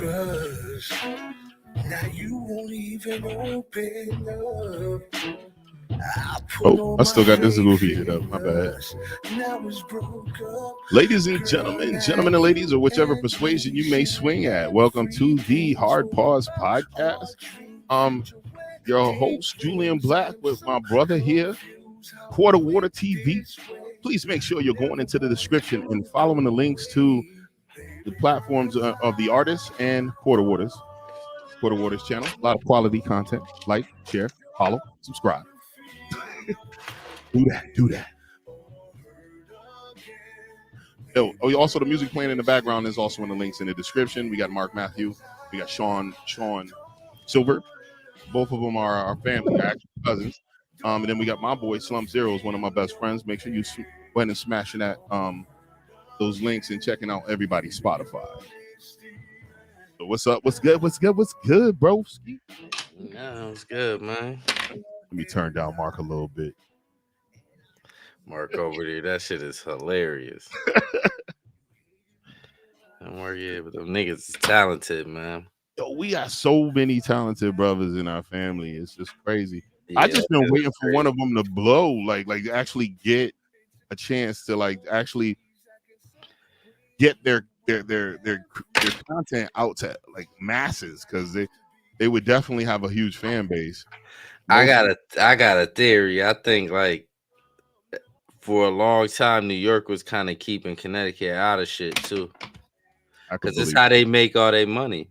trust. Now you won't even open up. I still got this goofy shit up. My bad. Ladies and gentlemen and ladies, or whichever persuasion you may swing at, welcome to the Hard Pause Podcast. Your host JuianBlaq with my brother here, Quarter Water TV. Please make sure you're going into the description and following the links to the platforms of the artists and Quarter Waters channel. A lot of quality content. Like, share, follow, subscribe. Do that. Also, the music playing in the background is also in the links in the description. We got Mark Matthew. We got Sean Silver. Both of them are our family, actually cousins. And then we got my boy Slump Zero, is one of my best friends. Make sure you go ahead and smashing that those links and checking out everybody's Spotify. So what's up? What's good, bro? Yeah, it's good, man. Let me turn down Mark a little bit. Mark over there, that shit is hilarious. Don't worry, but them niggas is talented, man. Yo, we got so many talented brothers in our family. It's just crazy. Yeah, I just been waiting for one of them to blow, like actually get a chance to actually get their content out to masses, because they would definitely have a huge fan base. I got a theory. I think for a long time, New York was kind of keeping Connecticut out of shit too, because it's how they make all their money.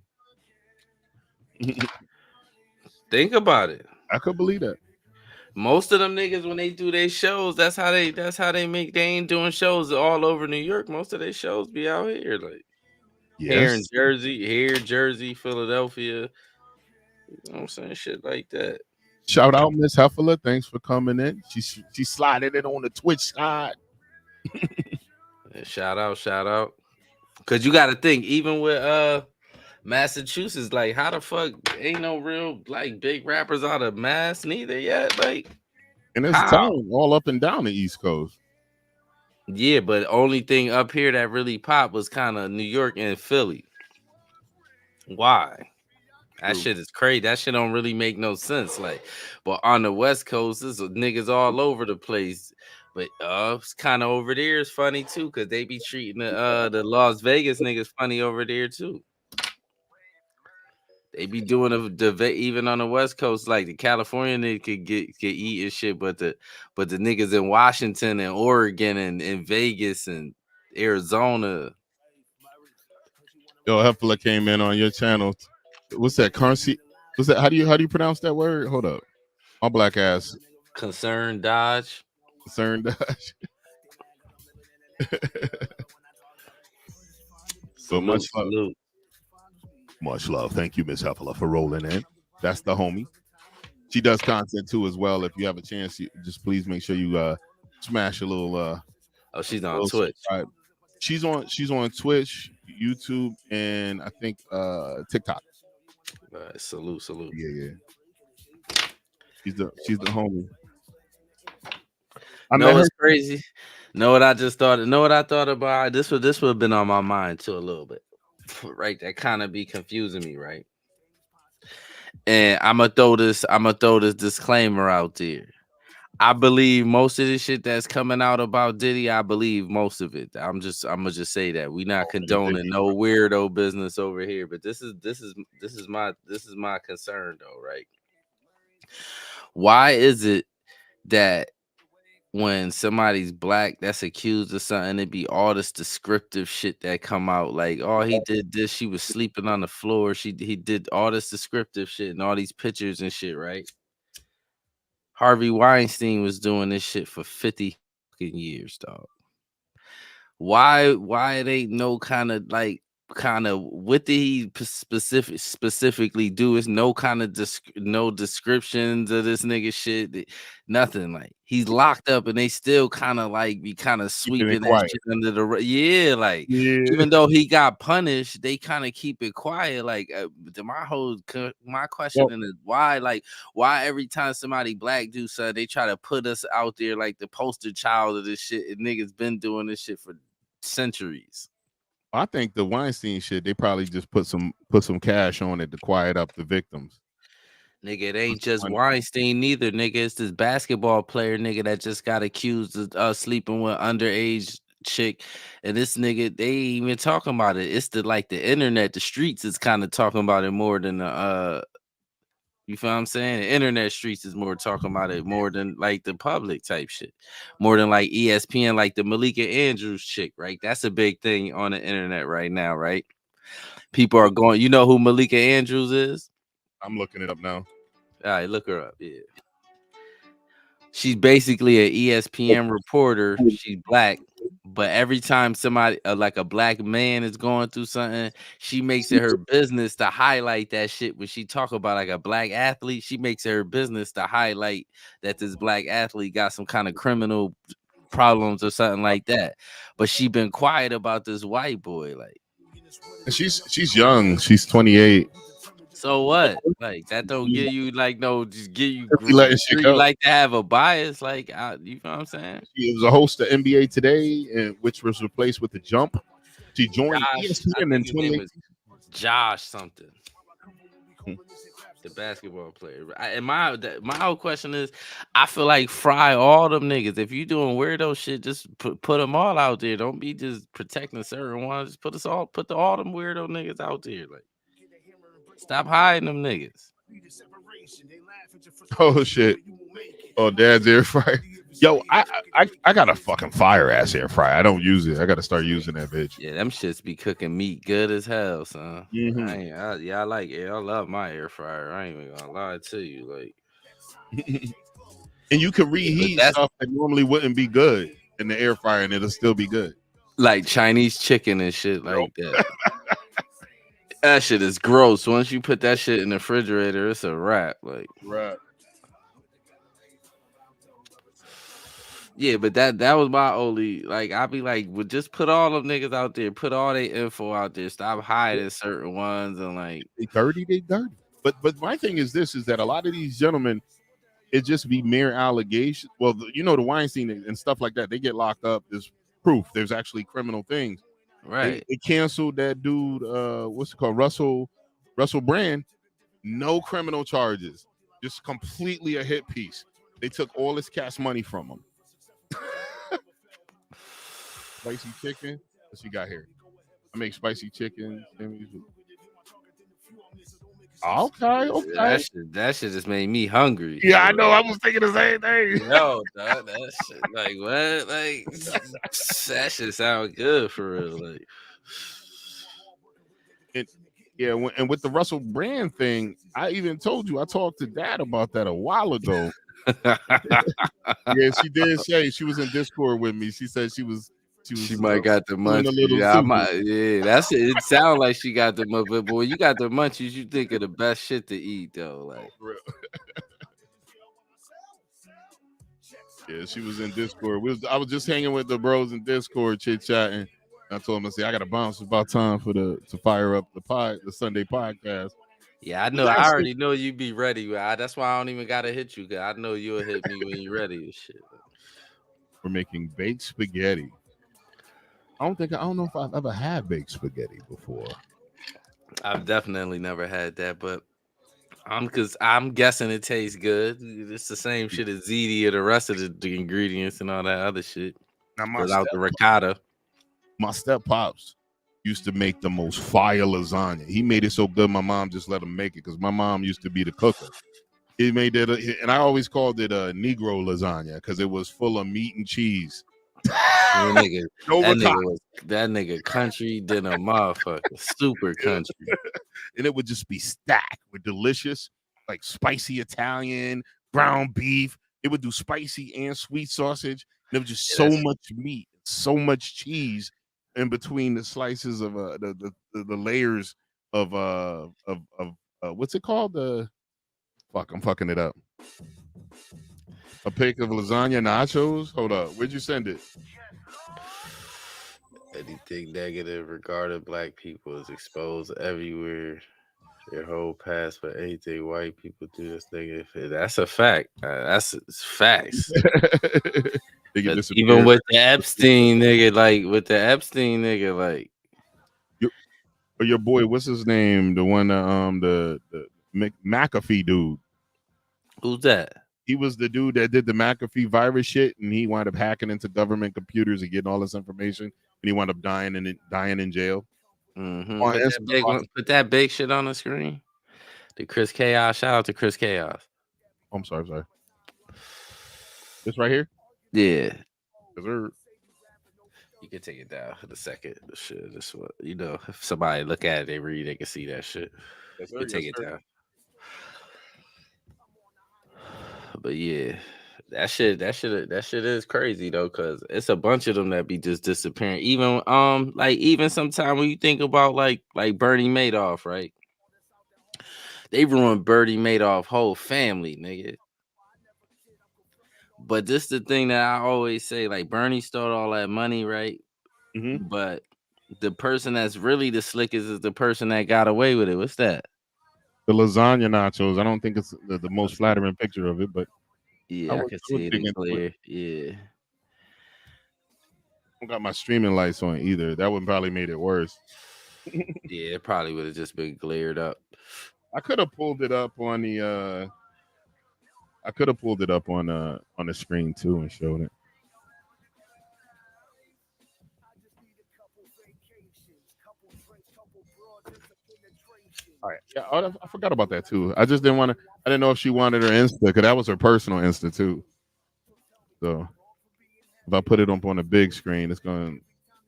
Think about it. I could believe that. Most of them niggas, when they do their shows, that's how they make. They ain't doing shows all over New York. Most of their shows be out here, here in Jersey, Philadelphia. You know what I'm saying? Shit like that. Shout out Miss Heffler. Thanks for coming in. She slided it on the Twitch side. Shout out. Cause you gotta think, even with Massachusetts, how the fuck ain't no real big rappers out of Mass neither yet? And it's time all up and down the East Coast. Yeah, but only thing up here that really popped was kind of New York and Philly. Why? That shit is crazy. That shit don't really make no sense. But on the West Coast, there's niggas all over the place. But it's kind of over there is funny too, because they be treating the Las Vegas niggas funny over there too. They be doing even on the West Coast, the California niggas could get eat and shit, but the niggas in Washington and Oregon and Vegas and Arizona. Yo, Heffler came in on your channel. What's that currency? What's that? How do you pronounce that word? Hold up. My black ass. Concern Dodge. So much love. Much love. Thank you, Miss Heffler, for rolling in. That's the homie. She does content too as well. If you have a chance, just please make sure you smash a little. She's on Twitch. Subscribe. She's on Twitch, YouTube, and I think TikTok. Salute. Yeah. She's the homie. I know it's crazy. Know what I just thought? Know what I thought about? This would have been on my mind too a little bit, right? That kind of be confusing me, right? And I'm gonna throw this disclaimer out there. I believe most of the shit that's coming out about Diddy. I believe most of it. I'm gonna just say that we not condoning no weirdo business over here. But this is my concern though, right? Why is it that when somebody's black that's accused of something, it be all this descriptive shit that come out he did this, she was sleeping on the floor, he did all this descriptive shit and all these pictures and shit, right? Harvey Weinstein was doing this shit for 50 fucking years, dog. Why it ain't no kind of what did he specifically do? Is no kind of no descriptions of this nigga shit, nothing. He's locked up and they still kind of be kind of sweeping that shit under the even though he got punished, they kind of keep it quiet. My question is why every time somebody black do something, they try to put us out there like the poster child of this shit, and niggas been doing this shit for centuries. I think the Weinstein shit, they probably just put some cash on it to quiet up the victims. Nigga, it ain't just Weinstein neither, nigga. It's this basketball player, nigga, that just got accused of sleeping with underage chick. And this nigga, they ain't even talking about it. It's the internet, the streets is kind of talking about it more than the you feel what I'm saying? The internet streets is more talking about it more than like the public type shit. More than like ESPN, like the Malika Andrews chick, right? That's a big thing on the internet right now, right? People are going, you know who Malika Andrews is? I'm looking it up now. All right, look her up. Yeah. She's basically an ESPN reporter. She's black, but every time somebody like a black man is going through something, she makes it her business to highlight that shit. When she talk about like a black athlete, she makes it her business to highlight that this black athlete got some kind of criminal problems or something like that. But she been quiet about this white boy, like. And she's young. She's 28. So what? Like that don't give you like no, just give you Be letting shit you go. like to have a bias, like you know what I'm saying? She was a host of NBA Today, and which was replaced with The Jump. She joined Josh, I ESPN in think his name 2018. was Josh something. The basketball player. And my whole question is, I feel like fry all them niggas. If you doing weirdo shit, just put them all out there. Don't be just protecting certain ones. Just put all them weirdo niggas out there. Like, stop hiding them niggas. Oh shit! Oh, Dad's air fryer. Yo, I got a fucking fire ass air fryer. I don't use it. I got to start using that bitch. Yeah, them shits be cooking meat good as hell, son. Mm-hmm. I like it. I love my air fryer. I ain't even gonna lie to you, like. And you can reheat stuff that normally wouldn't be good in the air fryer, and it'll still be good. Like Chinese chicken and shit like that. That shit is gross. Once you put that shit in the refrigerator, it's a wrap. Like, right. Yeah, but that was my only like. I'd be like, well, just put all them niggas out there, put all their info out there, stop hiding certain ones, and like they dirty. But my thing is this: is that a lot of these gentlemen, it just be mere allegations. Well, the Weinstein and stuff like that, they get locked up. There's proof. There's actually criminal things. right. They canceled that dude. What's it called? Russell Brand. No criminal charges. Just completely a hit piece. They took all his cash money from him. Spicy chicken. What you got here? I make spicy chicken. Okay. That shit just made me hungry. Yeah, I know. I was thinking the same thing. No, that shit, like what? Like that shit sound good for real. Like, and with the Russell Brand thing, I even told you I talked to Dad about that a while ago. Yeah, she did say she was in Discord with me. She said she might got the munchies. Yeah, that's it. It sounds like she got the munchies, but boy, you got the munchies. You think of the best shit to eat though, like. Yeah, she was in Discord. I was just hanging with the bros in Discord, chit chatting. I told him, I got to bounce. It's about time to fire up the Sunday podcast. Yeah, I know. I already know you be ready. That's why I don't even gotta hit you. Cause I know you'll hit me when you're ready and shit. We're making baked spaghetti. I don't know if I've ever had baked spaghetti before. I've definitely never had that, but I'm guessing it tastes good. It's the same shit as ziti or the rest of the ingredients and all that other shit. Now without the ricotta. My step pops used to make the most fire lasagna. He made it so good, my mom just let him make it because my mom used to be the cooker. He made it, and I always called it a Negro lasagna because it was full of meat and cheese. That nigga country than a motherfucker. Super country. And it would just be stacked with delicious, like spicy Italian, ground beef. It would do spicy and sweet sausage. And it was just so much meat, so much cheese in between the slices of the layers of what's it called? I'm fucking it up. A pick of lasagna nachos. Hold up, where'd you send it? Anything negative regarding black people is exposed everywhere. Their whole past for anything white people do this thing. That's a fact. That's facts. Even with the Epstein nigga, like Or your boy, what's his name? The one, the McAfee dude. Who's that? He was the dude that did the McAfee virus shit, and he wound up hacking into government computers and getting all this information, and he wound up dying in jail. On Insta, Put that big shit on the screen. The Chris Chaos. Shout out to Chris Chaos. I'm sorry. This right here. Yeah. Yes, You can take it down in a second. Shit, this what if somebody look at it, they read, they can see that shit. Yes, You sir. can take Yes, it sir. down. But yeah, that shit is crazy though, cause it's a bunch of them that be just disappearing. Even sometime when you think about like Bernie Madoff, right? They ruined Bernie Madoff whole family, nigga. But this the thing that I always say, like Bernie stole all that money, right? Mm-hmm. But the person that's really the slickest is the person that got away with it. What's that? The lasagna nachos. I don't think it's the most flattering picture of it, but I Yeah, I would, can I would see it dig in into it. clear. Yeah. I don't got my streaming lights on either. That would probably made it worse. Yeah, it probably would have just been glared up. I could have pulled it up on the I could have pulled it up on the screen too and showed it. All right. Yeah, I forgot about that too. I just didn't want to. I didn't know if she wanted her Insta because that was her personal Insta too. So if I put it up on the big screen, it's going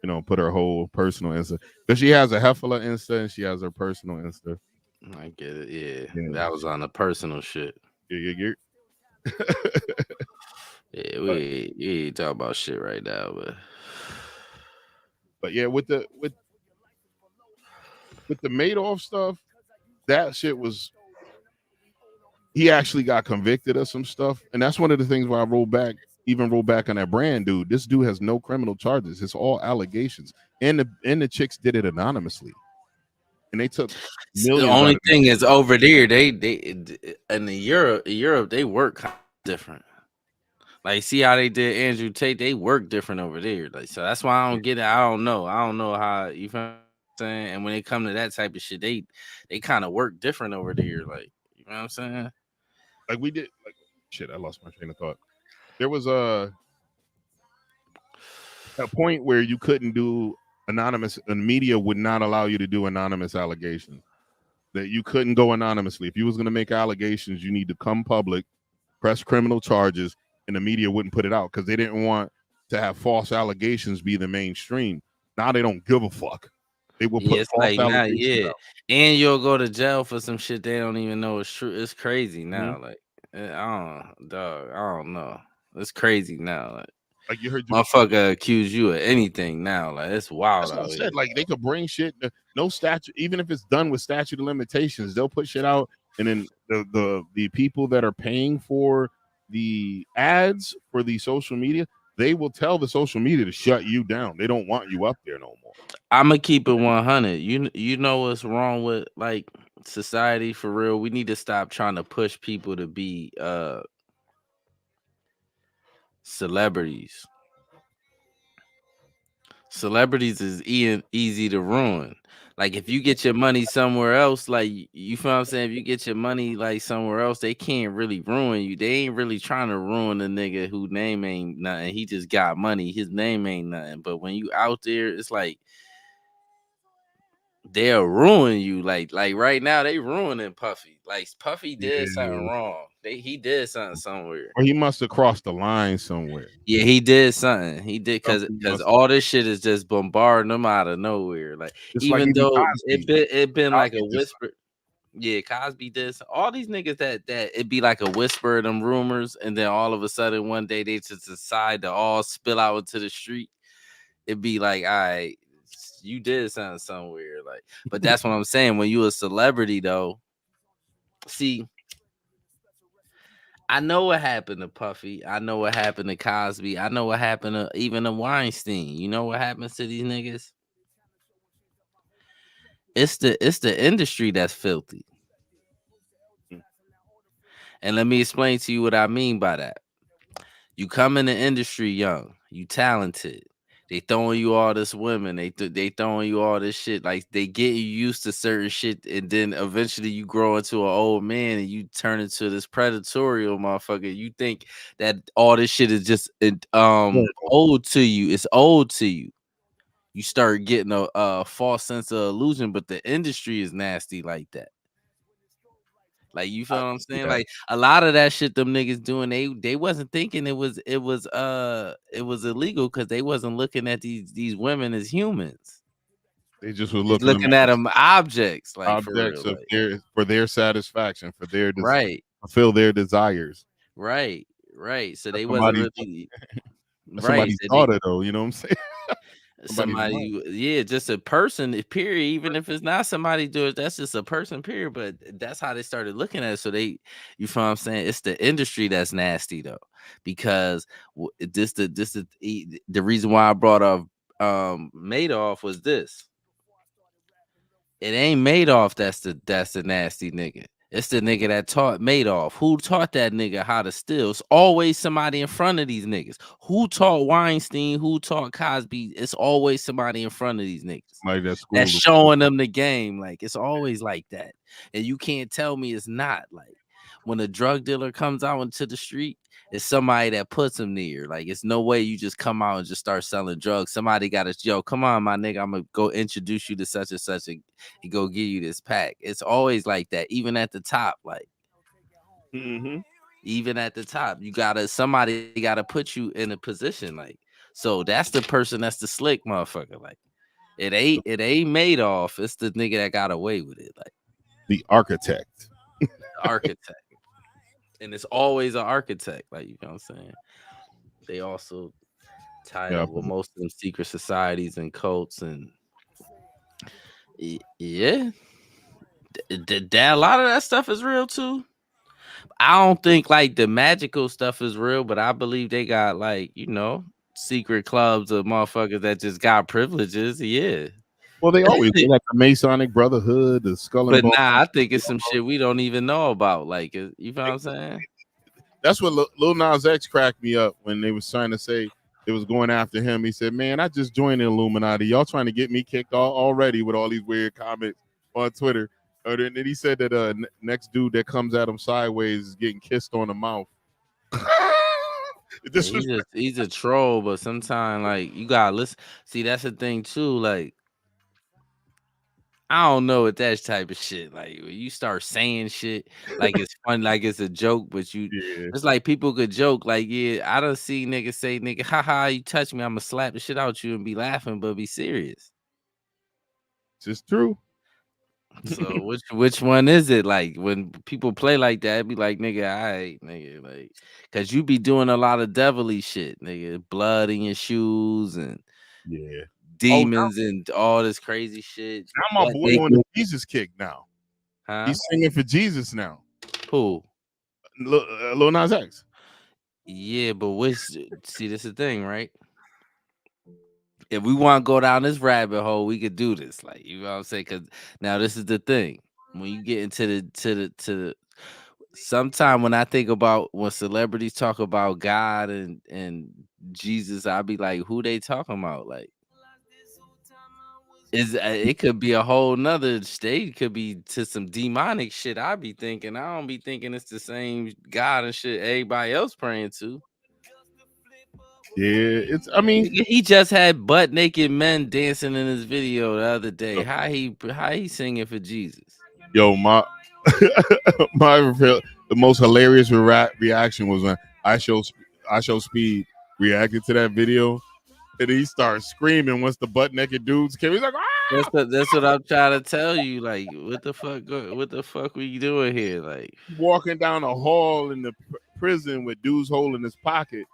to, put her whole personal Insta. Because she has a Heffala Insta and she has her personal Insta. I get it. Yeah. Yeah. That was on the personal shit. Yeah. Yeah, but, we ain't talking about shit right now, but yeah, with the Madoff stuff, that shit was he actually got convicted of some stuff, and that's one of the things why I roll back on that brand dude. This dude has no criminal charges; it's all allegations, and the chicks did it anonymously, and they took the millions out only of these thing chicks. is over there, they in Europe they work different. Like, see how they did Andrew Tate? They work different over there. Like, so that's why I don't get it. I don't know. I don't know how you feel what I'm saying. And when they come to that type of shit, they kind of work different over there. Like, you know what I'm saying? Like we did. Like shit, I lost my train of thought. There was a point where you couldn't do anonymous, and media would not allow you to do anonymous allegations. That you couldn't go anonymously. If you was going to make allegations, you need to come public, press criminal charges, and the media wouldn't put it out because they didn't want to have false allegations be the mainstream. Now they don't give a fuck. They will Yeah, put it's false like now, allegations yeah. out. And you'll go to jail for some shit they don't even know it's true. It's crazy Mm-hmm. now. Like, I don't know. It's crazy now. Like, Like you heard, motherfucker accuse you of anything now. Like, it's wild that's what I out here. said. Like they could bring shit, no statute, even if it's done with statute of limitations, they'll put shit out, and then the people that are paying for the ads for the social media, they will tell the social media to shut you down. They don't want you up there no more. I'ma keep it 100. You know what's wrong with like society for real? We need to stop trying to push people to be celebrities. Celebrities is easy to ruin. Like if you get your money somewhere else, like you feel what I'm saying? If you get your money like somewhere else, they can't really ruin you. They ain't really trying to ruin a nigga whose name ain't nothing. He just got money. His name ain't nothing. But when you out there, it's like they'll ruin you. Like right now, they ruining Puffy. Like Puffy did something Yeah. wrong. He did something somewhere. Or he must have crossed the line somewhere. Yeah, he did something. He did Something because must, all this shit is just bombarding them out of nowhere. Like just like even even though Cosby. it been like a Cosby just whisper. Yeah, Cosby did all these niggas that it be like a whisper of them rumors, and then all of a sudden one day they just decide to all spill out into the street. It'd be like, all right, you did something somewhere. Like, but that's what I'm saying. When you a celebrity though, see, I know what happened to Puffy. I know what happened to Cosby. I know what happened to even to Weinstein. You know what happens to these niggas? It's the industry that's filthy. And let me explain to you what I mean by that. You come in the industry young, you talented. They throwing you all this women. They throwing you all this shit. Like they get you used to certain shit, and then eventually you grow into an old man and you turn into this predatorial motherfucker. You think that all this shit is just Yeah. old to you. It's old to you. You start getting a false sense of illusion, but the industry is nasty like that. Like you feel I what can I'm see saying? that. Like a lot of that shit them niggas doing, they wasn't thinking it was illegal because they wasn't looking at these women as humans. They just were It's looking them looking at as them objects, like for objects real. of Like their for their satisfaction, for their right, fulfill their desires. right, right. So That's they wasn't somebody's really that's right. somebody's So they daughter though, you know what I'm saying? Somebody's wife. somebody, yeah, just a person, period. Even if it's not somebody do it, that's just a person, period. But that's how they started looking at it. So you feel what I'm saying? It's the industry that's nasty though, because the reason why I brought up Madoff was this. It ain't Madoff that's the nasty nigga. It's the nigga that taught Madoff. Who taught that nigga how to steal? It's always somebody in front of these niggas. Who taught Weinstein? Who taught Cosby? It's always somebody in front of these niggas Somebody that that's schooled them. showing them the game. Like it's always like that. And you can't tell me it's not. Like when a drug dealer comes out into the street, it's somebody that puts him there. Like it's no way you just come out and just start selling drugs. Somebody got to, yo, come on, my nigga. I'm gonna go introduce you to such and such and go give you this pack. It's always like that, even at the top. Like Mm-hmm. even at the top, somebody gotta put you in a position. Like so, that's the person that's the slick motherfucker. Like it ain't Madoff. It's the nigga that got away with it. Like The architect. the architect, and it's always an architect. Like you know what I'm saying. They also tied Yeah, up with most of them secret societies and cults and yeah, that a lot of that stuff is real too. I don't think like the magical stuff is real, but I believe they got like, secret clubs of motherfuckers that just got privileges. Yeah. well, they always they got the Masonic Brotherhood, the Skull and But Bones. nah, I think it's some shit we don't even know about. Like, you know what I'm saying? That's what Lil Nas X cracked me up when they was trying to say it was going after him. He said, "Man, I just joined the Illuminati. Y'all trying to get me kicked already with all these weird comments on Twitter." Then he said that next dude that comes at him sideways is getting kissed on the mouth. Yeah, This was he's a troll, but sometimes like you gotta listen. See, that's the thing too. Like, I don't know with that type of shit. Like when you start saying shit like it's fun, like it's a joke, but yeah, it's like people could joke, like, yeah, I don't see niggas say, nigga, haha, you touch me, I'ma slap the shit out you and be laughing, but be serious. it's just true. So which one is it? Like when people play like that, it be like, nigga, nigga, like, cause you be doing a lot of devilly shit, nigga, blood in your shoes and Yeah. Oh, demons and all this crazy shit. now my But boy they, on the Jesus kick now. huh? He's singing for Jesus now. Who? Lil Nas X. Yeah, but see, this is the thing, right? If we want to go down this rabbit hole, we could do this. Like, you know what I'm saying? Because now this is the thing. When you get into the sometime when I think about when celebrities talk about God and Jesus, I'll be like, who they talking about? Like, it could be a whole nother state. It could be to some demonic shit. I be thinking. I don't be thinking it's the same God and shit everybody else praying to. Yeah, it's. I mean, Nigga, he just had butt naked men dancing in his video the other day. How he singing for Jesus? yo, the most hilarious reaction was when I show Speed reacted to that video, and he starts screaming once the butt naked dudes came. He's like, ah! That's what I'm trying to tell you. Like, what the fuck we doing here? Like, Walking down a hall in the prison with dudes holding his pocket.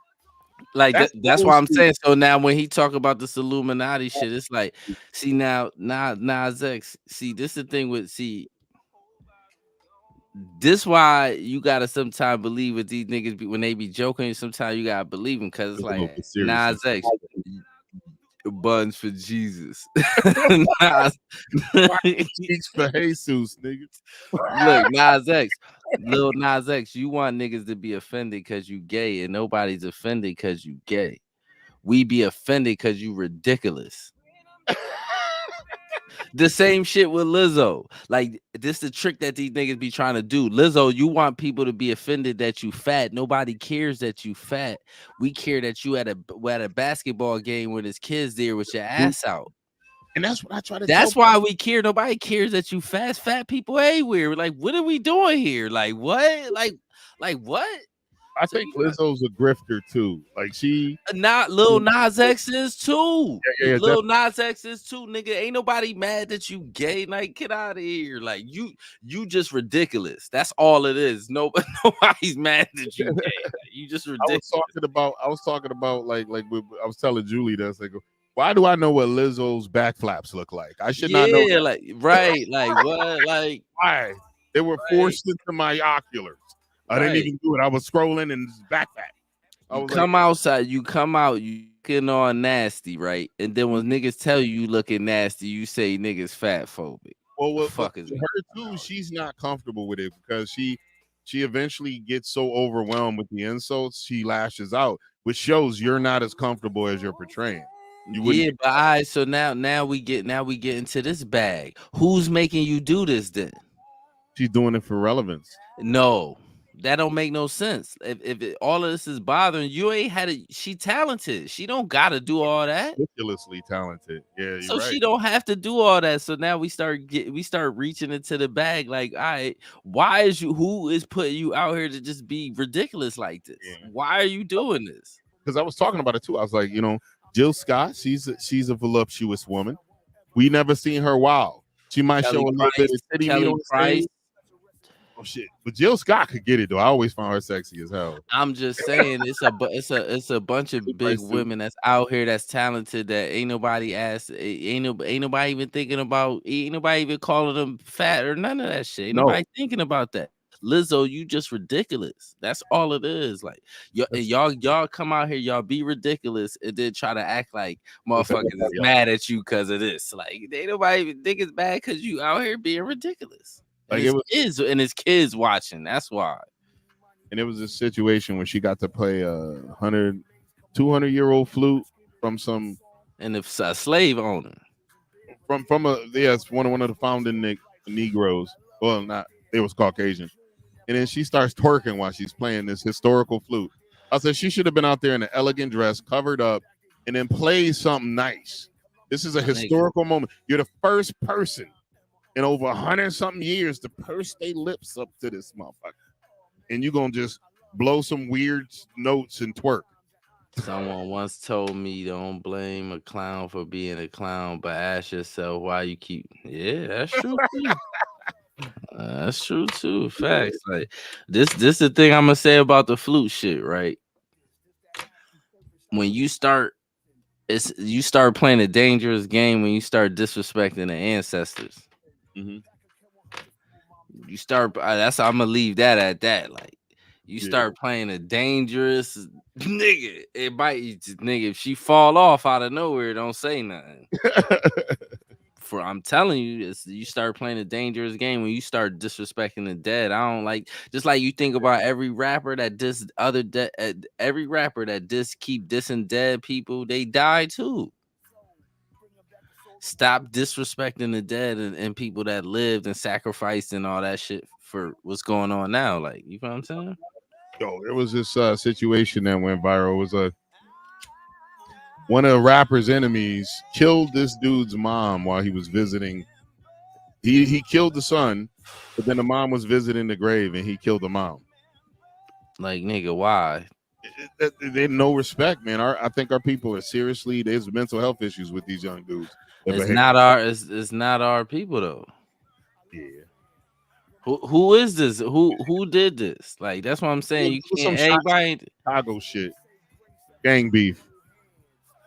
That's that's old why I'm school. saying. So now when he talk about this Illuminati shit, it's like, see now Nas X. See, this the thing with this why you gotta sometimes believe what these niggas be when they be joking. Sometimes you gotta believe them because it's It's a little like bit serious. Nas X buns for Jesus. Nas, Speaks for Jesus, nigga. look, Nas X, Lil Nas X, you want niggas to be offended because you gay, and nobody's offended because you gay. we be offended because you ridiculous. The same shit with Lizzo. Like, this the trick that these niggas be trying to do. Lizzo, you want people to be offended that you fat. Nobody cares that you fat. We care that you at a basketball game with his kids there with your ass out. And that's what I try to That's tell. why we care. Nobody cares that you fat. Fat people everywhere. Like, what are we doing here? Like, what? Like what? I So think you got Lizzo's a grifter too. Like she, not Lil Nas X is too. yeah, Lil Nas X is too, nigga. Ain't nobody mad that you gay. Like, get out of here. Like, you just ridiculous. That's all it is. Nobody's mad that you gay. Like, you just ridiculous. I was talking about I was telling Julie that's like, why do I know what Lizzo's back flaps look like? I should not know that. Like right. Like what? Like Why? They were forced into my oculars. I didn't right. even do it. I was scrolling and back flat. You come outside, you come out, you looking all nasty, right? And then when niggas tell you looking nasty, you say niggas fat phobic. Well, what Fuck is her too? She's not comfortable with it because she eventually gets so overwhelmed with the insults, she lashes out, which shows you're not as comfortable as you're portraying. You wouldn't. Yeah, but all right, so now we get into this bag. Who's making you do this then? She's doing it for relevance. No, that don't make no sense. All of this is bothering you, ain't had it. She talented. She don't gotta do all that. Ridiculously talented. Yeah, you're So right. she don't have to do all that. So now we start reaching into the bag. Like, all right, who is putting you out here to just be ridiculous like this? Yeah. Why are you doing this? Because I was talking about it too. I was like, Jill Scott, she's a voluptuous woman. We never seen her wild. She might show a little bit of titty meat on stage. Oh shit! But Jill Scott could get it though. I always found her sexy as hell. I'm just saying, it's a bunch of big women that's out here that's talented that ain't nobody nobody even thinking about. Ain't nobody even calling them fat or none of that shit. Ain't nobody thinking about that. Lizzo, you just ridiculous. That's all it is. Like y'all come out here, y'all be ridiculous, and then try to act like motherfuckers is mad at you because of this. Like ain't nobody even think it's bad because you out here being ridiculous. Like his kids watching. That's why. And it was a situation where she got to play a 200-year-old flute from some, and a slave owner from one of the founding Negroes. Well, not they was Caucasian. And then she starts twerking while she's playing this historical flute. I said she should have been out there in an elegant dress, covered up, and then play something nice. This is a historical moment. You're the first person in over 100-something years to purse their lips up to this motherfucker. And you're going to just blow some weird notes and twerk. Someone once told me, don't blame a clown for being a clown, but ask yourself why you keep... Yeah, that's true too. That's true too. Facts. Like this the thing I'm going to say about the flute shit, right? When you start playing a dangerous game when you start disrespecting the ancestors. Mm-hmm. You start. That's I'm gonna leave that at that. Like you start playing a dangerous nigga. It might nigga if she fall off out of nowhere, don't say nothing. I'm telling you, you start playing a dangerous game when you start disrespecting the dead. I don't like. Just like you think about every rapper that every rapper that keep dissing dead people, they die too. Stop disrespecting the dead and people that lived and sacrificed and all that shit for what's going on now. Like, you know what I'm saying? Yo, there was this situation that went viral. It was one of the rapper's enemies killed this dude's mom while he was visiting. He killed the son, but then the mom was visiting the grave and he killed the mom. Like, nigga, why? They no respect, man. I think our people are seriously. There's mental health issues with these young dudes. It's not our people though. Yeah. Who is this? Who did this? Like that's what I'm saying. You can't everybody Chicago shit, gang beef.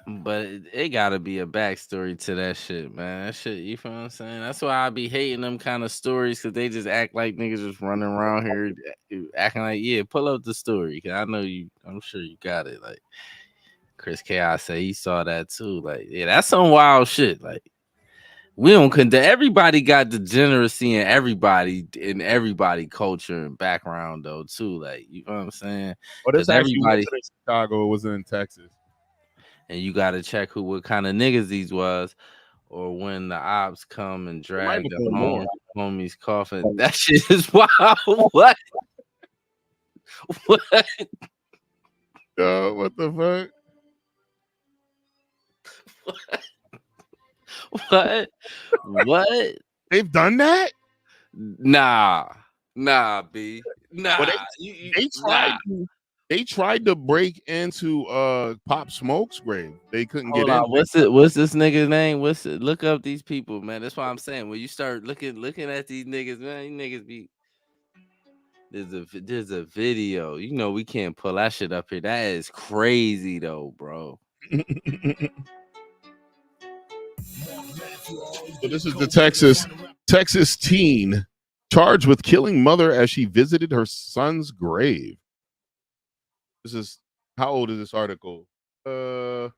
But it gotta be a backstory to that shit, man. That shit, you feel what I'm saying? That's why I be hating them kind of stories because they just act like niggas just running around here acting like, yeah, pull up the story. Cause I know I'm sure you got it. Like Chris Chaos said he saw that too. Like, yeah, that's some wild shit. Like, we don't condemn. Everybody got degeneracy in everybody culture and background though too. Like, you know what I'm saying? Well, this actually wasn't in Chicago. It was in Texas. and you got to check what kind of niggas these was, or when the ops come and It might drag have the been more. homie's coffin. That shit is wild. What? What? What the fuck? What? What? They've done that? Nah, B. Nah, Well, they nah. tried. They tried to break into Pop Smoke's grave. They couldn't get Hold in. on. What's this nigga's name? Look up these people, man. That's why I'm saying when you start looking at these niggas, man, these niggas be. There's a video. You know we can't pull that shit up here. That is crazy though, bro. So this is the Texas teen charged with killing mother as she visited her son's grave. This is how old is this article? Well,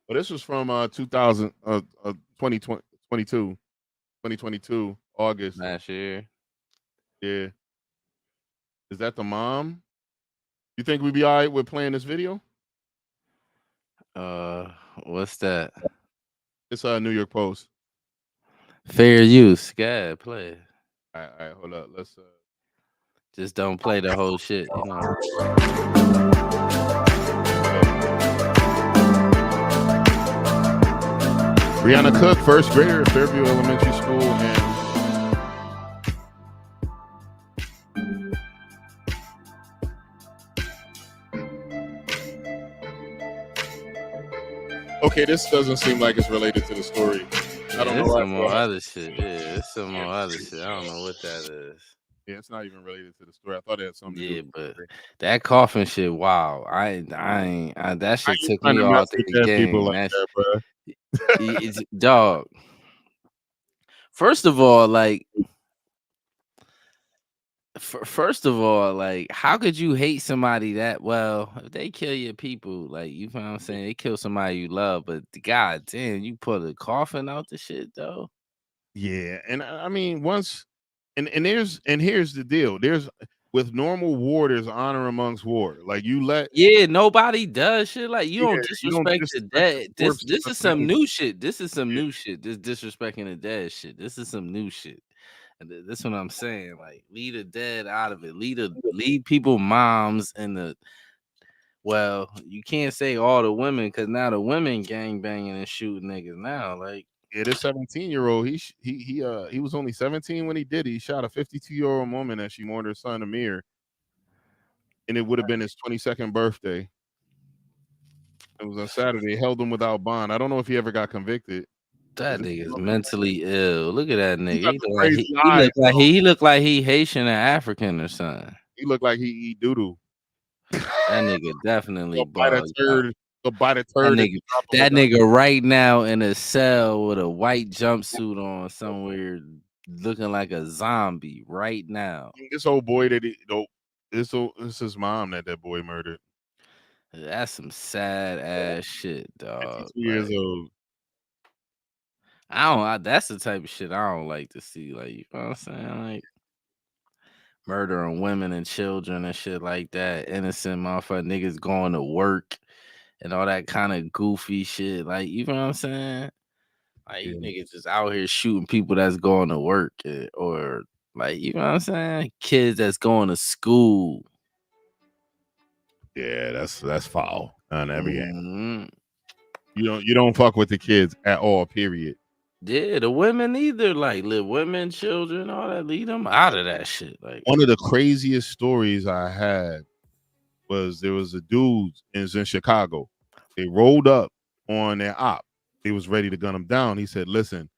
this was from 2022 August. Last year. Yeah. Is that the mom? You think we'd be all right with playing this video? What's that? It's New York Post. Fair use. God, play. All right, hold up. Let's just don't play the whole shit, you know. Brianna Cook, first grader at Fairview Elementary School, and okay, this doesn't seem like it's related to the story. I don't know. Some more other shit. Yeah, it's some more other shit. I don't know what that is. Yeah, it's not even related to the story. I thought it had something to do with but that coffin shit, wow. That shit took me off the game. Like that, dog. First of all, like, how could you hate somebody that well? If they kill your people, like, you know what I'm saying, they kill somebody you love, but god damn, you put a coffin out the shit though. Yeah, and I mean once, and here's the deal. There's with normal war, there's honor amongst war. Like you let nobody does shit like you don't disrespect the dead. This is some new shit. This is some new shit. This disrespecting the dead shit. This is some new shit. And that's what I'm saying. Like, leave the dead out of it. Leave people moms in the. Well, you can't say all the women because now the women gang banging and shooting niggas now. Like, yeah, this 17-year-old, he was only 17 when he did it. He shot a 52-year-old woman as she mourned her son Amir, and it would have been his 22nd birthday. It was on Saturday. Held him without bond. I don't know if he ever got convicted. That nigga's mentally ill. Look at that nigga. He look like he Haitian or African or something. He looked like he eat doodoo. That nigga definitely bugged. That nigga right now in a cell with a white jumpsuit on somewhere, looking like a zombie right now. This old boy this his mom that boy murdered. That's some sad ass shit, dog. 2 years old. That's the type of shit I don't like to see. Like, you know what I'm saying? Like, murdering women and children and shit like that. Innocent motherfucker niggas going to work and all that kind of goofy shit. Like, you know what I'm saying? Like, you niggas just out here shooting people that's going to work, or like, you know what I'm saying? Kids that's going to school. Yeah, that's foul on every end. You don't fuck with the kids at all, period. Yeah, the women either, like, women, children, all that, leave them out of that shit. Like, one of the craziest stories I had was there was a dude in Chicago. They rolled up on their op. They was ready to gun him down. He said, "Listen,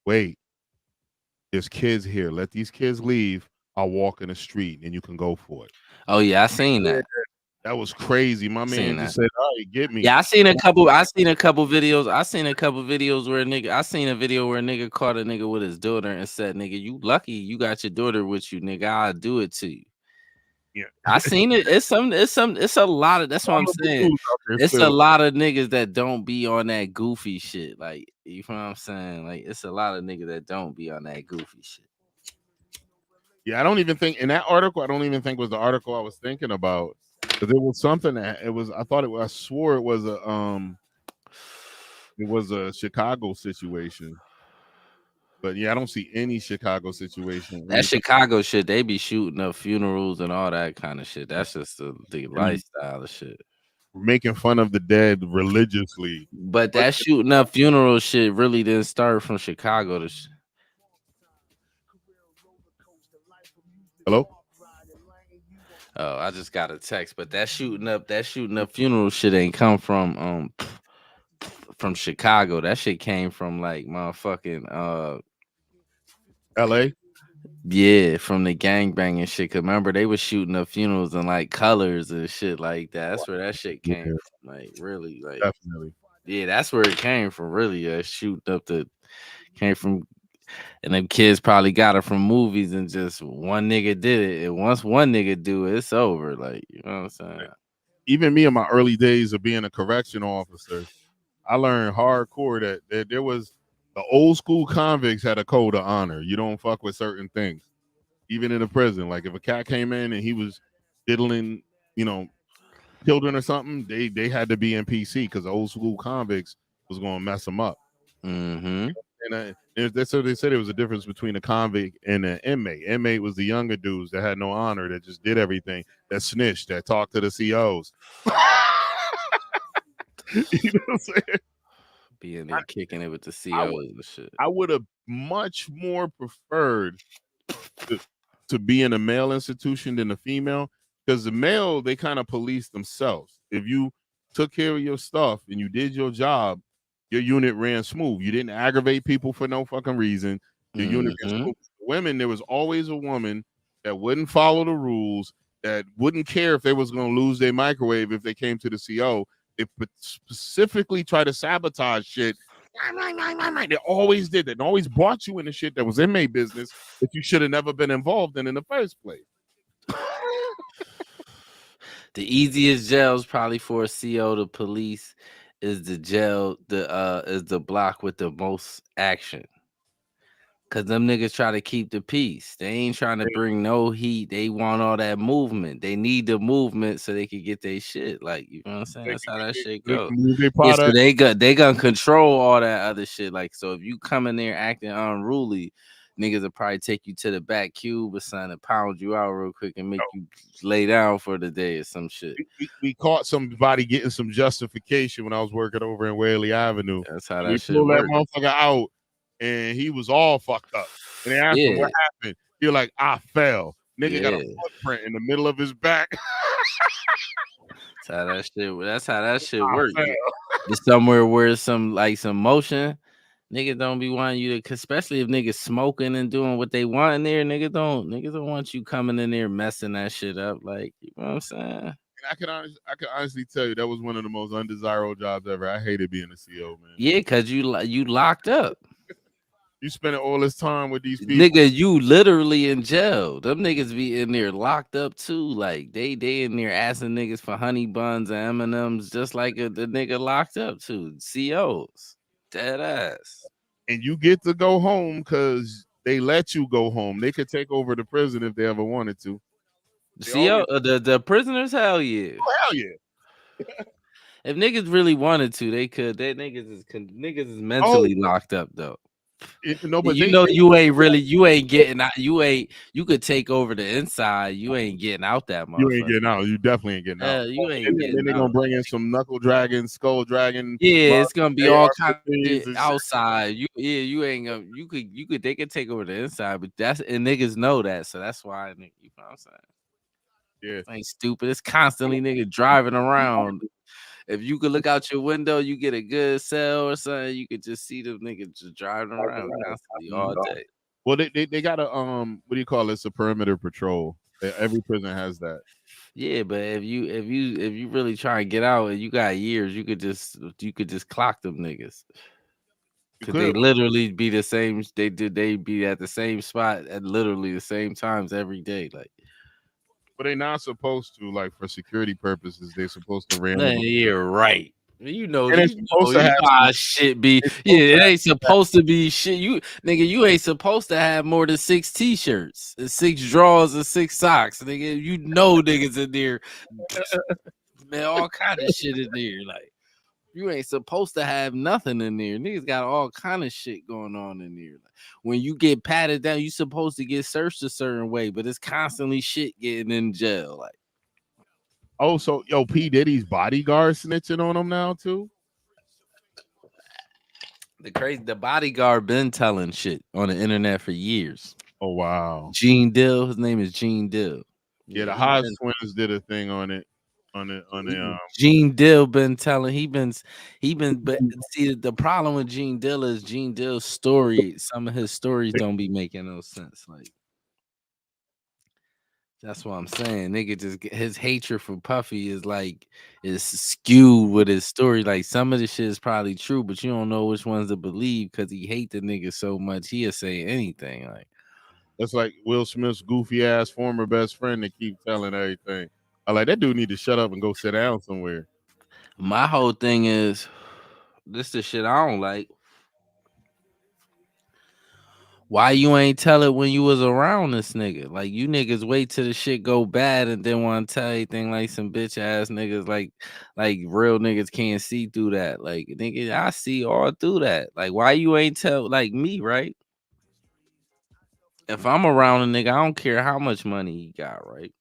wait, there's kids here. Let these kids leave. I'll walk in the street and you can go for it." Oh yeah, I seen that. That was crazy. My man just said, "All right, get me." Yeah, I seen a couple videos. I seen a couple videos where I seen a video where a nigga caught a nigga with his daughter and said, "Nigga, you lucky you got your daughter with you, nigga. I'll do it to you." Yeah, I seen it. It's a lot of. That's what I'm saying. It's a lot of niggas that don't be on that goofy shit. Like, you know what I'm saying? Like, it's a lot of niggas that don't be on that goofy shit. Yeah, I don't even think in that article. I don't even think was the article I was thinking about. Because it was something that it was. I swore it was a It was a Chicago situation. But yeah, I don't see any Chicago situation. That Chicago shit, they be shooting up funerals and all that kind of shit. That's just the And lifestyle of shit. making fun of the dead religiously. But that shooting up funeral shit really didn't start from Chicago. Hello? Oh, I just got a text, but that shooting up funeral shit ain't come from Chicago. That shit came from like motherfucking LA? yeah, from the gangbanging shit. 'Cause remember they was shooting up funerals in like colors and shit like that. That's where that shit Yeah, came from. Like really, like definitely. yeah, that's where it came from. Really, shooting up came from, and them kids probably got it from movies and just one nigga did it. And once one nigga do it, it's over. Like you know what I'm saying? Even me in my early days of being a correctional officer, I learned hardcore that there was the old school convicts had a code of honor. You don't fuck with certain things, even in the prison. Like if a cat came in and he was diddling, you know, children or something, they had to be in PC because the old school convicts was going to mess them up. Mm-hmm. And that's so they said it was a difference between a convict and an inmate. Inmate was the younger dudes that had no honor, that just did everything, that snitched, that talked to the COs. You know what I'm saying? Being there kicking it with the COs and shit. I would have much more preferred to, to be in a male institution than a female, because the male, they kind of police themselves. If you took care of your stuff and you did your job, your unit ran smooth. You didn't aggravate people for no fucking reason. Your unit ran Mm-hmm. smooth. Women, there was always a woman that wouldn't follow the rules, that wouldn't care if they was going to lose their microwave if they came to the CO. They specifically try to sabotage shit. They always did that. They always brought you in the shit that was inmate business that you should have never been involved in the first place. The easiest jails probably for a CO to police is the jail, is the block with the most action. Cause them niggas try to keep the peace. They ain't trying to bring no heat. They want all that movement. They need the movement so they can get their shit. Like, you know what I'm saying? That's how that shit They goes. can move their Yeah, so product. they gonna control all that other shit. Like, so if you come in there acting unruly, niggas will probably take you to the back cube or something and pound you out real quick and make you lay down for the day or some shit. We caught somebody getting some justification when I was working over in Whaley Avenue. That's how And that we shit pulled that works. motherfucker out, and he was all fucked up. And they asked him Yeah, what happened. He was like, "I fell." Nigga got a yeah. footprint in the middle of his back. That's how that shit I works. fell. It's somewhere where some motion. Niggas don't be wanting you to, especially if niggas smoking and doing what they want in there. Niggas don't want you coming in there messing that shit up. Like, you know what I'm saying? And I can honestly tell you that was one of the most undesirable jobs ever. I hated being a CO, man. Yeah, cause you locked up, You spending all this time with these people. nigga. You literally in jail. Them niggas be in there locked up too. Like they in there asking niggas for honey buns and M&Ms, just like the nigga locked up too. COs, dead ass. And you get to go home because they let you go home. They could take over the prison if they ever wanted to. They CO, always, the prisoners, hell yeah. hell yeah. If niggas really wanted to, they could. That niggas is Oh, mentally locked up though. no, but You know, you ain't getting out. You could take over the inside. You ain't getting out that you ain't motherfucker. getting out. You definitely ain't getting out. You And ain't then getting they're out. gonna bring in some knuckle dragon, skull dragon, Yeah, it's gonna be all kind of AR-15s shit and shit. outside. You ain't gonna. They could take over the inside, but and niggas know that, so that's why. You know what I'm saying? Yeah. Ain't stupid. It's constantly niggas driving around. If you could look out your window, you get a good cell or something. You could just see them niggas just driving around constantly all day. Well, they got a what do you call this? A perimeter patrol. Every prison has that. Yeah, but if you really try and get out and you got years, you could just clock them niggas. You Cause they could, literally be the same. They be at the same spot at literally the same times every day. Like, but they're not supposed to. Like for security purposes, they're supposed to man, randomly. you're right. You know, And it's supposed to have how shit be. it's Yeah, supposed to it have ain't supposed to be shit. You ain't supposed to have more than 6 t-shirts and 6 drawers and 6 socks. Nigga, niggas in there, man, all kind of shit in there. Like, You ain't supposed to have nothing in there. Niggas got all kind of shit going on in there. Like, when you get patted down, you supposed to get searched a certain way, but it's constantly shit getting in jail. Like Oh, so yo, P Diddy's bodyguard snitching on him now too. the bodyguard been telling shit on the internet for years. Oh wow. Gene Dill, his name is Gene Dill. Yeah, Yeah, the he Hodge been twins did a thing on it, on the Gene Dill been telling but see the problem with Gene Dill is Gene Dill's story, some of his stories don't be making no sense. Like that's what I'm saying. Nigga his hatred for Puffy is skewed with his story. Like some of the shit is probably true, but you don't know which ones to believe because he hate the nigga so much he'll say anything. Like That's like Will Smith's goofy ass former best friend that keep telling everything. I like that dude need to shut up and go sit down somewhere. my whole thing is this the shit I don't like. Why you ain't tell it when you was around this nigga? Like you niggas wait till the shit go bad and then want to tell anything like some bitch ass niggas like real niggas can't see through that. Like nigga, I see all through that. Like why you ain't tell like me, right? If I'm around a nigga, I don't care how much money he got, right?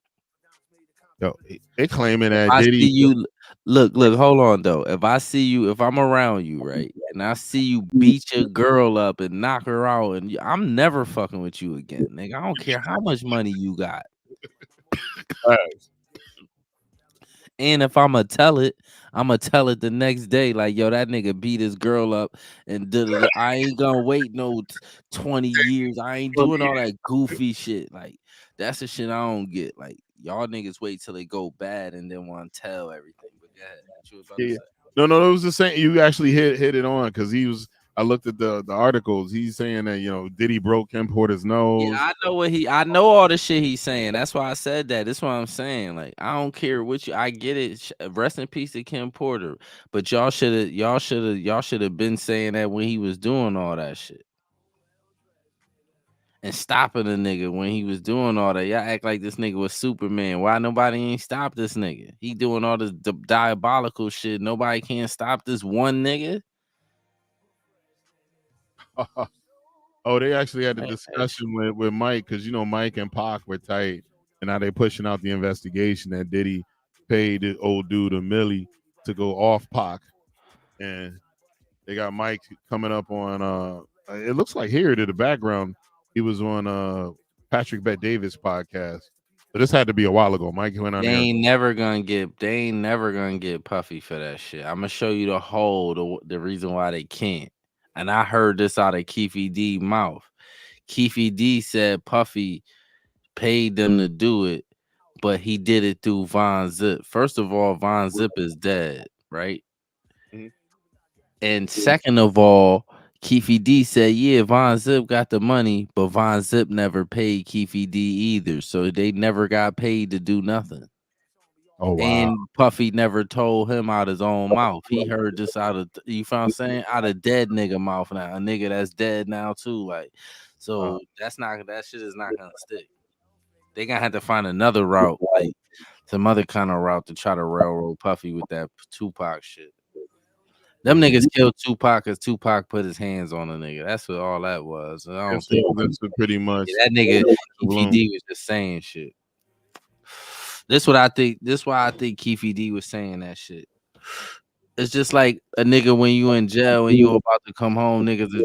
Yo, they claiming If that I see Diddy. you look, hold on though. If I'm around you, right, and I see you beat your girl up and knock her out, and I'm never fucking with you again, nigga. I don't care how much money you got. And if I'ma tell it the next day, like, yo, that nigga beat his girl up and did. I ain't gonna wait no 20 years. I ain't doing all that goofy shit. Like, that's the shit I don't get. Like, y'all niggas wait till they go bad and then want to tell everything. But go ahead. What you was about to Yeah. say? No, it was the same. You actually hit it on because he was. I looked at the articles. He's saying that Diddy broke Kim Porter's Yeah, nose. I know all the shit he's saying. That's why I said that. That's what I'm saying. Like, I don't care what I get it. Rest in peace to Kim Porter. But y'all should have been saying that when he was doing all that shit. And stopping the nigga when he was doing all that. Y'all act like this nigga was Superman. Why nobody ain't stop this nigga? He doing all this diabolical shit. Nobody can stop this one nigga. Oh, they actually had a Man, discussion with Mike because Mike and Pac were tight, and now they pushing out the investigation that Diddy paid the old dude a milli to go off Pac, and they got Mike coming up on. It looks like here to the background, he was on Patrick Bet Davis podcast. But this had to be a while ago. Mike went on They there. ain't never gonna get Puffy for that shit. I'm gonna show you the reason why they can't. And I heard this out of Keefe D mouth. Keefe D said Puffy paid them to do it, but he did it through Von Zip. First of all, Von Zip is dead, right? Mhm. And second of all, Keefe D said, yeah, Von Zip got the money, but Von Zip never paid Keefe D either. So they never got paid to do nothing. Oh wow. And Puffy never told him out his own mouth. He heard this out of you feel what I'm saying? Out of dead nigga mouth now. A nigga that's dead now too. Like, Wow. so that shit is not gonna stick. They gonna have to find another route, like some other kind of route to try to railroad Puffy with that Tupac shit. Them Yeah. niggas killed Tupac because Tupac put his hands on a nigga. That's what all that was. I Yeah, don't so think that's pretty much that nigga Keefe bloom. D was just saying shit. This what I think. This why I think Keefe D was saying that shit. It's just like a nigga when you in jail and you about to come home, niggas to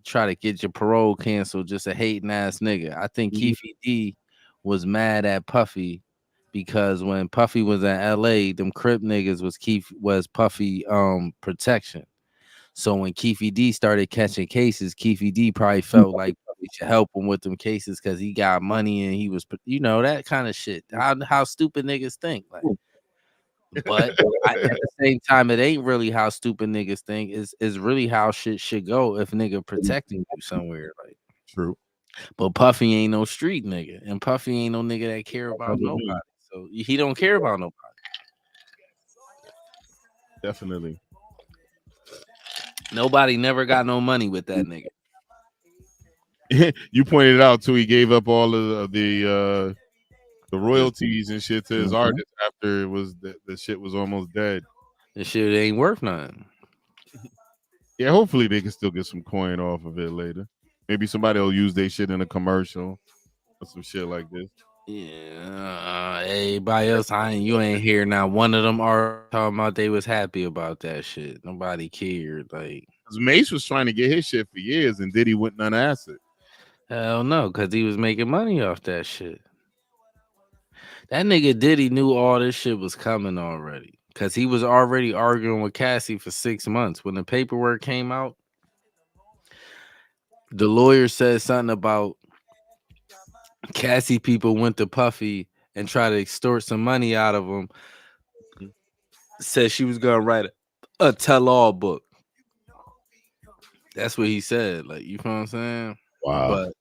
try to get your parole canceled. Just a hating ass nigga. I think Keefe D was mad at Puffy because when Puffy was in L.A., them Crip niggas was Puffy protection. So when Keefe D started catching cases, Keefe D probably felt like Puffy should help him with them cases because he got money and he was that kind of shit. How stupid niggas think like. But at the same time, it ain't really how stupid niggas think. Is really how shit should go if nigga protecting you somewhere. Like, True. but Puffy ain't no street nigga, and Puffy ain't no nigga that care about nobody. So he don't care about nobody. Definitely. Nobody never got no money with that nigga. You pointed out too. He gave up all of the royalties and shit to his artists after it was the shit was almost dead. This shit ain't worth nothing. Yeah, hopefully they can still get some coin off of it later. Maybe somebody will use their shit in a commercial or some shit like this. Yeah, everybody else, you ain't hear now. One of them are talking about they was happy about that shit. Nobody cared. Like, 'Cause Mace was trying to get his shit for years, and Diddy wouldn't unass it. hell no, because he was making money off that shit. That nigga Diddy knew all this shit was coming already. Cause he was already arguing with Cassie for 6 months. When the paperwork came out, the lawyer said something about Cassie people went to Puffy and tried to extort some money out of him. Said she was gonna write a tell-all book. That's what he said. Like, you know what I'm saying? Wow. But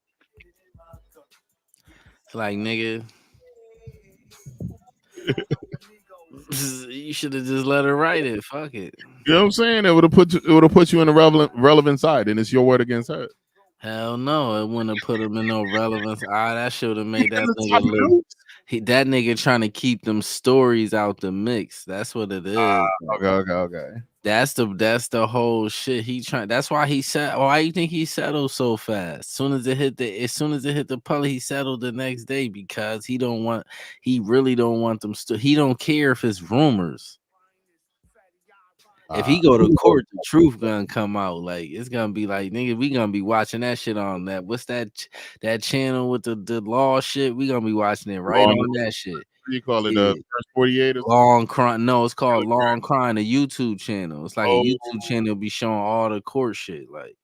it's like, nigga, you should have just let her write it. Fuck it. You know what I'm saying? It would have put you in the relevant side, and it's your word against her. Hell no, it wouldn't have put him in no relevance. That should have made that In the nigga top look. news? That nigga trying to keep them stories out the mix. That's what it is. Okay. That's the whole shit. He trying. That's why he said. Why you think he settled so fast? As soon as it hit the public, he settled the next day because he don't want. He really don't want them. He don't care if it's rumors. If he go to court, the truth gonna come out. Like, it's gonna be like, nigga, we gonna be watching that shit on that. What's that channel with the law shit? We gonna be watching it right Law, on that shit. what do you call it? Yeah. First 48 or something? Long crime. No, it's called Long Crime, the YouTube channel. It's like a Oh, YouTube channel be showing all the court shit. Like,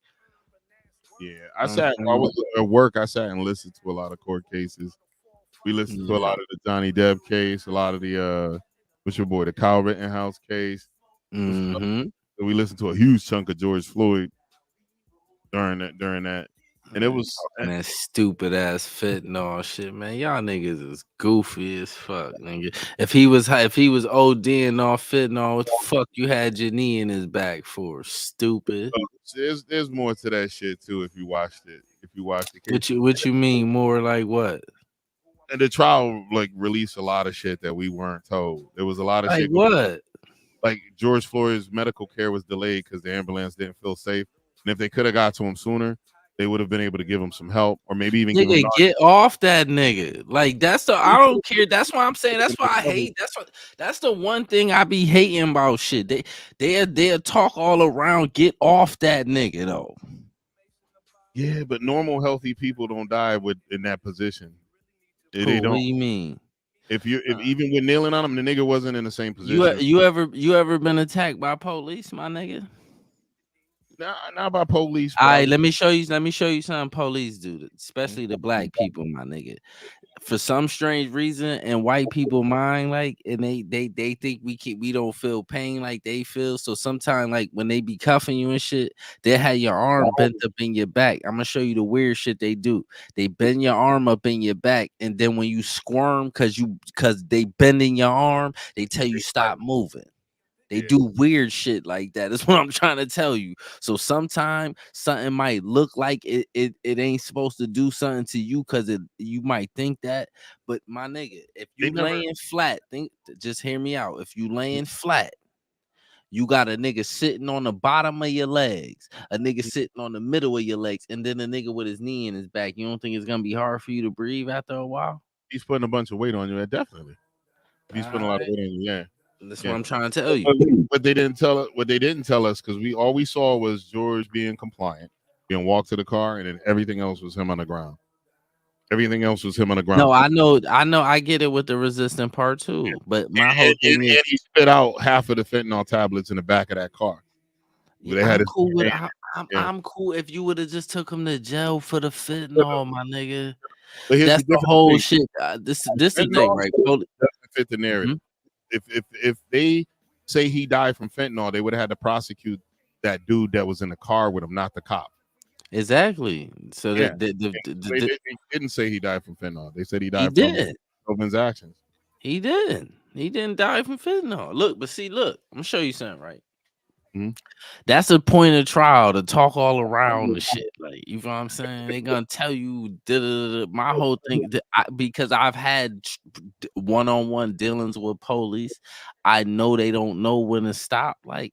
yeah. you know what I'm While I saying? was at work, I sat and listened to a lot of court cases. We listened to a Yeah. lot of the Johnny Depp case, a lot of the what's your boy, the Kyle Rittenhouse case. Mm-hmm. We listened to a huge chunk of George Floyd during that. And it was Talking that stupid ass fentanyl shit, man. Y'all niggas is goofy as fuck, nigga. If he was ODing off fentanyl, what the fuck you had your knee in his back for? Stupid. there's more to that shit too if you watched it. If you watched the case. What you mean more like what? And the trial like released a lot of shit that we weren't told. There was a lot of Like shit what? like George Floyd's medical care was delayed because the ambulance didn't feel safe. And if they could have got to him sooner, they would have been able to give him some help or maybe even give him Nigga, get off that nigga. Like, I don't care. That's why I'm saying that's why I hate. That's the one thing I be hating about shit. They'll talk all around. Get off that nigga though. Yeah, but normal healthy people don't die in that position. They Who? What don't. do you mean? If even with kneeling on him, the nigga wasn't in the same You position. you ever been attacked by police, my nigga? Not by police, All but right, let me show you something police do, especially the black people, my nigga. For some strange reason, in white people mind, like, and they think we don't feel pain like they feel. So sometimes, like, when they be cuffing you and shit, they have your arm bent up in your back. I'm gonna show you the weird shit they do. They bend your arm up in your back, and then when you squirm cause they bending your arm, they tell you stop moving. They do weird shit like that. That's what I'm trying to tell you. So sometimes something might look like it ain't supposed to do something to you because you might think that. But my nigga, if they you never. laying flat, just hear me out. If you laying flat, you got a nigga sitting on the bottom of your legs, a nigga sitting on the middle of your legs, and then a nigga with his knee in his back. You don't think it's gonna be hard for you to breathe after a while? He's putting a bunch of weight on you. Definitely, he's putting a lot of Alright. weight on you. Yeah, That's what yeah. I'm trying to tell you. But they didn't tell us. What they didn't tell us because all we saw was George being compliant, being walked to the car, and then everything else was him on the ground. Everything else was him on the ground. No, I get it with the resistant part too. But my whole thing is, And he spit out half of the fentanyl tablets in the back of that car. They had I'm his cool with hand. Yeah. I'm cool if you would have just took him to jail for the fentanyl, my nigga. But here's That's the the difference. whole shit. This the thing, Fentanyl right? doesn't fit the narrative. Mhm. If they say he died from fentanyl, they would have had to prosecute that dude that was in the car with him, not the cop. Exactly. So Yeah. that They didn't say he died from fentanyl. They said he he died from did. Tobin's actions. He didn't. He didn't die from fentanyl. Look, but see, look, I'm gonna show you something, right? Mhm. That's the point of trial, to talk all around the shit. Like, you know what I'm saying? They gonna tell you my whole thing because I've had one-on-one dealings with police. I know they don't know when to stop. Like,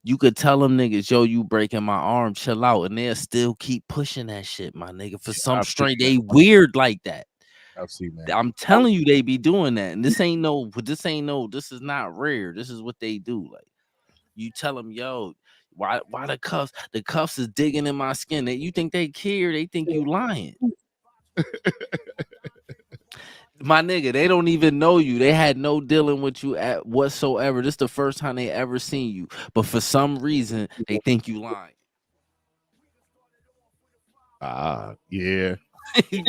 you could tell them niggas, yo, you breaking my arm, chill out, and they'll still keep pushing that shit, my nigga. For some I've seen straight, that. they weird like that. I've seen that. I'm telling you, they be doing that, and this ain't no. This is not rare. This is what they do. Like, you tell them, yo, why the cuffs? The cuffs is digging in my skin. You think they care? They think you lying. My nigga, they don't even know you. They had no dealing with you at whatsoever. This the first time they ever seen you. But for some reason, they think you lying. Yeah.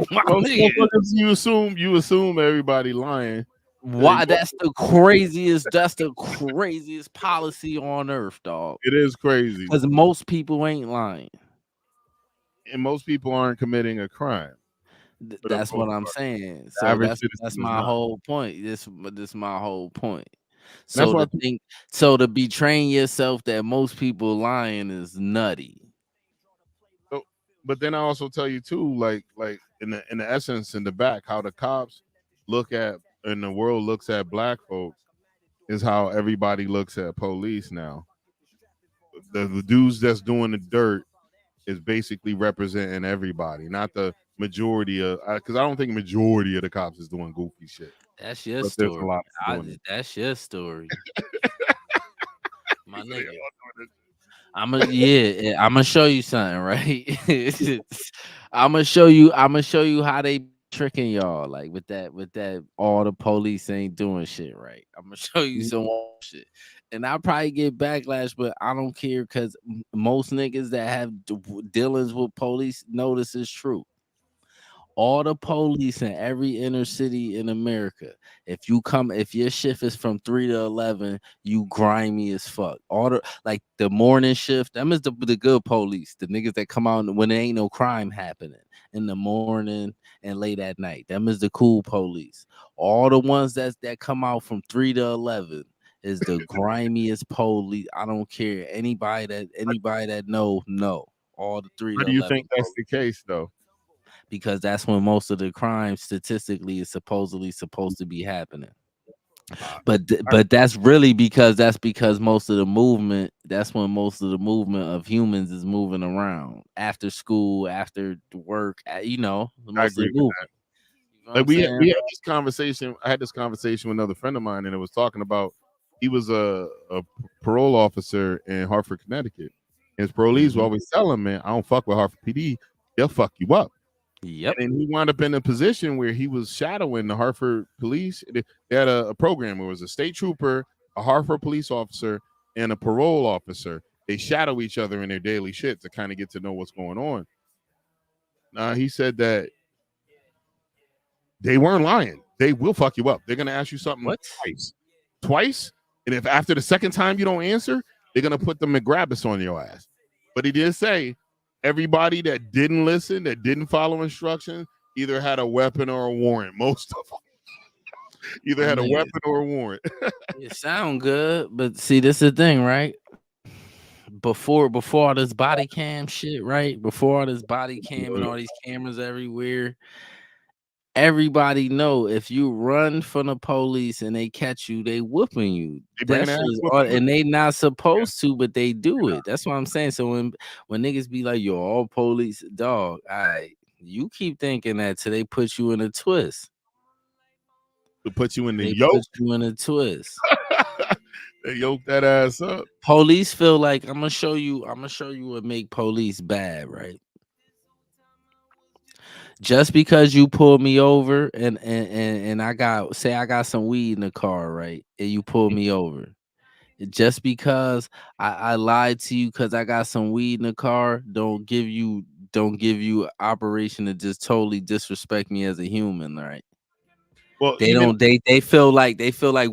My Most nigga. motherfuckers, you assume everybody lying. Why? That's the craziest. That's the craziest policy on earth, dog. It is crazy, Because most people ain't lying. and most people aren't committing a crime. For the That's most what I'm part, saying. the So average that's citizen is my not. whole point. This my whole point. And that's So why to think, so to be train yourself that most people lying is nutty. so, but then I also tell you too, like in the essence, in the back, how the cops look at and the world looks at black folks is how everybody looks at police now. The dudes that's doing the dirt is basically representing everybody, not the majority of. Because I don't think majority of the cops is doing goofy shit, That's your but there's a story. lot of doing it. That's your story, my So they nigga. all doing I'm gonna show you something, right? I'm gonna show you how they tricking y'all, like with that all the police ain't doing shit, right? I'm gonna show you it. some shit, and I'll probably get backlash, but I don't care because most niggas that have dealings with police know this is true. All the police in every inner city in America. If your shift is from 3 to 11, you grimy as fuck. All the morning shift, them is the good police, the niggas that come out when there ain't no crime happening in the morning and late at night. Them is the cool police. All the ones that come out from 3 to 11 is the grimiest police. I don't care anybody that know all the three How to do you eleven think that's the case, though? because that's when most of the crime statistically is supposedly supposed to be happening. Uh, But that's because most of the movement, that's when most of the movement of humans is moving around after school, after work, I most of the agree with movement. that. You know what Like I'm saying? we had this conversation. I had this conversation with another friend of mine, and it was talking about he was a parole officer in Hartford, Connecticut. His parolees were Mhm. always telling him, "Man, I don't fuck with Hartford PD. They'll fuck you up." Yep. And then he wound up in a position where he was shadowing the Hartford police. They had a program where it was a state trooper, a Hartford police officer, and a parole officer. They shadow each other in their daily shit to kind of get to know what's going on. He said that they weren't lying. They will fuck you up. They're gonna ask you something What? twice, and if after the second time you don't answer, they're gonna put the McGrabbis on your ass. But he did say everybody that didn't listen, that didn't follow instructions, either had a weapon or a warrant. Most of them either My had a nigga, weapon or a warrant. it sound good, but see, this is the thing, right? Before all this body cam shit, right? Before all this body cam and all these cameras everywhere, everybody know if you run from the police and they catch you, they whooping you. They bring That an ass shit is whooping with and them. they not supposed to, but they do it. That's what I'm saying. So when niggas be like, "Yo, all police, dog," you keep thinking that till they put you in a twist. To put you in the They yoke. put you in a twist. They yoke that ass up. Police feel like I'm gonna show you. I'm gonna show you what make police bad, right? Just because you pull me over and I got some weed in the car, right? And you pull me over. Just because I lied to you because I got some weed in the car, don't give you operation to just totally disrespect me as a human, right? Well, They even don't they feel like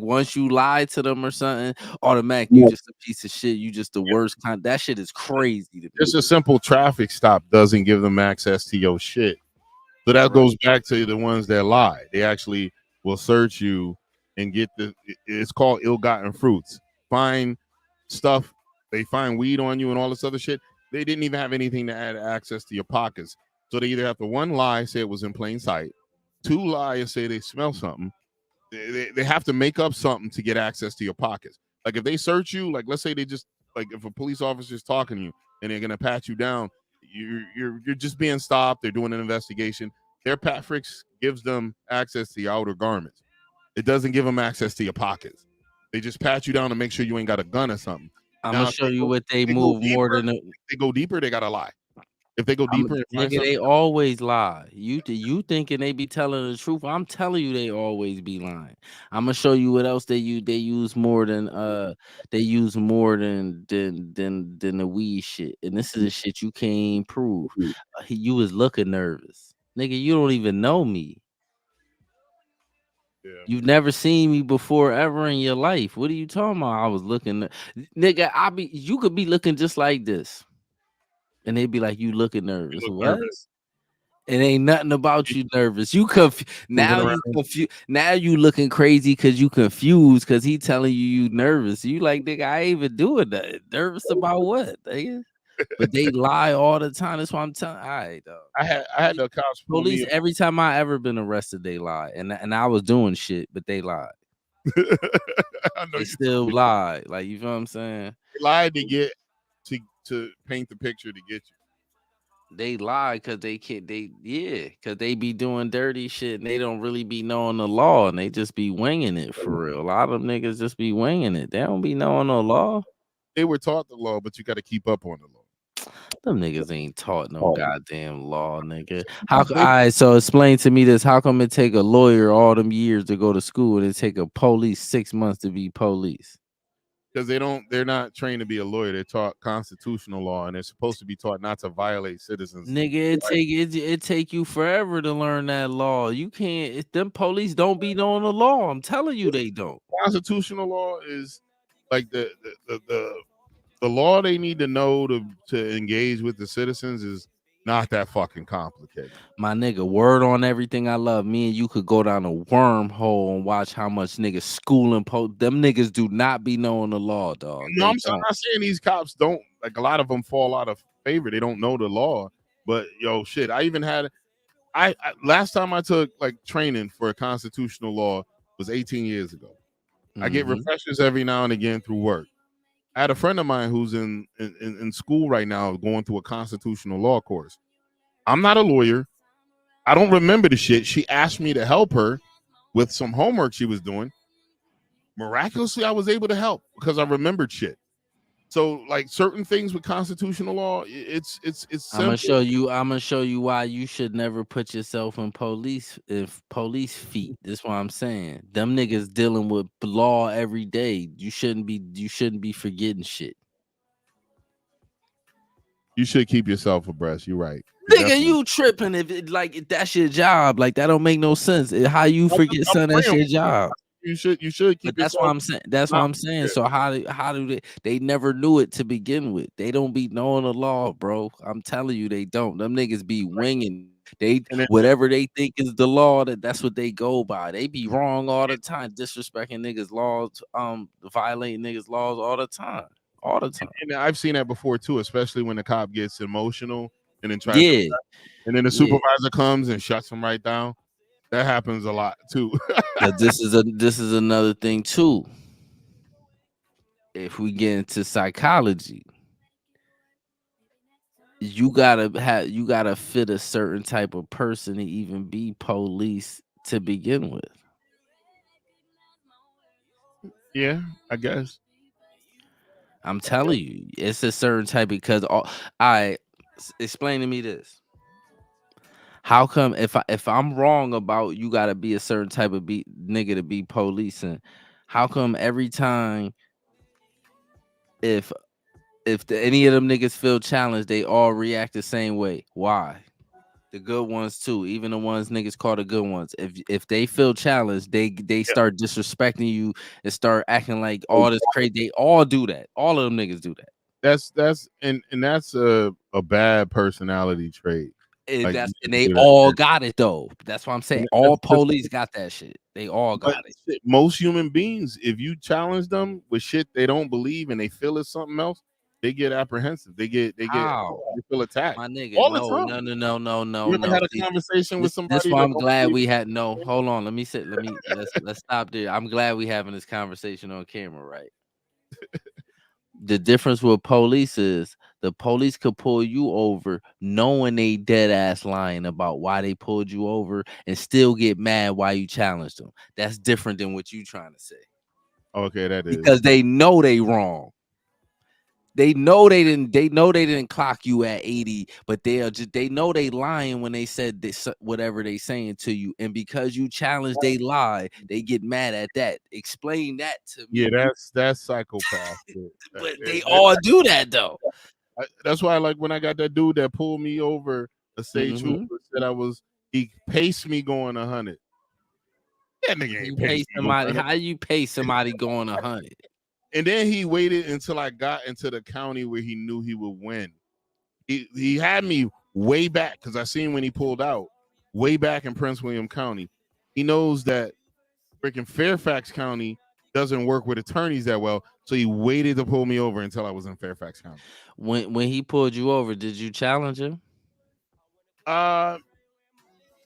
once you lie to them or something, automatic you just a piece of shit. You just the worst kind. That shit is crazy to me. just a simple traffic stop doesn't give them access to your shit. So that Right. goes back to the ones that lie. They actually will search you and get it's called ill-gotten fruits. Find stuff They find weed on you and all this other shit. They didn't even have anything to add access to your pockets. So they either have to one lie, say it was in plain sight, two lie and say they smell something. They have to make up something to get access to your pockets. Like if they search you, like let's say they just like if a police officer is talking to you and they're gonna pat you down, you're just being stopped. They're doing an investigation. Their Pat Fricks gives them access to your outer garments. It doesn't give them access to your pockets. They just pat you down to make sure you ain't got a gun or something. I'm Now, gonna show you what they they go move more deeper. than. If they go deeper, they gotta lie. If they go deeper and find Nigga, something, they always lie. You thinking they be telling the truth? I'm telling you, they always be lying. I'm gonna show you what else they use. They use more than they use more than the weed shit. And this is the shit you can't prove. You was looking nervous, nigga. You don't even know me. yeah. You've never seen me before ever in your life. What are you talking about? I was looking, nigga. You could be looking just like this, and they'd be like, "You looking You nervous? look What?" nervous. It ain't nothing about You you nervous. moving Now around. you confused. Now you looking crazy because you confused because he telling you nervous. You like, nigga, I ain't even doing that. Nervous about what, nigga? But they lie all the time. That's why I'm telling. All right, dog. I had the cops pull Police, me. every time I ever been arrested, they lie. And I was doing shit, but they lied. I know They you told still me lie. Like, you know what I'm saying? they lied to get to paint the picture to get you. They lie because they can't. Because they be doing dirty shit and they don't really be knowing the law and they just be winging it for real. A lot of them niggas just be winging it. They don't be knowing the law. They were taught the law, but you got to keep up on the law. Them niggas ain't taught no Oh. goddamn law, nigga. All right, so explain to me this. How come it take a lawyer all them years to go to school and it take a police 6 months to be police? Because they're not trained to be a lawyer. They're taught constitutional law, and they're supposed to be taught not to violate citizens. Nigga, it take you forever to learn that law. You can't. Them police don't be knowing the law. I'm telling you, they don't. Constitutional law is like the law they need to know to engage with the citizens is not that fucking complicated. My nigga, word on everything I love. Me and you could go down a wormhole and watch how much niggas schooling. Them niggas do not be knowing the law, dog. No, They I'm don't. not saying these cops don't. Like a lot of them fall out of favor. They don't know the law. But yo, shit, I even had I last time I took like training for a constitutional law was 18 years ago. I get refreshers every now and again through work. I had a friend of mine who's in school right now going through a constitutional law course. I'm not a lawyer. I don't remember the shit. She asked me to help her with some homework she was doing. Miraculously, I was able to help because I remembered shit. So, like certain things with constitutional law, it's I'm gonna simple. show you. I'm gonna show you why you should never put yourself in police feet. That's what I'm saying. Them niggas dealing with law every day. You shouldn't be. You shouldn't be forgetting shit. You should keep yourself abreast. You're right. Nigga, you tripping if that's your job. Like that don't make no sense. How you forget son, that's your job. You should keep But that's yourself. what I'm saying. That's what I'm saying. So how do they never knew it to begin with? They don't be knowing the law, bro. I'm telling you, they don't. Them niggas be winging. They And then, whatever they think is the law, that's what they go by. They be wrong all the time, disrespecting niggas' laws, violating niggas' laws all the time. All the time. and I've seen that before too, especially when the cop gets emotional and then tries to, Yeah. and then the Yeah. supervisor comes and shuts him right down. That happens a lot too. But this is another thing too. If we get into psychology, you gotta fit a certain type of person to even be police to begin with. Yeah, I guess. I'm telling you, it's a certain type because explain to me this. How come if I'm wrong about you gotta be a certain type of nigga to be policing, how come every time if any of them niggas feel challenged, they all react the same way? Why? The good ones too, even the ones niggas call the good ones. If they feel challenged, they start disrespecting you and start acting like all this crazy. They all do that. All of them niggas do that. That's and that's a bad personality trait. And Like, and they all got it though. That's what I'm saying. All police got that shit. They all got it. Most human beings, if you challenge them with shit they don't believe and they feel it's something else, they get apprehensive. They How? feel attacked My nigga, all the no, time. no, no, no, no, no, You ever no. had a See, conversation with this somebody why that I'm don't glad believe we in had no. anything? Hold on, let's stop there. I'm glad we having this conversation on camera, right? The difference with police is the police could pull you over knowing they dead ass lying about why they pulled you over and still get mad why you challenged them. That's different than what you trying to say Okay, that is. because they know they wrong. They know they didn't. They know they didn't clock you at 80, but they know they lying when they said this whatever they saying to you, and because you challenge they lie, they get mad at that. Explain that to Yeah, me. that's psychopath shit. But they all do that though. That's why, like, when I got that dude that pulled me over, a state trooper Mm-hmm. said he paced me going 100. That nigga ain't paced me going 100. How you pay somebody going 100? And then he waited until I got into the county where he knew he would win. He had me way back because I seen when he pulled out, way back in Prince William County. He knows that freaking Fairfax County doesn't work with attorneys that well, so he waited to pull me over until I was in Fairfax County. When he pulled you over, did you challenge him? I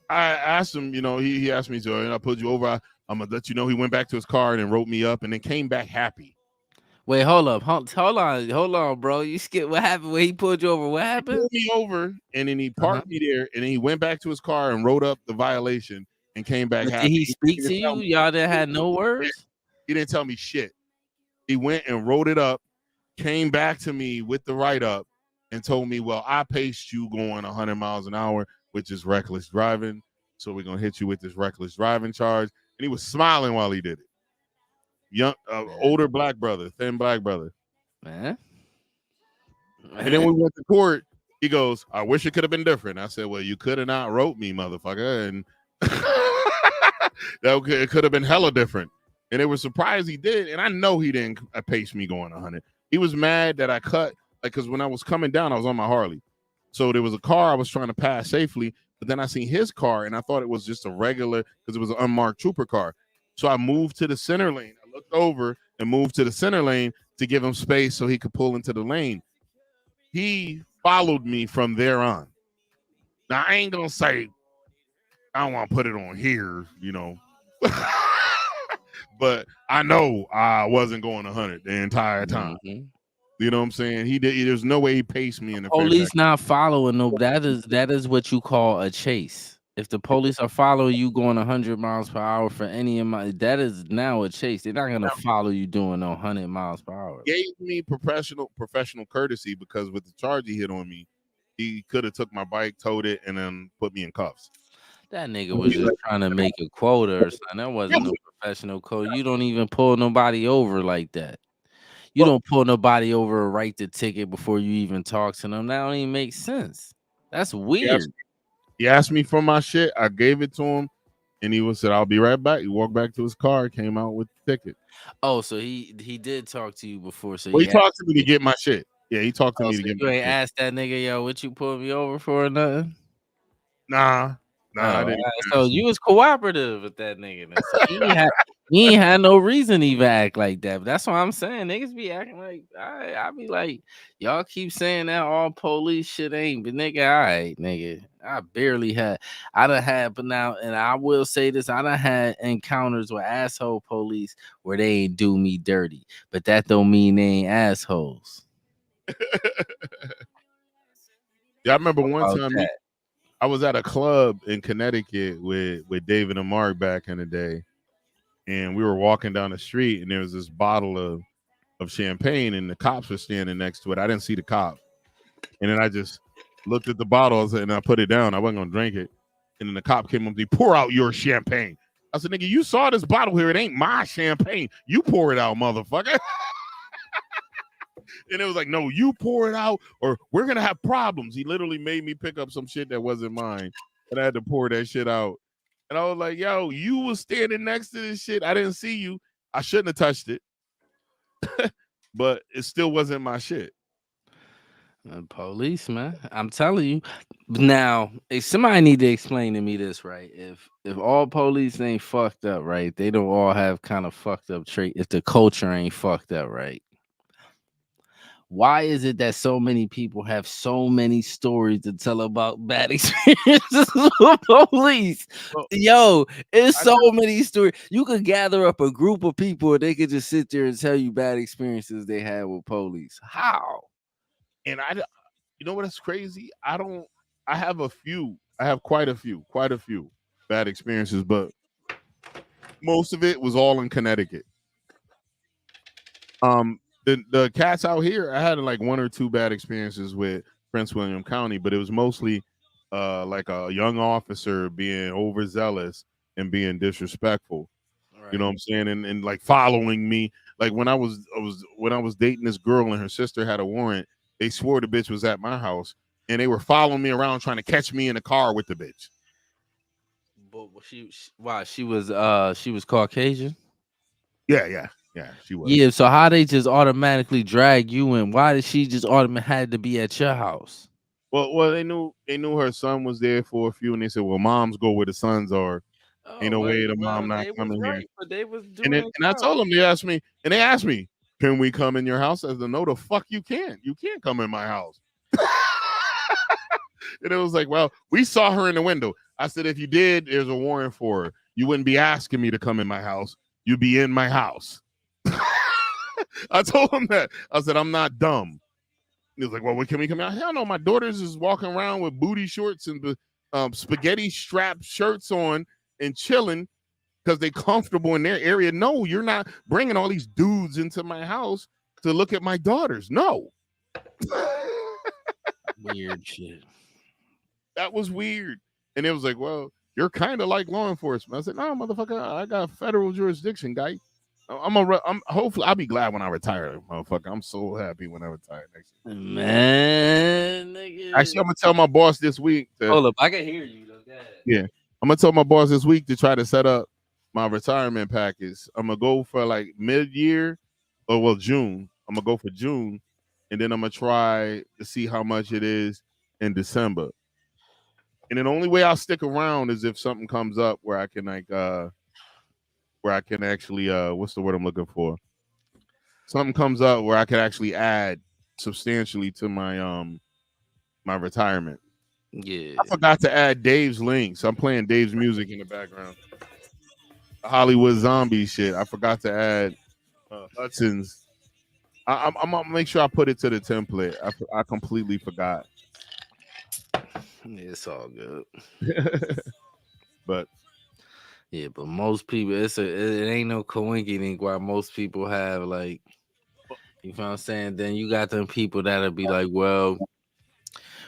asked him, he asked me to, and I pulled you over. I'm gonna let you know he went back to his car and then wrote me up and then came back happy. Wait, hold on, bro. You skip what happened when he pulled you over. What happened? Pulled me over and then he parked me there and then he went back to his car and wrote up the violation and came back But did happy. he speak He to didn't tell you? me Y'all didn't have no shit. words? He didn't tell me shit. He went and wrote it up, came back to me with the write up, and told me, "Well, I paced you going 100 miles an hour, which is reckless driving. So we're gonna hit you with this reckless driving charge." And he was smiling while he did it. Young, older black brother, thin black brother. Man. And then when we went to court, he goes, "I wish it could have been different." I said, "Well, you could have not wrote me, motherfucker, and it could have been hella different." And they were surprised he did, and I know he didn't pace me going 100. He was mad that I cut, like, because when I was coming down, I was on my Harley, so there was a car I was trying to pass safely, but then I seen his car, and I thought it was just a regular, because it was an unmarked trooper car. So I moved to the center lane. I looked over and moved to the center lane to give him space so he could pull into the lane. He followed me from there on. Now I ain't gonna say I don't want to put it on here, but I know I wasn't going 100 the entire time. Mm-hmm. You know what I'm saying? He did. There's no way he paced me in the Police Fairfax. not following no. That is what you call a chase. If the police are following you going 100 miles per hour for any amount, that is now a chase. They're not gonna follow you doing no 100 miles per hour. Gave me professional courtesy because with the charge he hit on me, he could have took my bike, towed it, and then put me in cuffs. That nigga was just trying to make a quota or something. That wasn't no professional code. You don't even pull nobody over like that. You don't pull nobody over or write the ticket before you even talk to them. That don't even make sense. That's weird. He asked me for my shit. I gave it to him, and he said, "I'll be right back." He walked back to his car, came out with the ticket. Oh, so he did talk to you before. So Well, he talked to me to get my shit. Yeah, he talked to me to so get you my ain't shit. asked that nigga, yo, what you pulled me over for or nothing? Nah, I didn't. So you was cooperative with that nigga. Then. So he ain't had no reason to even act like that. But that's what I'm saying. Niggas be acting like I be like, y'all keep saying that all police shit ain't, but nigga, all right, nigga. I done had, but now, and I will say this, I done had encounters with asshole police where they ain't do me dirty, but that don't mean they ain't assholes. Yeah, I remember one time I was at a club in Connecticut with David and Mark back in the day, and we were walking down the street, and there was this bottle of champagne, and the cops were standing next to it. I didn't see the cop, and then I just looked at the bottles and I put it down. I wasn't gonna drink it, and then the cop came up to me, "Pour out your champagne." I said, "Nigga, you saw this bottle here. It ain't my champagne. You pour it out, motherfucker." And it was like, "No, you pour it out or we're going to have problems." He literally made me pick up some shit that wasn't mine, and I had to pour that shit out. And I was like, "Yo, you was standing next to this shit. I didn't see you. I shouldn't have touched it." But it still wasn't my shit. Police, man. I'm telling you. Now, if somebody need to explain to me this, right? If all police ain't fucked up, right? They don't all have kind of fucked up trait. If the culture ain't fucked up, right? why is it that so many people have so many stories to tell about bad experiences with police? Well, Yo, it's I so many stories. You could gather up a group of people and they could just sit there and tell you bad experiences they had with police. How? and I, you know what is crazy? I don't. I have a few. I have quite a few bad experiences, but most of it was all in Connecticut. The cats out here, I had like one or two bad experiences with Prince William County, but it was mostly like a young officer being overzealous and being disrespectful. You know Right. what I'm saying? And like following me. Like when I was dating this girl and her sister had a warrant, they swore the bitch was at my house and they were following me around trying to catch me in the car with the bitch. But why she was Caucasian? Yeah, she was. Yeah, so how they just automatically drag you in? Why did she just automatically had to be at your house? Well, they knew her son was there for a few, and they said, "Well, moms go where the sons are. Ain't Oh, no well, way the mom well, not they was coming here." right, but they was And doing then, their and I job. told them, they asked me, "Can we come in your house?" I said, "No, the fuck you can't. You can't come in my house." And it was like, "Well, we saw her in the window." I said, "If you did, there's a warrant for her. You wouldn't be asking me to come in my house. You'd be in my house." I told him that. I said, "I'm not dumb." He was like, "Well, can we come out?" Hell no, my daughters is walking around with booty shorts and the spaghetti strap shirts on and chilling because they comfortable in their area. No, you're not bringing all these dudes into my house to look at my daughters. No. Weird shit. That was weird. And it was like, "Well, you're kind of like law enforcement." I said, "No, motherfucker, I got federal jurisdiction, guy. I'm hopefully I'll be glad when I retire, motherfucker. I'm so happy when I retire next year." Man, nigga. Actually, I'm gonna tell my boss this week to Hold up, I can hear you though. Go ahead. yeah. I'm gonna tell my boss this week to try to set up my retirement package. I'm gonna go for like mid-year, or well, June. I'm gonna go for June, and then I'm gonna try to see how much it is in December. And then the only way I'll stick around is if something comes up where I can where I can actually what's the word I'm looking for? Something comes up where I can actually add substantially to my retirement. Yeah. I forgot to add Dave's links. I'm playing Dave's music in the background. The Hollywood zombie shit. I forgot to add Hudson's. I'm gonna make sure I put it to the template. I completely forgot. It's all good. But Yeah, but most people, it ain't no coincidence why most people have like, you know what I'm saying? Then you got them people that'll be like, well,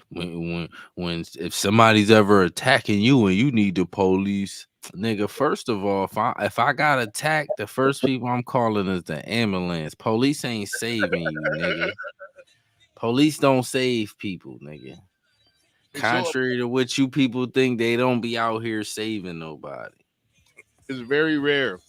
when if somebody's ever attacking you and you need the police, nigga, first of all, if I got attacked, the first people I'm calling is the ambulance. Police ain't saving you, nigga. Police don't save people, nigga. so Contrary to what you people think, they don't be out here saving nobody. it's very rare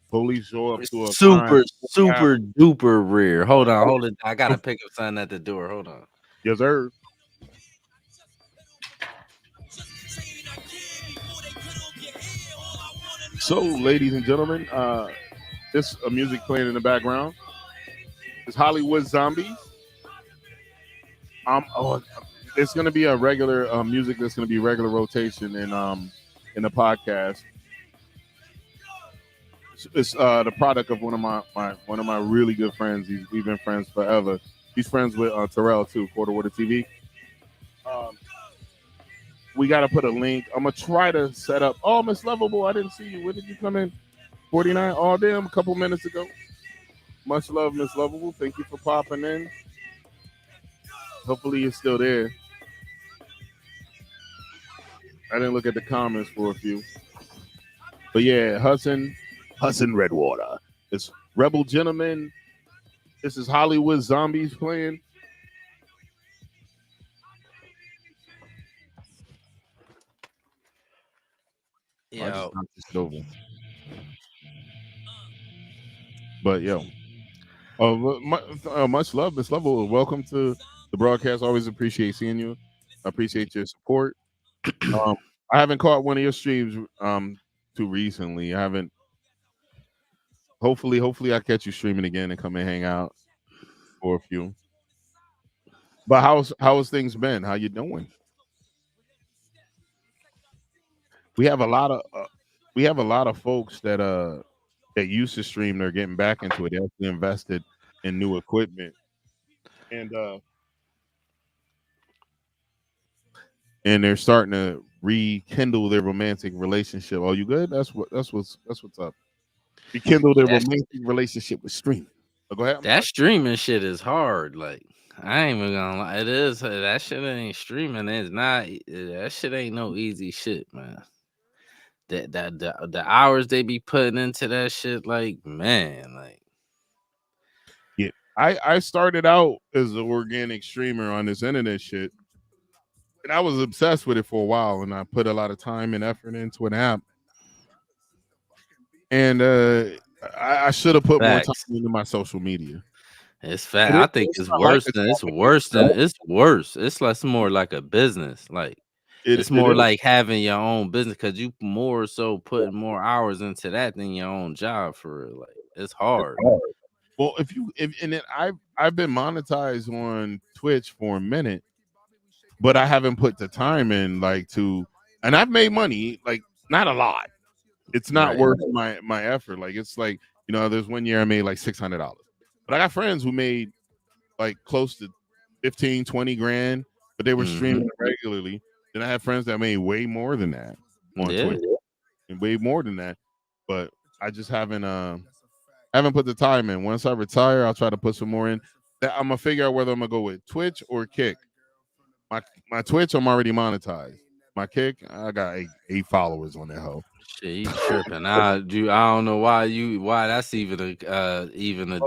police show up It's to a crime. super, super duper rare. Hold on, hold it. I gotta pick up something at the door. Hold on. Yes, sir. So, ladies and gentlemen, this music playing in the background is Hollywood Zombies. Oh, it's gonna be a regular music. That's gonna be regular rotation in the podcast. It's the product of one of my really good friends. We've been friends forever. He's friends with Terrell too, Quarter Water TV. Um, we got to put a link. I'm gonna try to set up. Oh, Miss Lovable, I didn't see you. Where did you come in? 49. Oh, damn, a couple minutes ago. Much love, Miss Lovable. Thank you for popping in. Hopefully, you're still there. I didn't look at the comments for a few, but yeah, Hudson Redwater. It's Rebel Gentlemen. This is Hollywood Zombies playing. I just Yo, knocked this over. But yo, much love, Miss Level. Welcome to the broadcast. Always appreciate seeing you. I appreciate your support. Um, I haven't caught one of your streams too recently. I haven't. Hopefully I catch you streaming again and come and hang out. for a few. But how's things been? How you doing? We have a lot of folks that used to stream. They're getting back into it. They actually invested in new equipment, and they're starting to rekindle their romantic relationship. Oh, you good? That's what's up. Rekindle their That romantic relationship with streaming. Go ahead. I'm that sorry. streaming shit is hard. Like I ain't even gonna lie, it is. That shit ain't streaming. It's not. That shit ain't no easy shit, man. The hours they be putting into that shit, like man, like Yeah, I started out as an organic streamer on this internet shit, and I was obsessed with it for a while, and I put a lot of time and effort into an app, and I should have put more time facts. into my social media. It's fat. It is, I think it's it's not like worse it's than it's complicated worse at than all. it's worse. It's less more like a business. Like it's It more is. like having your own business because you more so putting more hours into that than your own job for real. Like it's It's hard. hard. Well, if and then I've been monetized on Twitch for a minute, but I haven't put the time in like to, and I've made money, like not a lot. It's not Right. worth my effort. Like it's like, there's one year I made like $600, but I got friends who made like close to 15, 20 grand, but they were Hmm. streaming regularly. Then I have friends that made way more than that on Yeah. Twitch, and way more than that. But I just haven't put the time in. Once I retire, I'll try to put some more in. I'm gonna figure out whether I'm gonna go with Twitch or Kick. My Twitch, I'm already monetized. My Kick, I got eight followers on that hoe. Shit, you tripping? I don't know why that's even a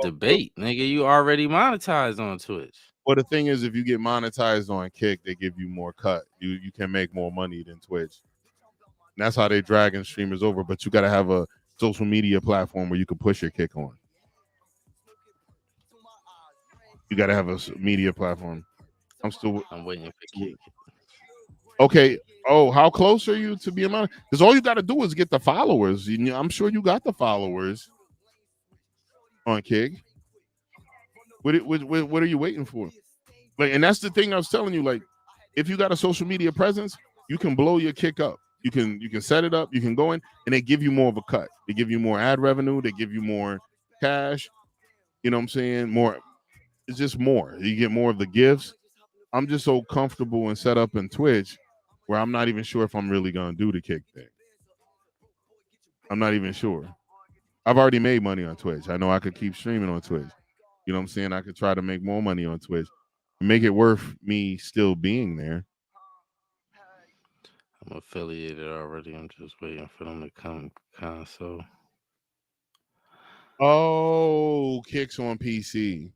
debate, nigga. You already monetized on Twitch. Well, the thing is, if you get monetized on Kick, they give you more cut. You can make more money than Twitch. And that's how they dragging streamers over. But you got to have a social media platform where you can push your Kick on. You got to have a media platform. I'm still I'm waiting for Kick. okay. Oh, how close are you to being monetized? Because all you got to do is get the followers. I'm sure you got the followers on Kick. What are you waiting for? Like, and that's the thing I was telling you. Like, if you got a social media presence, you can blow your Kick up. You can set it up. You can go in, and they give you more of a cut. They give you more ad revenue. They give you more cash. You know what I'm saying? More. It's just more. You get more of the gifts. I'm just so comfortable and set up in Twitch where I'm not even sure if I'm really gonna do the Kick thing. I'm not even sure. I've already made money on Twitch. I know I could keep streaming on Twitch. You know what I'm saying? I could try to make more money on Twitch. Make it worth me still being there. I'm affiliated already. I'm just waiting for them to come console. Oh, Kicks on PC.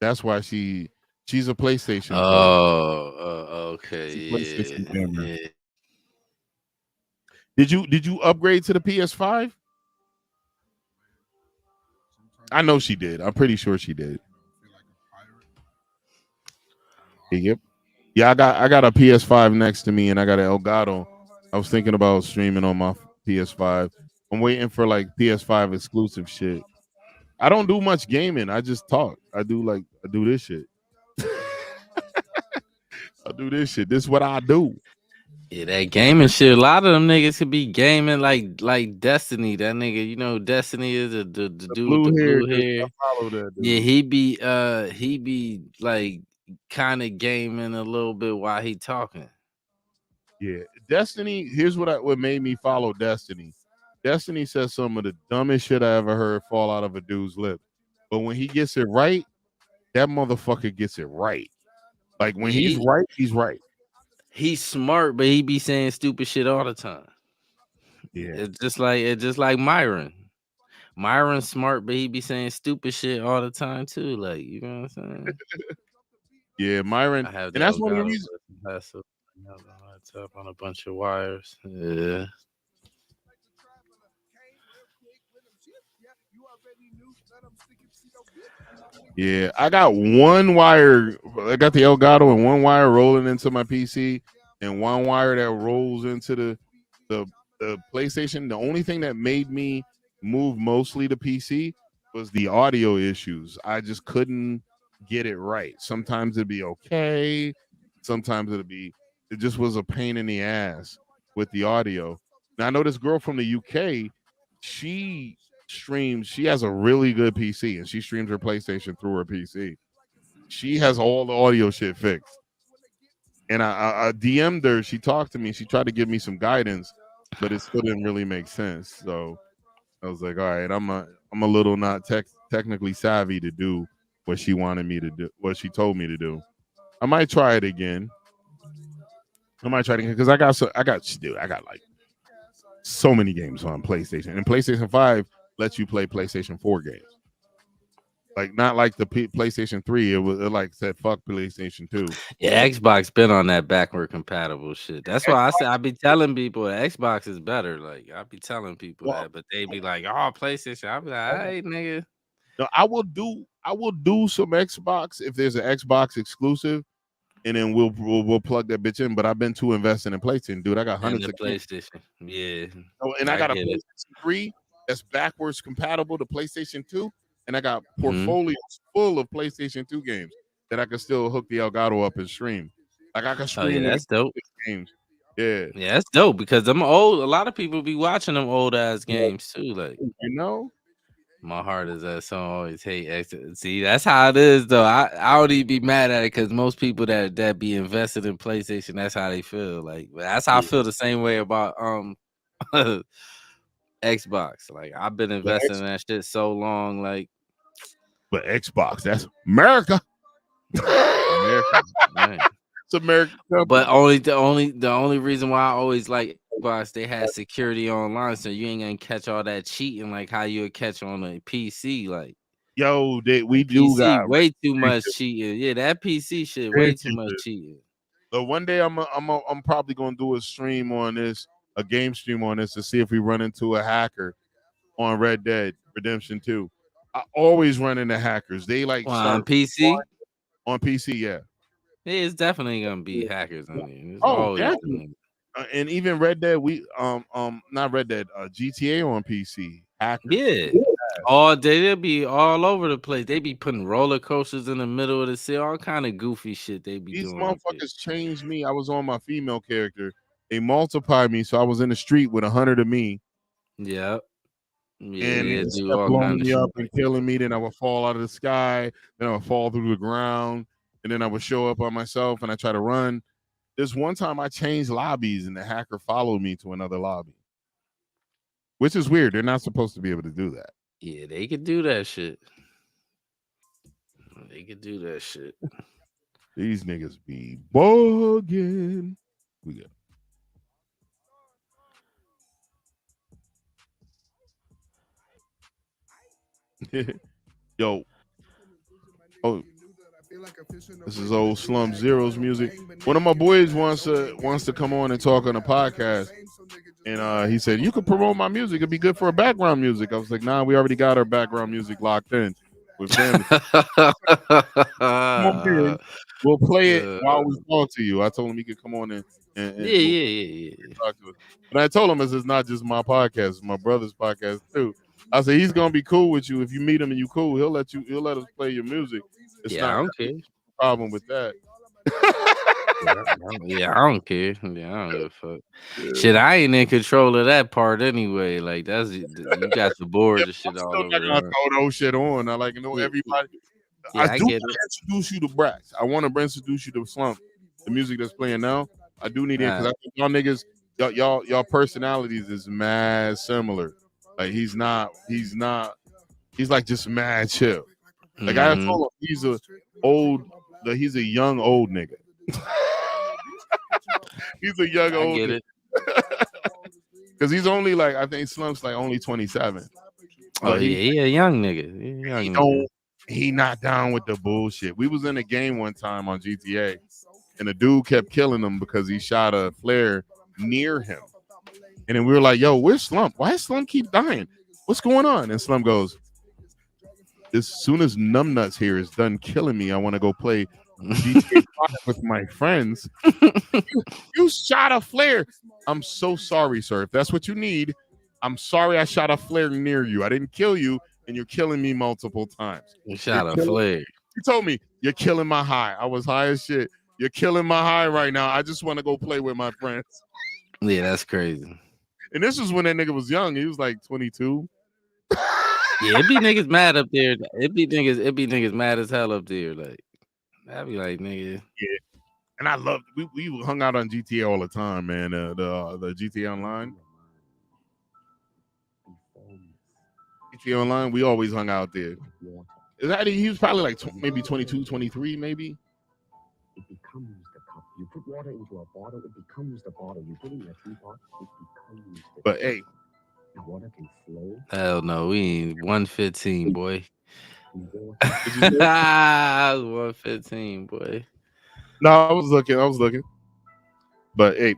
That's why she's a PlayStation player. Okay, She's a PlayStation yeah, gamer. yeah. Did you upgrade to the PS5? I know she did. I'm pretty sure she did. Yep. Yeah, I got a PS5 next to me, and I got an Elgato. I was thinking about streaming on my PS5. I'm waiting for like PS5 exclusive shit. I don't do much gaming. I just talk. I do this shit. I do this shit. This is what I do. Yeah, that gaming shit. A lot of them niggas could be gaming like Destiny. That nigga, Destiny is the The dude with blue the hair, blue I hair. follow that Yeah, dude. he be like kind of gaming a little bit while he talking. Yeah, Destiny. Here's what made me follow Destiny. Destiny says some of the dumbest shit I ever heard fall out of a dude's lip, but when he gets it right, that motherfucker gets it right. Like when he's He right, he's right. he's smart, but he be saying stupid shit all the time. Yeah, It's just like Myron. Myron's smart, but he be saying stupid shit all the time too. Like, you know what I'm saying? yeah, Myron, I have and the that's one of the Elgato reasons. passive laptop on a bunch of wires. Yeah. Yeah, I got one wire. I got the Elgato and one wire rolling into my PC, and one wire that rolls into the the PlayStation. The only thing that made me move mostly to PC was the audio issues. I just couldn't. get it right. Sometimes it'd be okay. Sometimes it just was a pain in the ass with the audio. Now I know this girl from the UK, she she has a really good PC and she streams her PlayStation through her PC. She has all the audio shit fixed. And I DM'd her, she talked to me, she tried to give me some guidance, but it still didn't really make sense. So I was like, all right, I'm a little not technically savvy to do what she wanted me to do, what she told me to do. I might try it again. I might try it again because I got like so many games on PlayStation, and PlayStation 5 lets you play PlayStation 4 games. Like not like the PlayStation 3, it like said fuck PlayStation 2. Yeah, Xbox been on that backward compatible shit. That's why I say Xbox, I be telling people Xbox is better. Like I be telling people well, that, but they be like, "Oh, PlayStation." I be like, "Hey, nigga." no, I will do some Xbox if there's an Xbox exclusive, and then we'll plug that bitch in. But I've been too invested in PlayStation, dude. I got And hundreds the of games. PlayStation. Yeah, Oh, and I I got a get it. PlayStation 3 that's backwards compatible to PlayStation 2, and I got Mhm. portfolios full of PlayStation 2 games that I can still hook the Elgato up and stream. Like I can Oh yeah, stream the that's dope. games. Yeah. Yeah, that's dope because them old. A lot of people be watching them old ass Yeah. games too. Like You know? my heart is that song always hate X. See, that's how it is though. I would even be mad at it because most people that be invested in PlayStation, that's how they feel. Like that's how I Yeah. feel the same way about Xbox. Like I've been But, investing in that shit so long. Like but Xbox, that's America. American, right? It's American company. But the only reason why I always like Xbox, they had security online, so you ain't gonna catch all that cheating like how you would catch on a PC. Like Yo, we do got PC, way too much restrictions. cheating. Yeah, that PC shit, way too much cheating. So one day I'm probably gonna do a stream on this, a game stream on this to see if we run into a hacker on Red Dead Redemption 2. I always run into hackers. They like Well, on start PC, on PC, yeah. yeah, it's definitely gonna be hackers on there. It's Oh, always definitely. And even Red Dead, we not Red Dead, GTA on PC. Hackers. yeah. All day they'll be all over the place. They be putting roller coasters in the middle of the city, all kind of goofy shit they be These doing up there. motherfuckers changed me. I was on my female character. They multiplied me, so I was in the street with 100 of me, Yep. Yeah, and they they just do kept all blowing kind of me shit up and like that. killing me. Then I would fall out of the sky. Then I would fall through the ground, and then I would show up on myself, and I try to run. There's one time I changed lobbies, and the hacker followed me to another lobby, which is weird. They're not supposed to be able to do that. Yeah, they could do that shit. They could do that shit. These niggas be bugging. We got yo. Oh, this is old Slum Zeros music. One of my boys wants to come on and talk on a podcast, and he said you could promote my music. It'd be good for a background music. I was like, nah, we already got our background music locked in with family. Come on in. We'll play it while we talk to you. I told him he could come on and Yeah, we'll yeah, yeah, yeah. talk to us. But I told him this is not just my podcast, it's my brother's podcast too. I said he's gonna be cool with you. If you meet him and you cool, he'll let us play your music. It's Yeah, I not don't care. a problem with that. Yeah, I don't care. Yeah, I don't give a fuck. Shit, I ain't in control of that part anyway. Like that's you got the boards Yeah, and shit I'm all still not over gonna there. throw those shit on. I like to know Yeah, everybody. I yeah, I do get want it. to introduce you to Brax. I want to introduce you to Slump, the music that's playing now. I do need it because I think y'all niggas, y'all personalities is mad similar. Like he's like just mad chill. Like I Mm-hmm. told him he's a young old nigga. He's a young I old get nigga. it. Because he's only like, I think Slump's like only 27. Oh But yeah, he a young nigga. He a young nigga. he not down with the bullshit. We was in a game one time on GTA, and the dude kept killing him because he shot a flare near him. And then we were like, yo, where's Slump? Why does Slump keep dying? What's going on? And Slump goes, as soon as Numbnuts here is done killing me, I want to go play GTA 5 with my friends. You shot a flare. I'm so sorry, sir. If that's what you need, I'm sorry I shot a flare near you. I didn't kill you, and you're killing me multiple times. He shot a flare. He told me, "You're killing my high." I was high as shit. You're killing my high right now. I just want to go play with my friends. Yeah, that's crazy. And this was when that nigga was young. He was like 22. Yeah, it be niggas mad up there. It be niggas mad as hell up there. Like, I be like, nigga. Yeah. And I loved we hung out on GTA all the time, man. The GTA Online. GTA Online, we always hung out there. He was probably like maybe 22, 23, maybe. It becomes the cup. You put water into a bottle, it becomes the bottle. You put it in a teapot, it becomes the But hey, the water can flow. Hell no, we ain't 115, boy. Did you say? I was 115, boy. No, I was looking. But hey,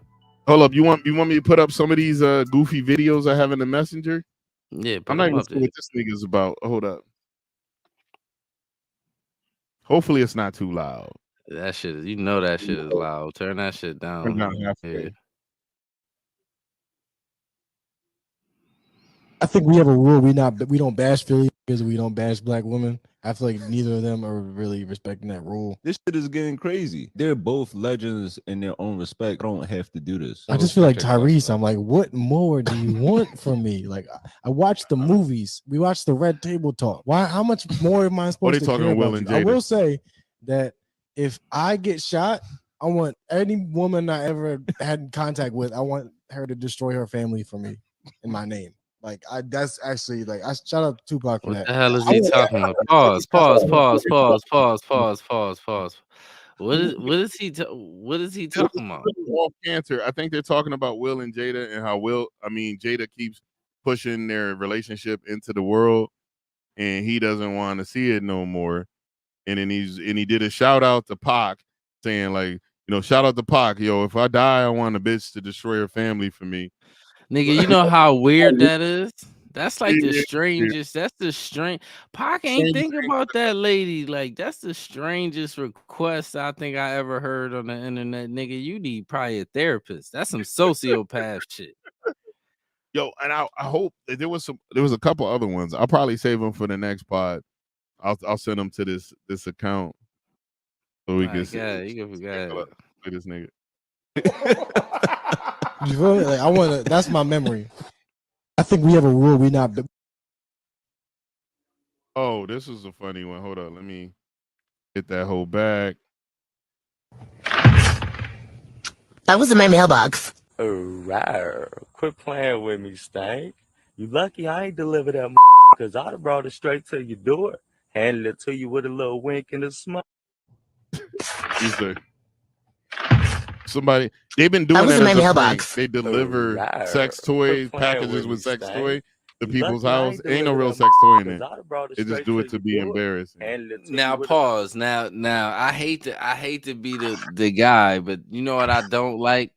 hold up. You want me to put up some of these goofy videos I have in the messenger? Yeah, I'm put not them even up sure there. what this nigga's about. Hold up. Hopefully it's not too loud. That shit, you know that shit is loud. Turn that shit Turn down. down Yeah. halfway. I think we have a rule. We don't bash Philly because we don't bash black women. I feel like neither of them are really respecting that rule. This shit is getting crazy. They're both legends in their own respect. I don't have to do this. I just feel like Tyrese. I'm like, what more do you want from me? Like, I watched the movies. We watched the Red Table Talk. Why? How much more am I supposed to talking care Will about and you? I Jada? will say that if I get shot, I want any woman I ever had contact with, I want her to destroy her family for me in my name. Like, that's actually like, I shout out Tupac for What that. the hell is he talking about? Pause. What is he talking about? Off cancer. I think they're talking about Will and Jada and how Jada keeps pushing their relationship into the world, and he doesn't want to see it no more. And then he did a shout out to Pac, saying like, shout out to Pac, yo, if I die, I want a bitch to destroy her family for me. Nigga, you know how weird that is? That's like the Yeah. strangest. That's the strange. Pac ain't think about that lady. Like, that's the strangest request I think I ever heard on the internet. Nigga, you need probably a therapist. That's some sociopath shit. Yo, and I hope that there was a couple other ones. I'll probably save them for the next pod. I'll send them to this account so we can see. You can forget. This nigga. You feel me? Like, I want to. That's my memory. I think we have a rule. We not. Oh, this is a funny one. Hold on, let me get that whole bag. That was in my mailbox. Rawr. Quit playing with me, Stank. You lucky I ain't delivered that because I'd have brought it straight to your door. Handed it to you with a little wink and a smile. Somebody, they've been doing that was that in as my a mailbox. prank. They deliver Rawr. sex toys, Quit playing packages with me, sex Stank. toy to You people's lucky I house. ain't Ain't no delivered real that sex toy in because it. I'd have brought it They just straight do to it to your be door. embarrassing. Handed it to Now you with pause. Now I hate to be the guy, but you know what I don't like?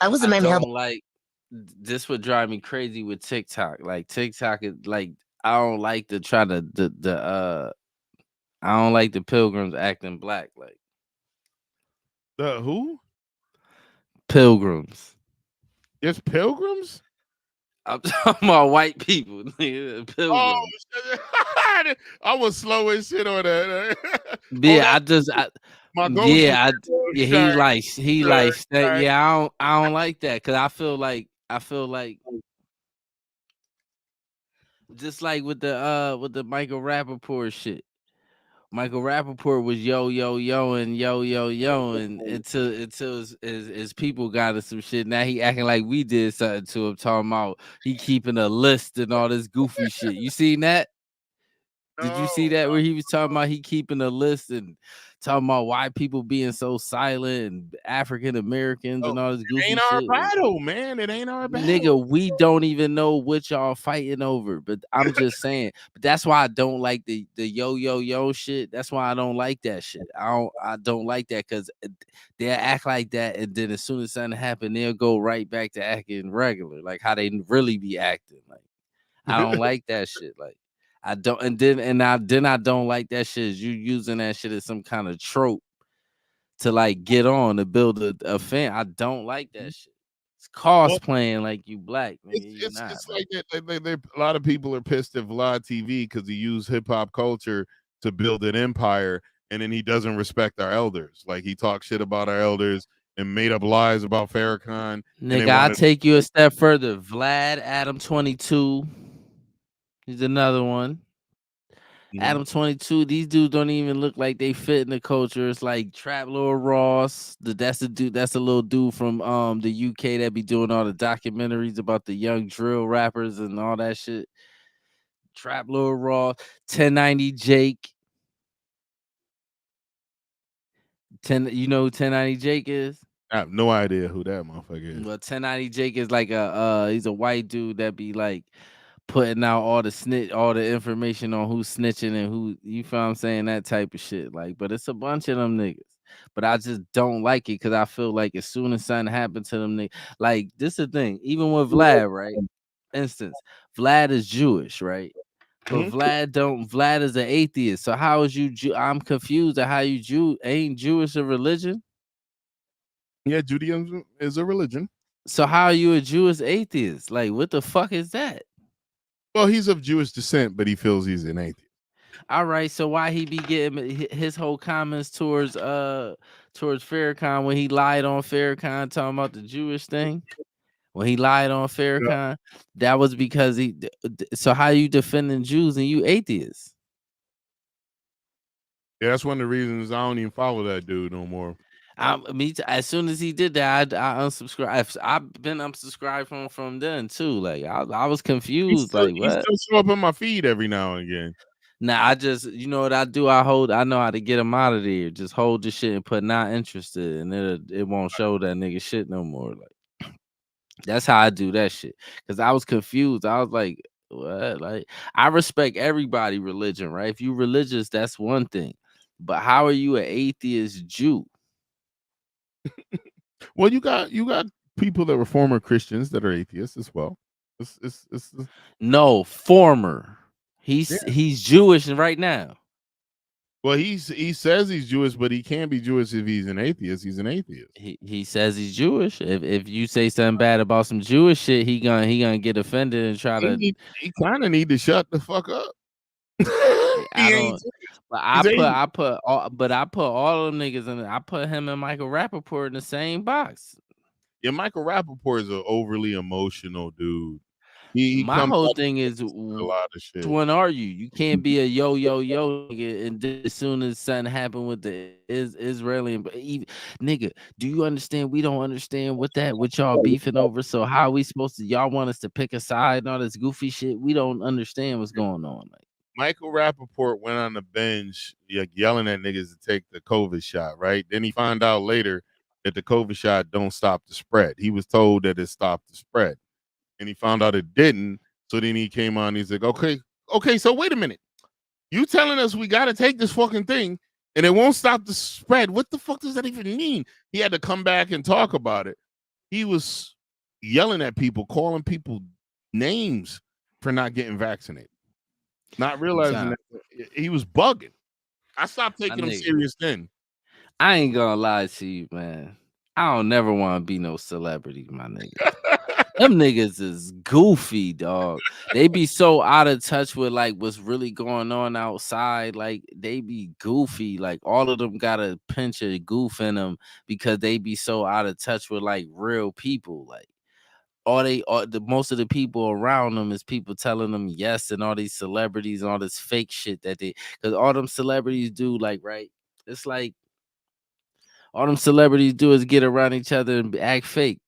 That was in my mailbox. Like this would drive me crazy with TikTok. Like TikTok is like I don't like to try to I don't like the pilgrims acting black. Like The who? pilgrims. There's pilgrims? I'm talking about white people. Nigga, Oh, pilgrims. I was slow as shit on that. Yeah, my ghost. he likes that. Yeah, I don't like that because I feel like just like with the Michael Rappaport shit. Michael Rappaport was yo and until his people got us some shit. Now he acting like we did something to him, talking about he keeping a list and all this goofy shit. You seen that? Did you see that where he was talking about he keeping a list and talking about why people being so silent and African Americans and all this goofy It ain't shit? our battle, man. It ain't our battle. Nigga, we don't even know what y'all fighting over. But I'm just saying. But that's why I don't like the yo shit. That's why I don't like that shit. I don't like that because they'll act like that, and then as soon as something happen, they'll go right back to acting regular, like how they really be acting. Like I don't like that shit. Like I don't, and I don't like that shit. Is you using that shit as some kind of trope to like get on to build a fan. I don't like that shit. It's cosplaying like you black, nigga. It's like that. A lot of people are pissed at Vlad TV because he used hip hop culture to build an empire, and then he doesn't respect our elders. Like he talks shit about our elders and made up lies about Farrakhan. And they Nigga, I'll wanted take you a step further. Vlad Adam 22. He's another one. Adam 22. These dudes don't even look like they fit in the culture. It's like Trap Lord Ross. That's a dude. That's a little dude from the UK that be doing all the documentaries about the young drill rappers and all that shit. Trap Lord Ross. 1090 Jake. You know who 1090 Jake is? I have no idea who that motherfucker is. Well, 1090 Jake is like he's a white dude that be like putting out all the information on who's snitching and who, you feel what I'm saying, that type of shit. Like, but it's a bunch of them niggas. But I just don't like it because I feel like as soon as something happened to them niggas, like this is the thing, even with Vlad, right? Instance, Vlad is Jewish, right? But Vlad is an atheist. So how is you I'm confused at how you ain't Jewish a religion? Yeah, Judaism is a religion. So how are you a Jewish atheist? Like, what the fuck is that? Well, he's of Jewish descent, but he feels he's an atheist. All right, so why he be getting his whole comments towards Farrakhan when he lied on Farrakhan talking about the Jewish thing? When he lied on Farrakhan, that was because so how you defending Jews and you atheists? Yeah, that's one of the reasons I don't even follow that dude no more. As soon as he did that, I unsubscribed. I've been unsubscribed from then too. Like I was confused. He What? still show up in my feed every now and again. Nah, I just, you know what I do? I know how to get him out of there. Just hold the shit and put not interested, and it won't show that nigga shit no more. Like that's how I do that shit. Cause I was confused. I was like, what? Like I respect everybody religion, right? If you religious, that's one thing. But how are you an atheist Jew? Well, you got people that were former Christians that are atheists as well. It's No, former. He's Jewish right now. well, he says he's Jewish, but he can't be Jewish if he's an atheist. He's an atheist. He says he's Jewish. If you say something bad about some Jewish shit, he gonna get offended and try to. He kind of need to shut the fuck up. I don't. But I put all of them niggas in. I put him and Michael Rappaport in the same box. Yeah, Michael Rappaport is an overly emotional dude. He My comes whole up thing is, a lot of shit. which one are you? You can't be a yo nigga, and as soon as something happened with the Israeli nigga, do you understand? We don't understand what y'all beefing over. So how are we supposed to? Y'all want us to pick a side and all this goofy shit? We don't understand what's going on. Like Michael Rappaport went on the bench yelling at niggas to take the COVID shot, right? Then he found out later that the COVID shot don't stop the spread. He was told that it stopped the spread, and he found out it didn't. So then he came on. He's like, okay. So wait a minute. You telling us we got to take this fucking thing and it won't stop the spread? What the fuck does that even mean? He had to come back and talk about it. He was yelling at people, calling people names for not getting vaccinated, not realizing that he was bugging. I stopped taking him serious then. I ain't gonna lie to you, man. I don't never want to be no celebrity, my nigga. Them niggas is goofy, dog. They be so out of touch with like what's really going on outside. Like they be goofy. Like all of them got a pinch of goof in them because they be so out of touch with like real people. Like most of the people around them is people telling them yes, and all these celebrities and all this fake shit that because all them celebrities do, like, right? It's like all them celebrities do is get around each other and act fake.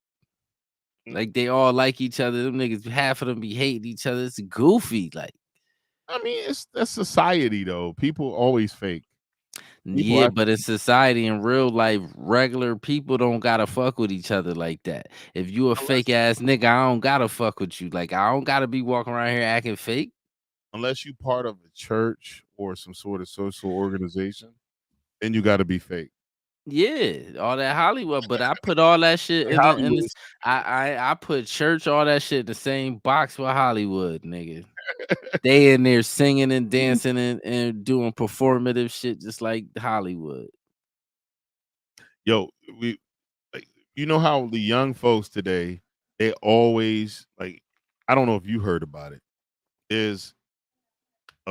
Like they all like each other. Them niggas, half of them be hating each other. It's goofy. Like, I mean, that's society though. People always fake. yeah, but in society, in real life, regular people don't gotta fuck with each other like that. If you a fake ass nigga, I don't gotta fuck with you. Like, I don't gotta be walking around here acting fake. Unless you part of a church or some sort of social organization, then you gotta be fake. Yeah, all that Hollywood, but I put all that shit in this. I put church, all that shit in the same box with Hollywood, nigga. They in there singing and dancing and doing performative shit just like Hollywood. Yo, you know how the young folks today, they always like, I don't know if you heard about it, is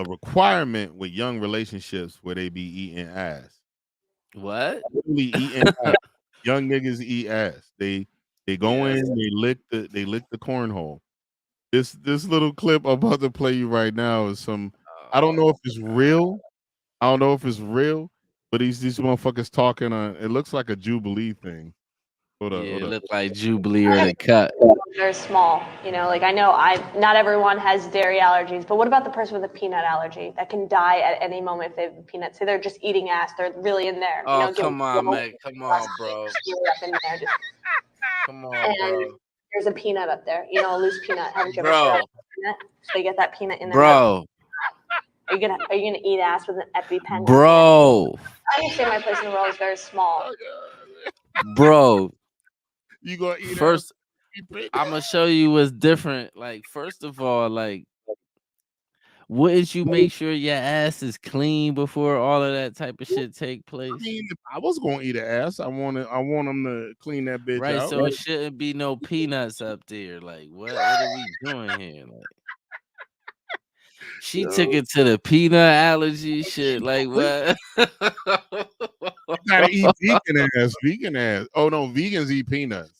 requirement with young relationships where they be eating ass. What? Literally eating ass. Young niggas eat ass. They go in, they lick the cornhole. This little clip I'm about to play you right now is some. I don't know if it's real. I don't know if it's real, but these motherfuckers talking on. It looks like a Jubilee thing. Hold up, Yeah, hold it up. looked like Jubilee or the cut. They're small, you know, like I know not everyone has dairy allergies, but what about the person with a peanut allergy that can die at any moment if they have a peanut? Say they're just eating ass, they're really in there, Oh, come on, man. Come on, bro. up in there, just, Come on, bro. there's a peanut up there, you know, a loose peanut. Haven't you ever Bro. shit out a peanut? So they get that peanut in there. Bro. Are you gonna eat ass with an EpiPen? Bro. I understand my place in the world is very small. Bro. You gonna eat first? ass? I'm gonna show you what's different. Like, first of all, like, wouldn't you make sure your ass is clean before all of that type of shit take place? I mean, if I was gonna eat an ass, I want them to clean that bitch right, out. so it shouldn't be no peanuts up there. Like, what are we doing here? Like, she took it to the peanut allergy shit. Like, what? You gotta eat vegan ass. Oh no, vegans eat peanuts.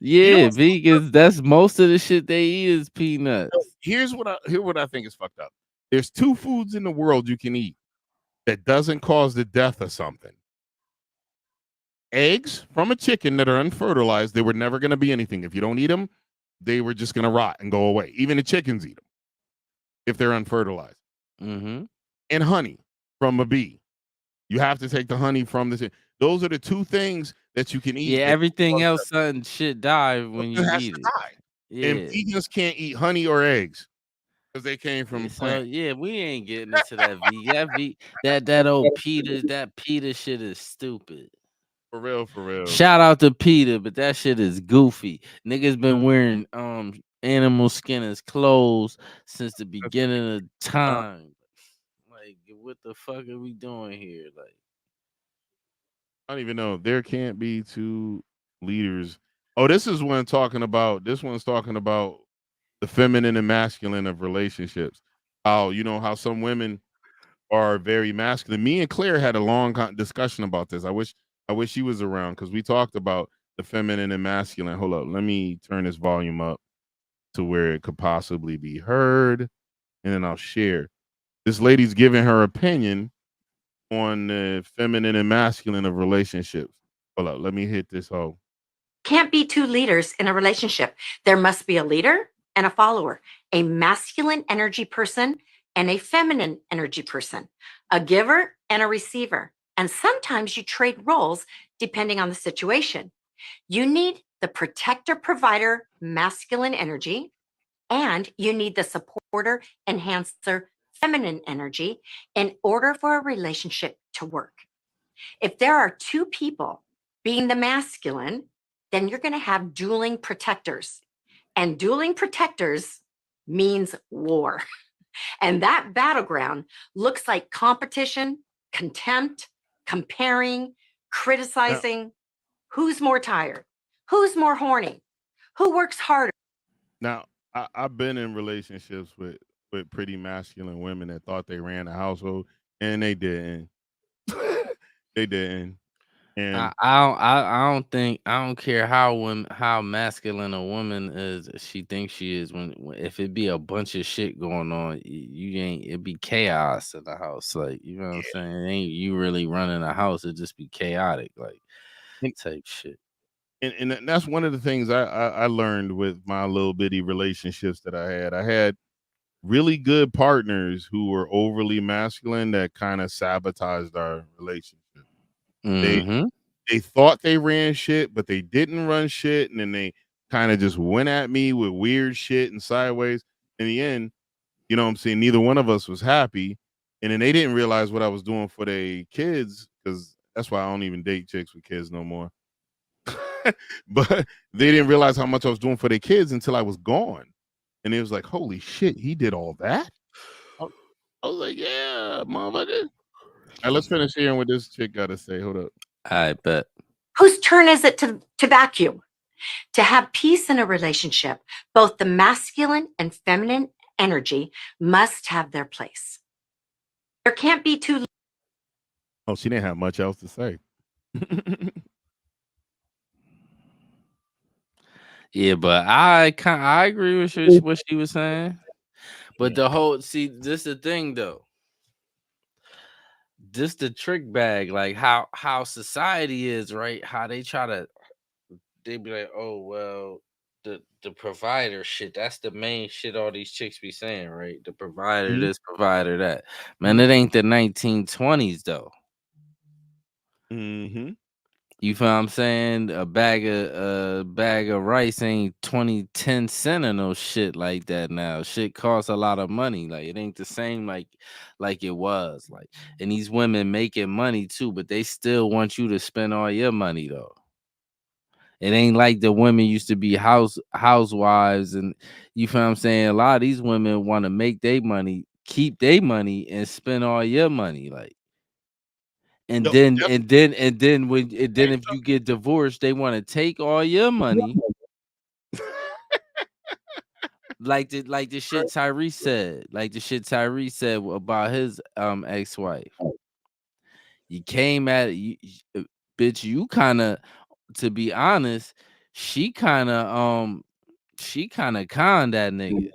Yeah, vegans. That's most of the shit they eat is peanuts. Here's what I think is fucked up. There's 2 foods in the world you can eat that doesn't cause the death of something. Eggs from a chicken that are unfertilized, they were never going to be anything. If you don't eat them, they were just going to rot and go away. Even the chickens eat them if they're unfertilized. Mm-hmm. And honey from a bee. You have to take the honey from the. Those are the 2 things that you can eat. Yeah, everything else, son, shit die when you eat it. Die. Yeah. And vegans can't eat honey or eggs because they came from plants. Yeah, we ain't getting into that vegan. That old PETA shit is stupid. For real. Shout out to PETA, but that shit is goofy. Niggas been wearing animal skin as clothes since the beginning of time. Like, what the fuck are we doing here? Like, I don't even know. There can't be 2 leaders. Oh, this one's talking about the feminine and masculine of relationships. How, you know, how some women are very masculine. Me and Claire had a long discussion about this. I wish she was around because we talked about the feminine and masculine. Hold up. Let me turn this volume up to where it could possibly be heard. And then I'll share. This lady's giving her opinion on the feminine and masculine of relationships. Hold up, let me hit this hole. Can't be 2 leaders in a relationship. There must be a leader and a follower, a masculine energy person and a feminine energy person, a giver and a receiver. And sometimes you trade roles depending on the situation. You need the protector provider masculine energy, and you need the supporter enhancer feminine energy in order for a relationship to work. If there are 2 people being the masculine, then you're going to have dueling protectors. And dueling protectors means war. And that battleground looks like competition, contempt, comparing, criticizing. Who's more tired? Who's more horny? Who works harder? Now, I've been in relationships with pretty masculine women that thought they ran a household, and they didn't. They didn't. And I don't care how masculine a woman is, she thinks she is. When if it be a bunch of shit going on, it be chaos in the house. Like, you know what I'm saying? It ain't you really running a house. It just be chaotic, like type shit. And that's one of the things I learned with my little bitty relationships that I had. I had really good partners who were overly masculine that kind of sabotaged our relationship. Mm-hmm. They thought they ran shit, but they didn't run shit, and then they kind of just went at me with weird shit and sideways. In the end, you know what I'm saying? Neither one of us was happy, and then they didn't realize what I was doing for their kids, because that's why I don't even date chicks with kids no more. But they didn't realize how much I was doing for their kids until I was gone. And it was like, holy shit, he did all that? I was like, yeah, motherfucker. All right, let's finish hearing what this chick got to say. Hold up. I bet. Whose turn is it to vacuum? To have peace in a relationship, both the masculine and feminine energy must have their place. There can't be two. Oh, she didn't have much else to say. Yeah, but I agree with what she was saying. But the whole this the thing though. This the trick bag, like how society is, right? How they they be like, oh well, the provider shit. That's the main shit all these chicks be saying, right? The provider this, provider that. Man, it ain't the 1920s though. Mm-hmm. You feel what I'm saying? A bag of rice ain't 20 cents or no shit like that now. Shit costs a lot of money. Like it ain't the same like it was. Like, and these women making money too, but they still want you to spend all your money though. It ain't like the women used to be housewives, and you feel what I'm saying? A lot of these women want to make their money, keep their money, and spend all your money. Like, and Yo, then that's if you get divorced, they want to take all your money. Like the shit Tyrese said. Like the shit Tyrese said about his ex-wife. You came at it, bitch, you kind of, to be honest, she kind of conned that nigga.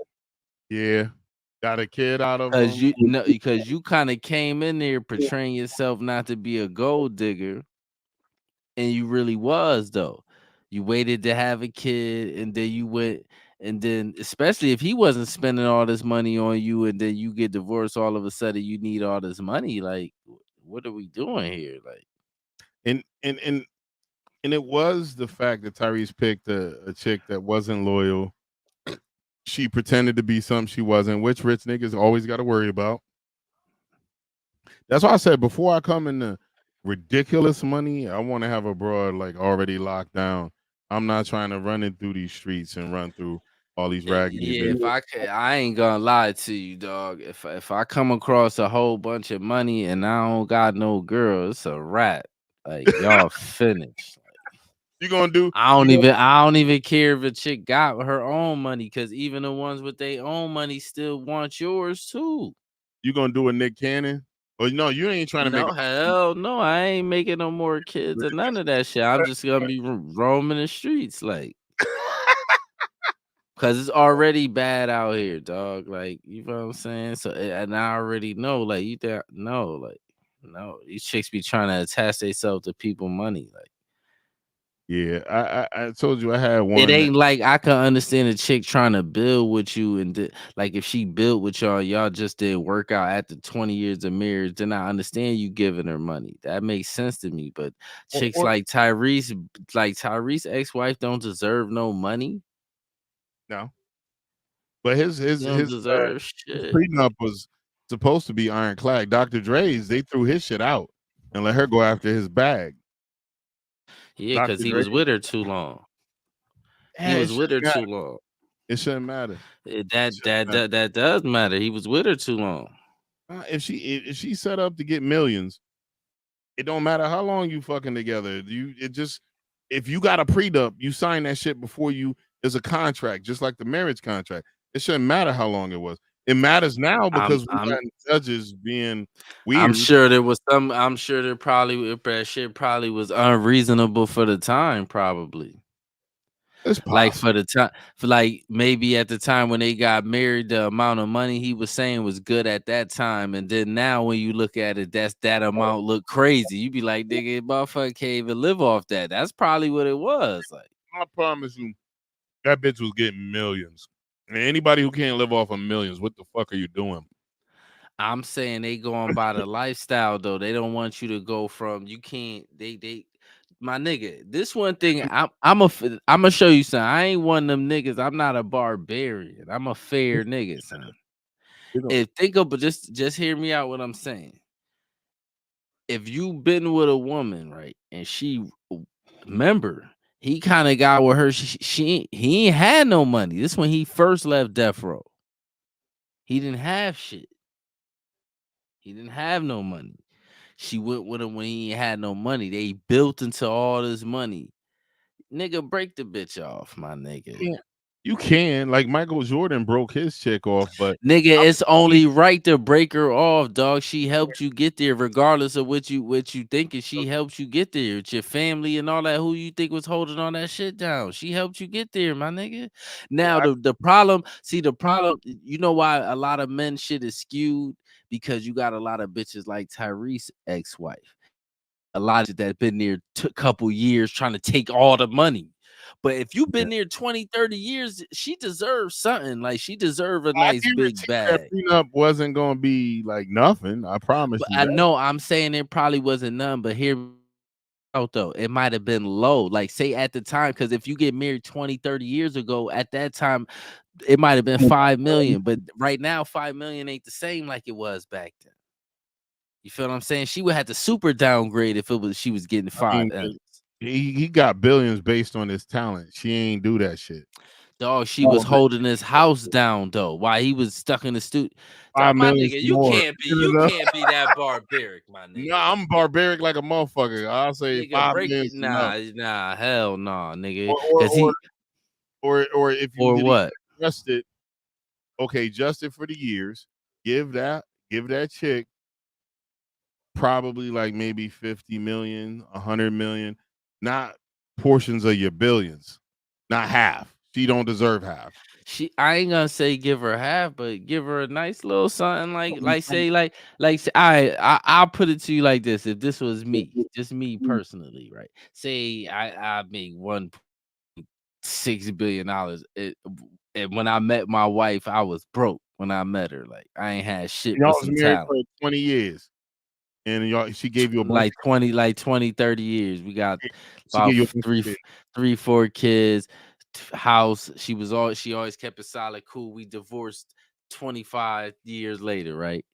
yeah. Got a kid out of Cause him. you kind of came in there portraying yourself not to be a gold digger, and you really was though. You waited to have a kid, and then you went, and then especially if he wasn't spending all this money on you, and then you get divorced, all of a sudden you need all this money. Like, what are we doing here? Like, And it was the fact that Tyrese picked a chick that wasn't loyal. She pretended to be something she wasn't, which rich niggas always got to worry about. That's why I said before I come into ridiculous money, I want to have a broad like already locked down. I'm not trying to run it through these streets and run through all these raggedy yeah, bitches. I ain't gonna lie to you, dog. If I come across a whole bunch of money and I don't got no girl, it's a wrap. Like y'all finished. You gonna do? I don't even care if a chick got her own money, because even the ones with their own money still want yours too. You gonna do a Nick Cannon? Or no, you ain't trying to make. No, hell no, I ain't making no more kids or none of that shit. I'm just gonna be roaming the streets, like, cause it's already bad out here, dog. Like, you know what I'm saying? So, and I already know, like, no, these chicks be trying to attach themselves to people money, like. Yeah, I told you I had one. It ain't like I can understand a chick trying to build with you, and like if she built with y'all just didn't work out after 20 years of marriage, then I understand you giving her money. That makes sense to me. But chicks like Tyrese ex-wife don't deserve no money. No, but his Don't deserve shit. prenup was supposed to be ironclad. Dr. Dre's, they threw his shit out and let her go after his bag. Yeah, because he was with her too long. He was with her too long. It shouldn't matter. That does matter. He was with her too long. If she set up to get millions, it don't matter how long you fucking together. If you got a prenup, you sign that shit before you. There's a contract, just like the marriage contract. It shouldn't matter how long it was. It matters now because we got judges being weird. I'm sure there was some. I'm sure that shit probably was unreasonable for the time. Probably. Like for the time, for like maybe at the time when they got married, the amount of money he was saying was good at that time, and then now when you look at it, that amount look crazy. You be like, nigga, motherfucker can't even live off that. That's probably what it was. Like, I promise you, that bitch was getting millions. And anybody who can't live off of millions, what the fuck are you doing? I'm saying they going by the lifestyle though. They don't want you to go from you can't. They. My nigga, this one thing I'm gonna show you something. I ain't one of them niggas. I'm not a barbarian. I'm a fair nigga, son. If think of, but just hear me out what I'm saying. If you been with a woman, right, and she remember he kind of got with her, he ain't had no money. This when he first left death row. He didn't have shit. He didn't have no money. She went with him when he ain't had no money. They built into all this money. Nigga, break the bitch off, my nigga. You can, like Michael Jordan broke his chick off, but Nigga, I'm it's only right to break her off, dog. She helped you get there, regardless of what you thinking. She helped you get there. It's your family and all that. Who you think was holding all that shit down? She helped you get there, my nigga. Now the problem, see the problem. You know why a lot of men shit is skewed, because you got a lot of bitches like Tyrese ex-wife, a lot of that been there a couple years trying to take all the money. But if you've been there 20, 30 years, she deserves something. Like, she deserve a I nice big guarantee you that bag. prenup wasn't gonna be like nothing. I promise But you I that. know I'm saying it probably wasn't none, but here out though, it might have been low. Like, say at the time, because if you get married 20, 30 years ago, at that time, it might have been 5 million. But right now, 5 million ain't the same like it was back then. You feel what I'm saying? She would have to super downgrade if it was she was getting I mean, 5 M's. he got billions based on his talent. She ain't do that shit. Dog, she was holding his house down though while he was stuck in the studio. 5 My million nigga, more. you can't be that barbaric, my nigga. No, I'm barbaric like a motherfucker. I'll say Nigga, 5 break million it. is enough. Nah, hell no, nigga. Or or Cause he or if you or did what? adjust it, okay, adjust it for the years. Give that chick probably like maybe 50 million, 100 million, not portions of your billions, not half. She don't deserve half. I ain't gonna say give her half, but give her a nice little something say I'll put it to you like this. If this was me, just me personally, right? Say I make $1.6 billion. And when I met my wife, I was broke when I met her. Like, I ain't had shit Y'all but was some married talent. for 20 years, and she gave you a bunch. Like 20, 30 years. We got She about gave you a bunch of shit. 4 kids, house. She always kept it solid, cool. We divorced 25 years later, right?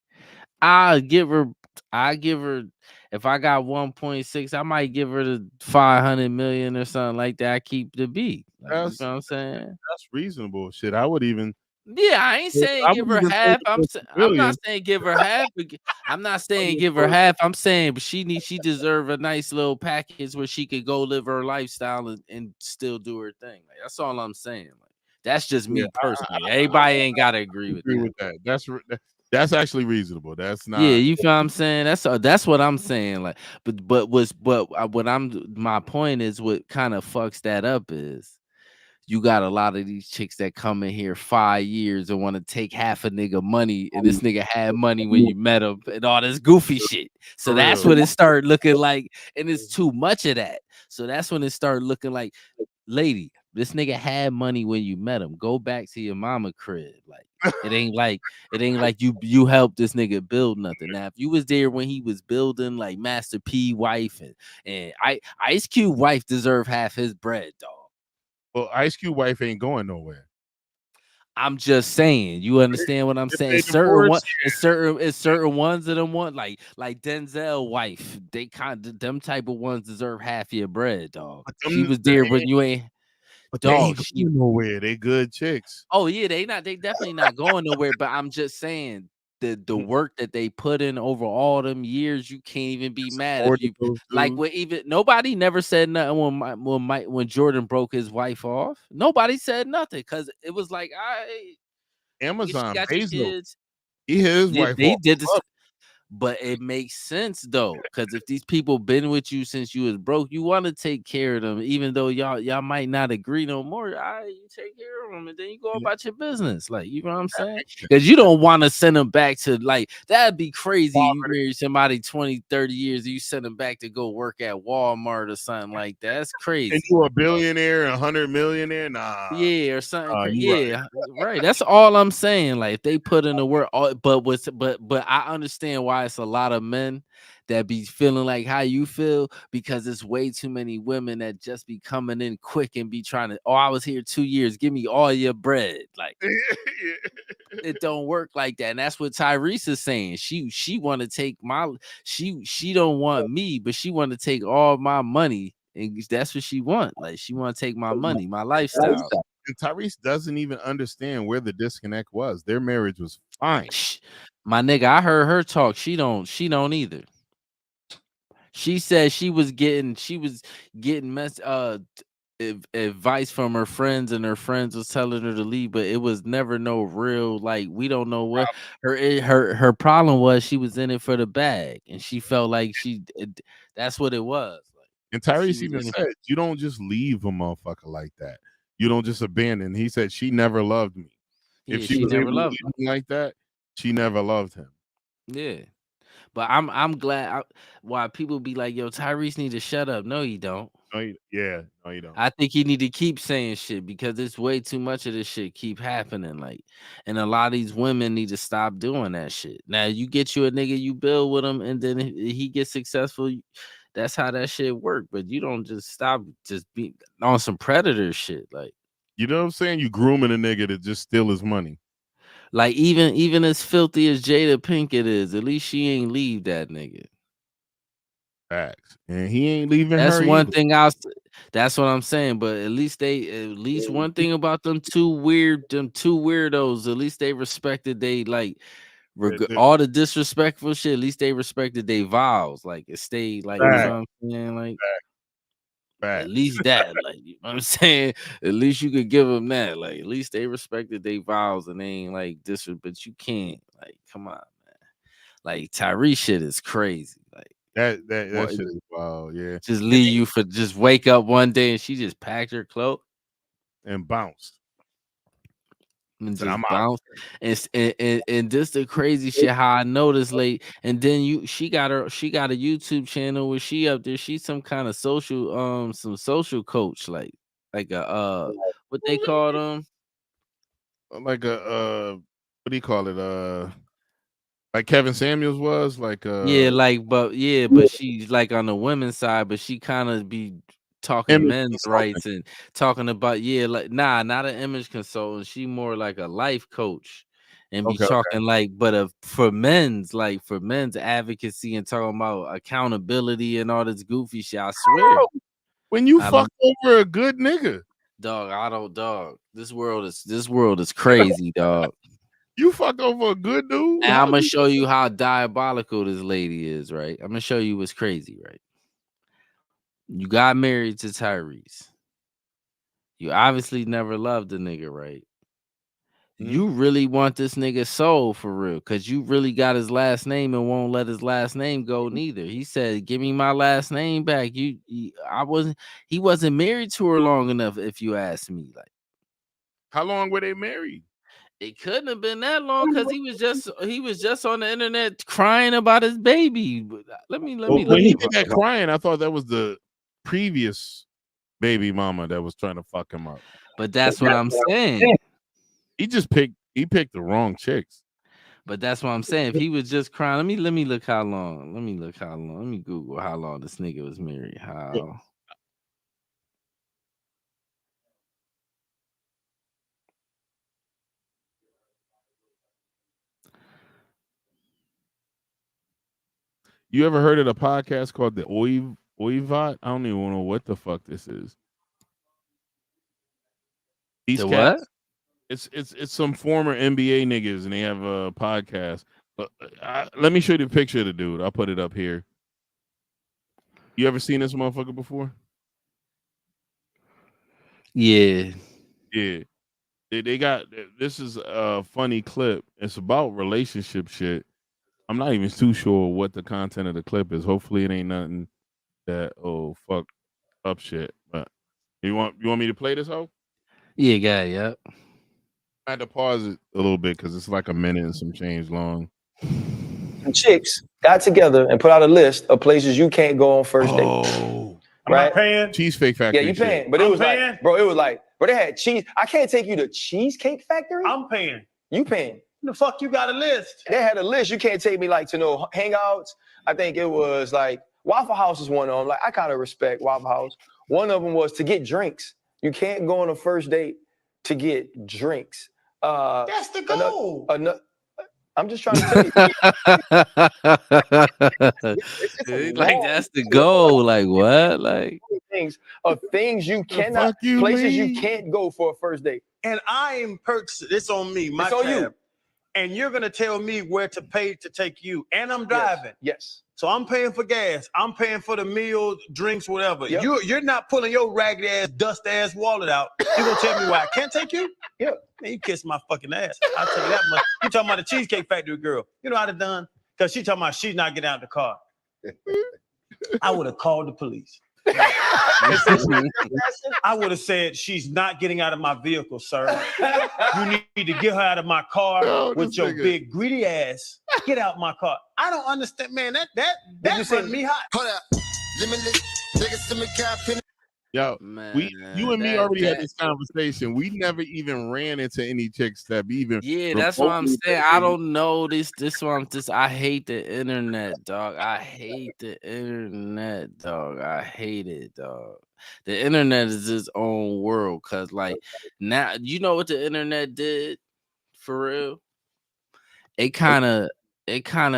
I give her if I got 1.6, I might give her the 500 million or something like that. I keep the beat. Like, you know what I'm saying? That's reasonable. Shit, I would even. Yeah, I ain't saying I give would her even say half. I'm not billion. saying give her half. I'm not saying give her half. I'm saying, but she deserve a nice little package where she could go live her lifestyle and still do her thing. Like, that's all I'm saying. Like, that's just Yeah, me personally. Everybody ain't gotta agree with agree that. with that. That's actually reasonable. That's Yeah, not. you feel what I'm saying? That's what I'm saying. Like, what my point is, what kind of fucks that up is, you got a lot of these chicks that come in here 5 years and want to take half a nigga money, and this nigga had money when you met him and all this goofy shit. So For that's real. when it started looking like, and it's too much of that. So that's when it started looking like, lady, this nigga had money when you met him. Go back to your mama crib. Like, it ain't like you helped this nigga build nothing. Now, if you was there when he was building, like Master P wife and Ice Cube wife deserve half his bread, dog. Well, Ice Cube wife ain't going nowhere. I'm just saying, you understand what I'm If saying? they divorce, It's certain ones that them want, like Denzel wife. They kind of them type of ones deserve half your bread, dog. but She them, was there when you ain't, they dog. ain't going nowhere. They good chicks. Oh yeah, they definitely not going nowhere. But I'm just saying, the work that they put in over all them years, you can't even be mad if Supported you those like. two. What even nobody never said nothing when Jordan broke his wife off. Nobody said nothing because it was like, nigga, she Amazon got your Bezos. kids. He hit his Yeah, wife they off. did this, but it makes sense though, because if these people been with you since you was broke, you want to take care of them, even though y'all might not agree no more. You take care of them, and then you go Yeah, about your business. Like, you know what I'm saying? Because you don't want to send them back to, like, that'd be crazy. You marry somebody 20, 30 years, and you send them back to go work at Walmart or something like that. That's and crazy. you a billionaire, 100 millionaire? Nah, Yeah, or something crazy. you right. Yeah, right. That's all I'm saying. Like, if they put in the work, but I understand why it's a lot of men that be feeling like how you feel, because it's way too many women that just be coming in quick and be trying to. Oh, I was here 2 years. Give me all your bread. Like, it don't work like that. And that's what Tyrese is saying. She want to take my. She don't want me, but she want to take all my money. And that's what she want. Like, she want to take my money, my lifestyle. And Tyrese doesn't even understand where the disconnect was. Their marriage was fine. My nigga, I heard her talk. She don't either. She said she was getting messed advice from her friends, and her friends was telling her to leave, but it was never no real, like, we don't know what her problem was. She was in it for the bag, and she felt like that's what it was. Like, And she Tyrese was even in it. said, "You don't just leave a motherfucker like that. You don't just abandon." He said, "She never loved me. If Yeah, she she was never able to loved leave him like that, she never loved him." Yeah, but I'm glad why people be like, yo, Tyrese need to shut up. No, he don't. No, you don't. I think he need to keep saying shit because it's way too much of this shit keep happening. Like, and a lot of these women need to stop doing that shit. Now you get you a nigga, you build with him, and then he gets successful. That's how that shit work. But you don't just stop just be on some predator shit. You know what I'm saying? You grooming a nigga to just steal his money. Like even as filthy as Jada Pinkett is, at least she ain't leave that nigga. Facts. And he ain't leaving That's her one either. thing that's what I'm saying. But at least one thing about them two weirdos, at least they respected they like all the disrespectful shit, at least they respected their vows. Like it stayed like, you know what I'm saying? Like at least that, like, you know what I'm saying? At least you could give them that. Like at least they respected their vows and they ain't like but you can't, like, come on, man. Like Tyrese shit is crazy. Like that shit is wild, yeah. Just leave you for just wake up one day and she just packed her cloak and bounced. And So just bounce. And this the crazy shit how I noticed late. And then she got a YouTube channel where she up there. She's some kind of some social coach, like a what they call them? Like a what do you call it? Like Kevin Samuels was like but she's like on the women's side, but she kind of be talking men's rights and talking about not an image consultant. She more like a life coach and be talking like, but for men's advocacy and talking about accountability and all this goofy shit. I swear, when you fuck over a good nigga, dog. This world is crazy, dog. You fuck over a good dude. And I'm gonna show you how diabolical this lady is, right? I'm gonna show you what's crazy, right? You got married to Tyrese. You obviously never loved the nigga, right? You really want this nigga soul for real, cause you really got his last name and won't let his last name go neither. He said, "Give me my last name back." He wasn't married to her long enough, if you ask me. Like, how long were they married? It couldn't have been that long because he was just on the internet crying about his baby. Let me when he did that crying, I thought that was the previous baby mama that was trying to fuck him up. But that's what I'm saying. He picked the wrong chicks. But that's what I'm saying. If he was just crying, let me look how long. Let me Google how long this nigga was married. How You ever heard of a podcast called the Oivot? I don't even know what the fuck this is. These the cats, what? It's some former NBA niggas, and they have a podcast. But let me show you the picture of the dude. I'll put it up here. You ever seen this motherfucker before? Yeah. Yeah. They got this is a funny clip. It's about relationship shit. I'm not even too sure what the content of the clip is. Hopefully it ain't nothing that fuck up shit. But you want me to play this hoe? Yeah, guy, yep. I had to pause it a little bit because it's like a minute and some change long. Some chicks got together and put out a list of places you can't go on first date. I'm not paying. Cheesecake Factory. Yeah, you paying. Shit. But it was like, they had cheese. I can't take you to Cheesecake Factory. I'm paying. You paying. The fuck you got a list? They had a list. You can't take me like to no hangouts. I think it was like Waffle House is one of them. Like I kind of respect Waffle House. One of them was to get drinks. You can't go on a first date to get drinks. That's the goal. I'm just trying to tell you. Like that's the goal. Like what? Like things you cannot, places you can't go for a first date. And I am it's on me. It's on you. and you're gonna tell me where to pay to take you, and I'm driving. Yes. So I'm paying for gas. I'm paying for the meals, drinks, whatever. Yep. You're not pulling your ragged ass, dust ass wallet out. You gonna tell me why I can't take you? Yeah. Man, you kiss my fucking ass. I'll tell you that much. You talking about the Cheesecake Factory girl. You know what I'd have done? Because she talking about she's not getting out of the car. I would have called the police. I would have said, she's not getting out of my vehicle, sir. You need to get her out of my car with your big greedy ass. Get out my car. I don't understand, man. That run me hot. Hold up. Limitless. Niggas in the cap. Yo, Man, you and me that- already had that- this conversation. We never even ran into any chicks that even. Yeah, that's what I'm saying. I don't know this one. I hate the internet, dog. I hate the internet, dog. I hate it, dog. The internet is its own world. Cause like now, you know what the internet did for real? It kind of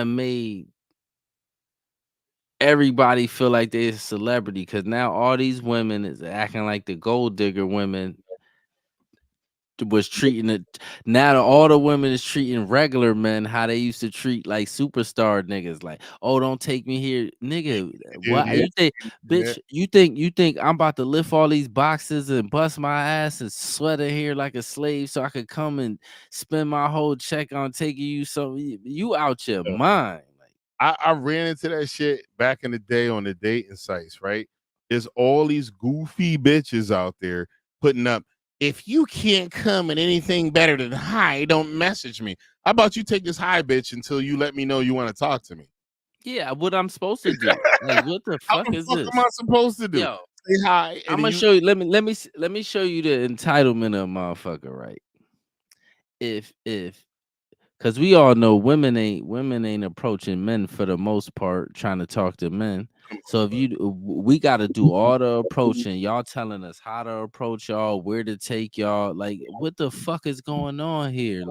made everybody feel like they're a celebrity. Cause now all these women is acting like the gold digger women was treating it. Now all the women is treating regular men how they used to treat like superstar niggas. Like, oh, don't take me here, nigga. What you think, bitch? You think I'm about to lift all these boxes and bust my ass and sweat in here like a slave so I could come and spend my whole check on taking you? So you out your mind. I ran into that shit back in the day on the dating sites, right? There's all these goofy bitches out there putting up, if you can't come in anything better than hi, don't message me. How about you take this hi bitch until you let me know you want to talk to me? Yeah, what I'm supposed to do? Like, what the fuck is this? What am I supposed to do? Yo, say hi. I'm gonna show you. Let me show you the entitlement of a motherfucker, right? If because we all know women ain't approaching men for the most part trying to talk to men. So if we got to do all the approaching. Y'all telling us how to approach y'all, where to take y'all. Like, what the fuck is going on here?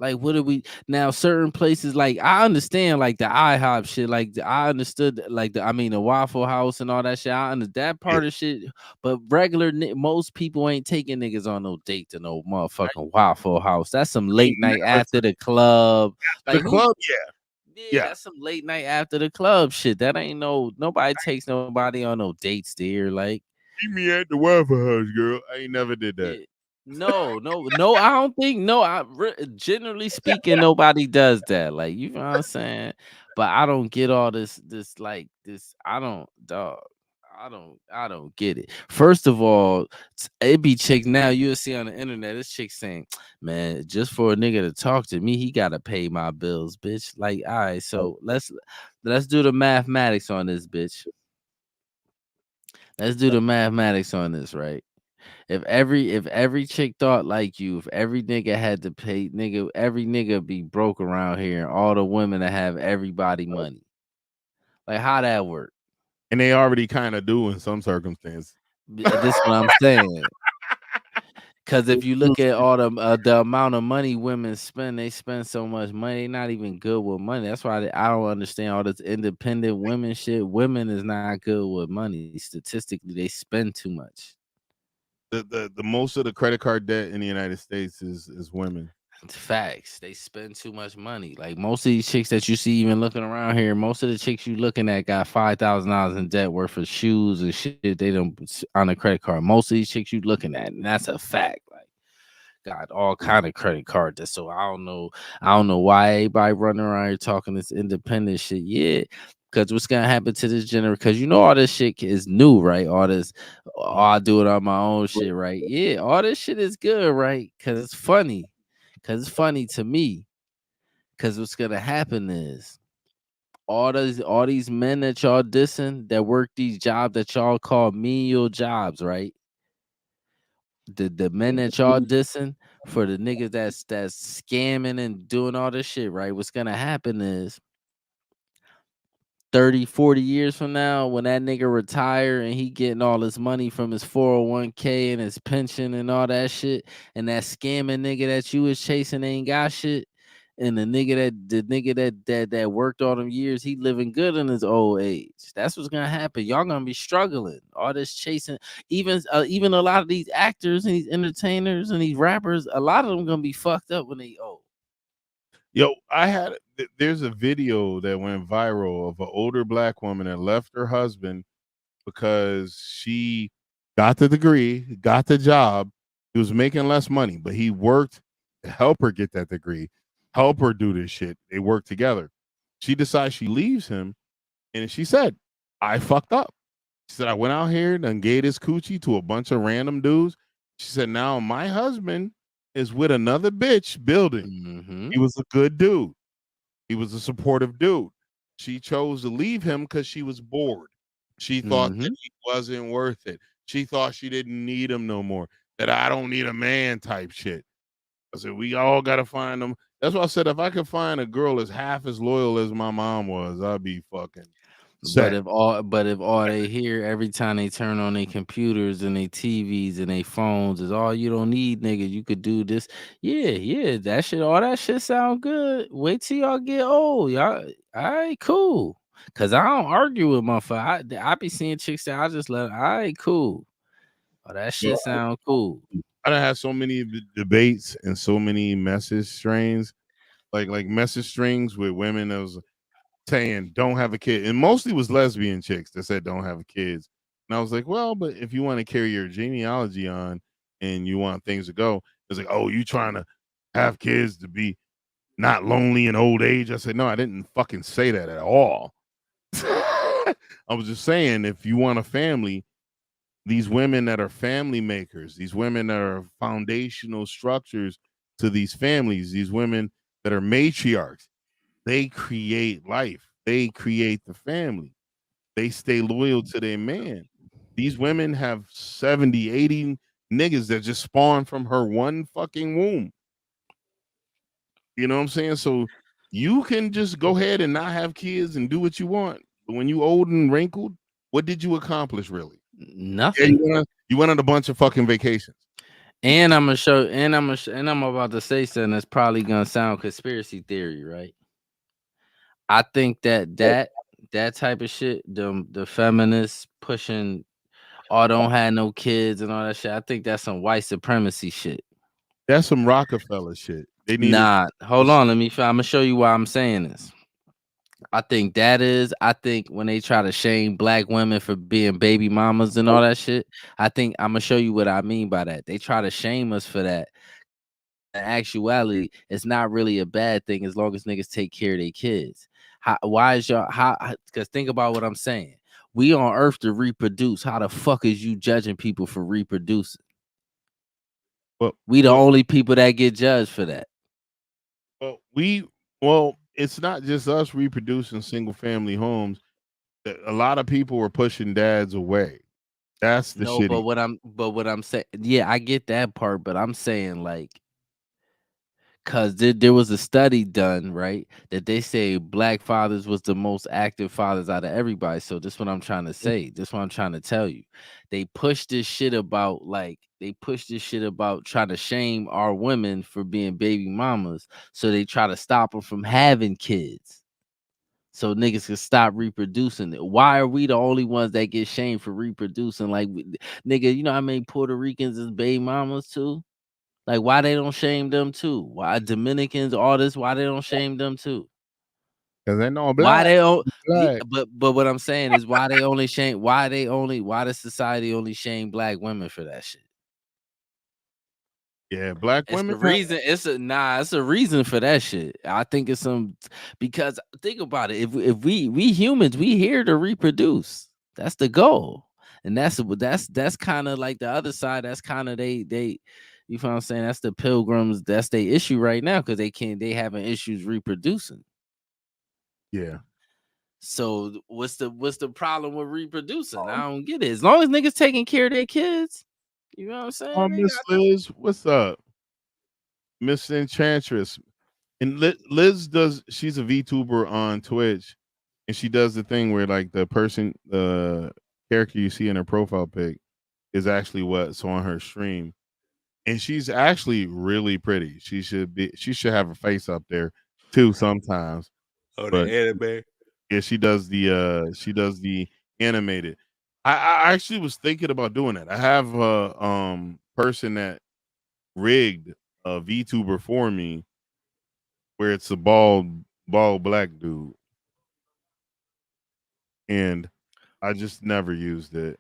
Like, what do we now? Certain places, like I understand, like the IHOP shit. Like I understood, like the Waffle House and all that shit. I understand that part of shit. But most people ain't taking niggas on no date to no motherfucking Waffle House. That's some late night after the club. Like the club, yeah, that's some late night after the club shit. That ain't nobody takes nobody on no dates there. Like, meet me at the Waffle House, girl. I ain't never did that. yeah. No, I don't think generally speaking, nobody does that. Like, you know what I'm saying? But I don't get all this. I don't, dog. I don't get it. First of all, it be chicks now. You'll see on the internet, this chick saying, "Man, just for a nigga to talk to me, he gotta pay my bills, bitch." Like, all right, so let's do the mathematics on this, bitch. Let's do the mathematics on this, right? If every chick thought like you, if every nigga had to pay, every nigga be broke around here, and all the women that have everybody money. Like, how that work? And they already kind of do in some circumstances. This is what I'm saying. Because if you look at all the amount of money women spend, they spend so much money. They not even good with money. That's why I don't understand all this independent women shit. Women is not good with money. Statistically, they spend too much. The most of the credit card debt in the United States is women. Facts. They spend too much money. Like, most of these chicks that you see even looking around here, most of the chicks you looking at got $5,000 in debt worth of shoes and shit they don't on a credit card. Most of these chicks you looking at, and that's a fact. Like, got all kind of credit card debt. So I don't know why everybody running around here talking this independent shit. Yeah. Because what's gonna happen to this generation? Because you know all this shit is new, right? All this, I do it on my own shit, right? Yeah, all this shit is good, right? Because it's funny. Because it's funny to me. Because what's gonna happen is all these men that y'all dissing that work these jobs that y'all call menial jobs, right? The men that y'all dissing for the niggas that's scamming and doing all this shit, right? What's gonna happen is 30, 40 years from now, when that nigga retire and he getting all his money from his 401k and his pension and all that shit, and that scamming nigga that you was chasing ain't got shit, And the nigga that worked all them years, he living good in his old age. That's what's gonna happen. Y'all gonna be struggling. All this chasing, even a lot of these actors and these entertainers and these rappers, a lot of them gonna be fucked up when they old. Yo, there's a video that went viral of an older black woman that left her husband because she got the degree, got the job. He was making less money, but he worked to help her get that degree, help her do this shit. They work together. She decides she leaves him, and she said, I fucked up. She said, I went out here and gave this coochie to a bunch of random dudes. She said, now my husband is with another bitch building. He was a good dude. He was a supportive dude. She chose to leave him because she was bored. She thought that he wasn't worth it. She thought she didn't need him no more. That I don't need a man type shit. I said, we all got to find them. That's why I said, if I could find a girl that's half as loyal as my mom was, I'd be fucking set. But if all they hear every time they turn on their computers and their TVs and their phones is all you don't need, nigga, you could do this. Yeah, all that shit sound good. Wait till y'all get old. Y'all, all right, cool. Cause I don't argue with my father. I be seeing chicks that I just let. All right, cool. Oh, that shit sound cool. I done had so many debates and so many message strings, like message strings with women that was saying don't have a kid, and mostly was lesbian chicks that said don't have kids. And I was like, well, but if you want to carry your genealogy on and you want things to go, it's like, oh, you trying to have kids to be not lonely in old age. I said, no, I didn't fucking say that at all. I was just saying, if you want a family, these women that are family makers, these women that are foundational structures to these families, these women that are matriarchs, they create life. They create the family. They stay loyal to their man. These women have 70, 80 niggas that just spawn from her one fucking womb. You know what I'm saying? So you can just go ahead and not have kids and do what you want. But when you old and wrinkled, what did you accomplish really? Nothing. Yeah, you went on a bunch of fucking vacations. And I'm about to say something that's probably gonna sound conspiracy theory, right? I think that type of shit, the feminists pushing, don't have no kids and all that shit. I think that's some white supremacy shit. That's some Rockefeller shit. They need hold on. I'm gonna show you why I'm saying this. I think when they try to shame black women for being baby mamas and all that shit, I'm gonna show you what I mean by that. They try to shame us for that. In actuality, it's not really a bad thing as long as niggas take care of their kids. Because think about what I'm saying. We on earth to reproduce. How the fuck is you judging people for reproducing? We the only people that get judged for that. It's not just us reproducing single family homes. A lot of people were pushing dads away. That's the shit. But what I'm saying, yeah, I get that part, but I'm saying like, cause there was a study done, right, that they say black fathers was the most active fathers out of everybody. So this is what I'm trying to say. This is what I'm trying to tell you. They push this shit about trying to shame our women for being baby mamas. So they try to stop them from having kids. So niggas can stop reproducing it. Why are we the only ones that get shamed for reproducing? Like, nigga, you know how many Puerto Ricans is baby mamas too? Like, why they don't shame them too? Why Dominicans, all this, why they don't shame them too? Because they know black. Why they don't? But what I'm saying is why does society only shame black women for that shit? Yeah, black women. It's a reason for that shit. I think it's because think about it. If we humans, we here to reproduce. That's the goal. And that's kind of like the other side. That's kind of they you know what I'm saying? That's the pilgrims, that's their issue right now, because they having issues reproducing. Yeah. So what's the problem with reproducing? I don't get it. As long as niggas taking care of their kids. You know what I'm saying? Miss Liz, what's up? Miss Enchantress. And Liz she's a VTuber on Twitch, and she does the thing where like the character you see in her profile pic is actually what's on her stream. And she's actually really pretty. She should have her face up there. too sometimes. Oh, But the anime. yeah, she does the animated. I actually was thinking about doing that. I have a person that rigged a VTuber for me where it's a bald black dude. And I just never used it.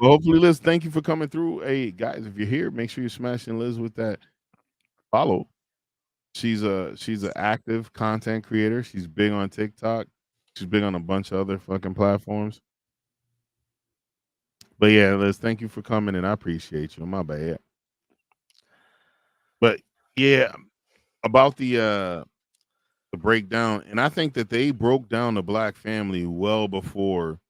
Well, hopefully, Liz, thank you for coming through. Hey, guys, if you're here, make sure you're smashing Liz with that follow. She's an active content creator. She's big on TikTok. She's big on a bunch of other fucking platforms. But yeah, Liz, thank you for coming, and I appreciate you. My bad. But yeah, about the breakdown, and I think that they broke down the black family well before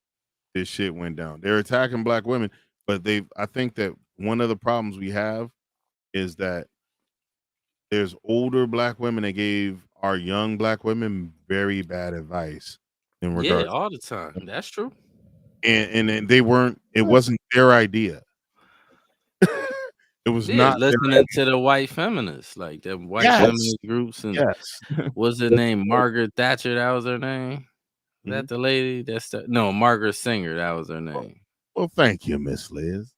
this shit went down. They're attacking black women, but I think that one of the problems we have is that there's older black women that gave our young black women very bad advice in Yeah, regards, all the time. That's true. and they weren't. It wasn't their idea. It was Yeah, not their listening idea. to the white feminists, like the white Yes, feminist groups, and yes. what's her name? Margaret Thatcher. That was her name. Is that the lady? No, Margaret Singer. That was her name. Well, thank you, Miss Liz.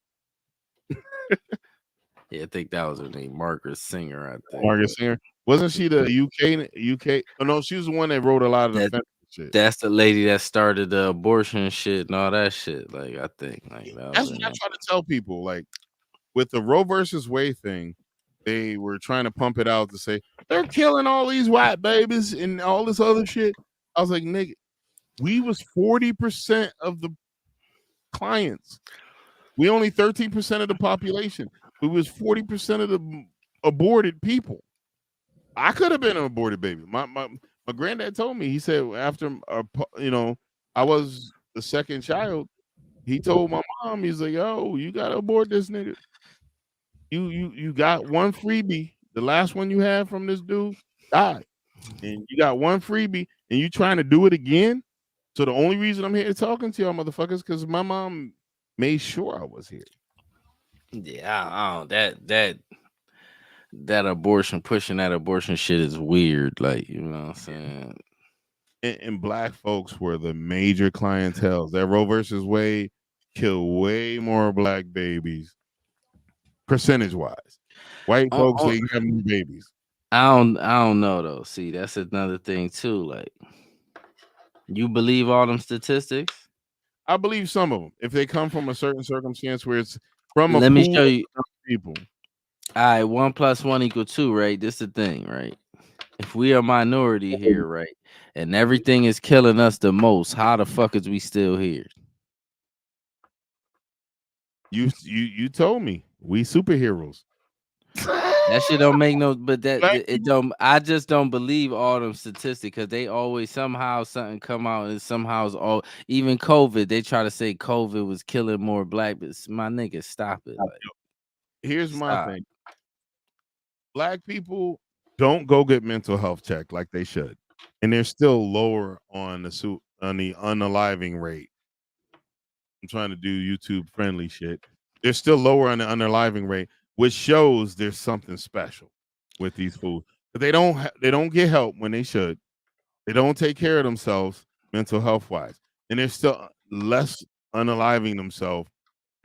Yeah, I think that was her name, Margaret Singer. I think. Margaret Singer. Wasn't she the UK? Oh no, she was the one that wrote a lot of the feminist shit. That's the lady that started the abortion shit and all that shit. Like I think, like that That's was what her I name. try to tell people. Like with the Roe versus Wade thing, they were trying to pump it out to say they're killing all these white babies and all this other shit. I was like, nigga, we was 40% of the clients. We only 13% of the population. We was 40% of the aborted people. I could have been an aborted baby. My granddad told me. He said after I was the second child. He told my mom, he's like, "Yo, you gotta abort this nigga. You got one freebie. The last one you had from this dude died, and you got one freebie, and you trying to do it again. So the only reason I'm here talking to y'all motherfuckers because my mom made sure I was here. Yeah, I don't that abortion pushing that abortion shit is weird. Like you know what I'm saying. And black folks were the major clientele. That Roe versus Wade killed way more black babies, percentage wise. White folks they have more babies. I don't know though. See, that's another thing too. Like, you believe all them statistics? I believe some of them. If they come from a certain circumstance where it's from a Let me pool show you. of people. All right, 1 + 1 = 2, right? This the thing, right? If we are minority here, right, and everything is killing us the most, how the fuck is we still here? You told me we superheroes. That shit don't make no, but it don't. I just don't believe all them statistics because they always somehow something come out and somehow it's all even COVID. They try to say COVID was killing more black, but my nigga, stop it. Like, here's my thing: black people don't go get mental health checked like they should, and they're still lower on the unaliving rate. I'm trying to do YouTube friendly shit. They're still lower on the unaliving rate, which shows there's something special with these fools. But they don't get help when they should. They don't take care of themselves mental health wise, and they're still less unaliving themselves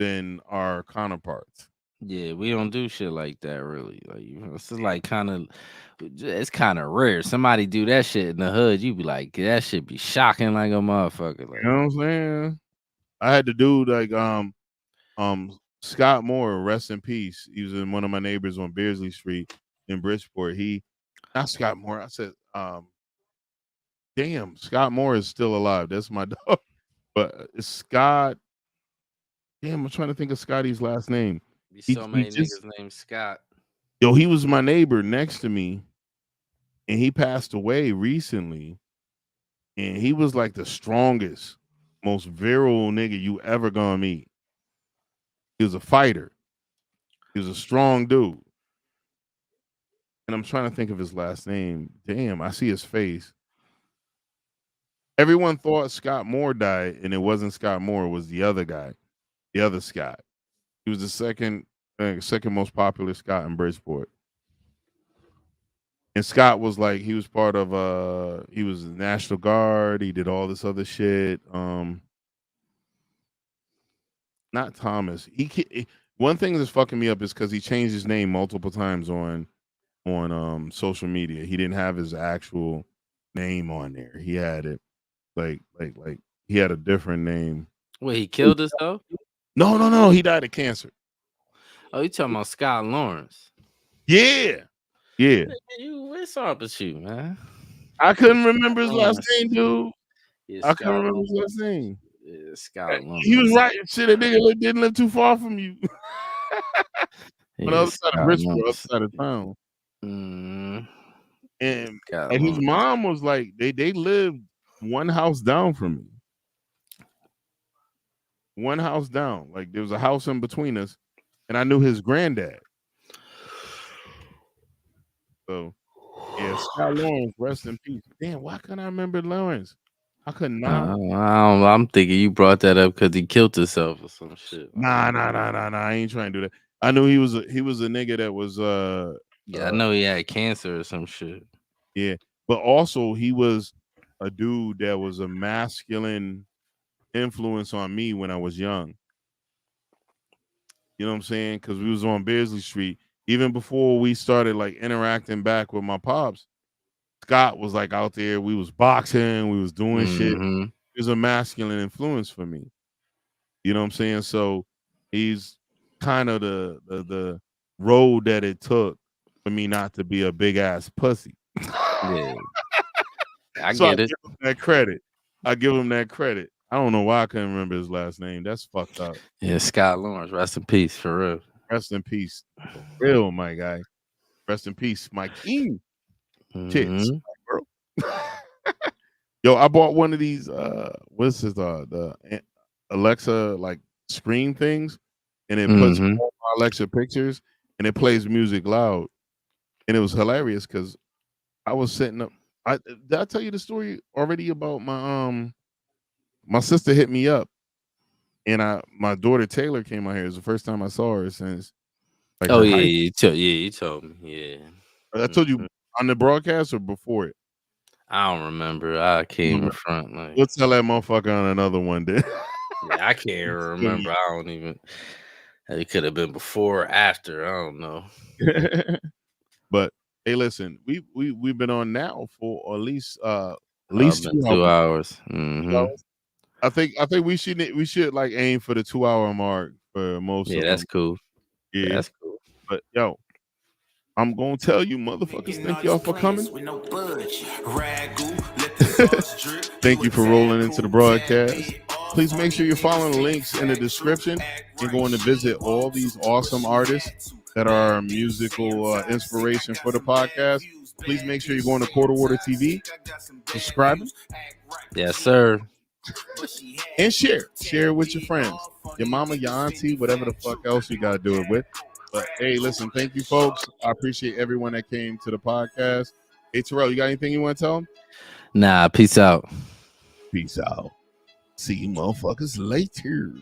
than our counterparts. yeah, we don't do shit like that really. Like it's like it's kind of rare. Somebody do that shit in the hood, you be like, that shit be shocking like a motherfucker. Like, You know what I'm saying? I had to do like Scott Moore, rest in peace. He was in one of my neighbors on Beardsley Street in Bridgeport. Not Scott Moore. I said, damn, Scott Moore is still alive. That's my dog. But it's Scott. Damn, I'm trying to think of Scotty's last name. be so many niggas named Scott. Yo, he was my neighbor next to me, and he passed away recently. And he was like the strongest, most virile nigga you ever gonna meet. He was a fighter. He was a strong dude. And I'm trying to think of his last name. Damn, I see his face. Everyone thought Scott Moore died, and it wasn't Scott Moore. It was the other guy, the other Scott. He was the second most popular Scott in Bridgeport. And Scott was like, he was part of he was the National Guard. He did all this other shit. Not Thomas. One thing that's fucking me up is because he changed his name multiple times on social media. He didn't have his actual name on there. He had it like he had a different name. Wait, he killed himself? No. He died of cancer. Oh, you talking about Scott Lawrence? Yeah. What's up with you, man? I couldn't remember his last name, dude. Yeah, I couldn't remember his last name. Yeah, Scott Lawrence. He was right. Shit, that nigga didn't live too far from you. On the other side of Richmond, other side of town. And his mom was like, they lived one house down from me. One house down. Like there was a house in between us, and I knew his granddad. So yeah, Scott Lawrence, rest in peace. Damn, why couldn't I remember Lawrence? I could not. I'm thinking you brought that up because he killed himself or some shit. Nah. I ain't trying to do that. I knew he was a nigga that was I know he had cancer or some shit. Yeah, but also he was a dude that was a masculine influence on me when I was young. You know what I'm saying? Because we was on Beardsley Street. Even before we started like interacting back with my pops, Scott was like out there. We was boxing. We was doing shit. He was a masculine influence for me. You know what I'm saying? So he's kind of the road that it took for me not to be a big ass pussy. Yeah. I So get it. Give him that credit. I give him that credit. I don't know why I couldn't remember his last name. That's fucked up. Yeah, Scott Lawrence. Rest in peace, for real. Rest in peace. For real, my guy. Rest in peace, my king. Cheers, bro. Yo, I bought one of these what's this the Alexa like screen things, and it puts all my Alexa pictures and it plays music loud. And it was hilarious because I was sitting up. Did I tell you the story already about my sister hit me up, and my daughter Taylor came out here. It was the first time I saw her since. Like you told me. Yeah, I told you on the broadcast or before it. I don't remember. I came in front. Like, we'll tell that motherfucker on another one day. Yeah, I can't remember. I don't even. It could have been before or after. I don't know. But hey, listen, we've been on now for at least 2 hours. I think we should like aim for the 2 hour mark for most of them. That's cool. Yeah, that's cool. But yo, I'm gonna tell you, motherfuckers, thank y'all for coming. Thank you for rolling into the broadcast. Please make sure you're following the links in the description and going to visit all these awesome artists that are musical inspiration for the podcast. Please make sure you're going to Quarter Water TV, subscribing. Yes, sir. And share with your friends, your mama, your auntie, whatever the fuck else you gotta do it with. But hey, listen, thank you, folks. I appreciate everyone that came to the podcast. Hey, Terrell, you got anything you want to tell them? Nah, peace out. Peace out. See you motherfuckers later.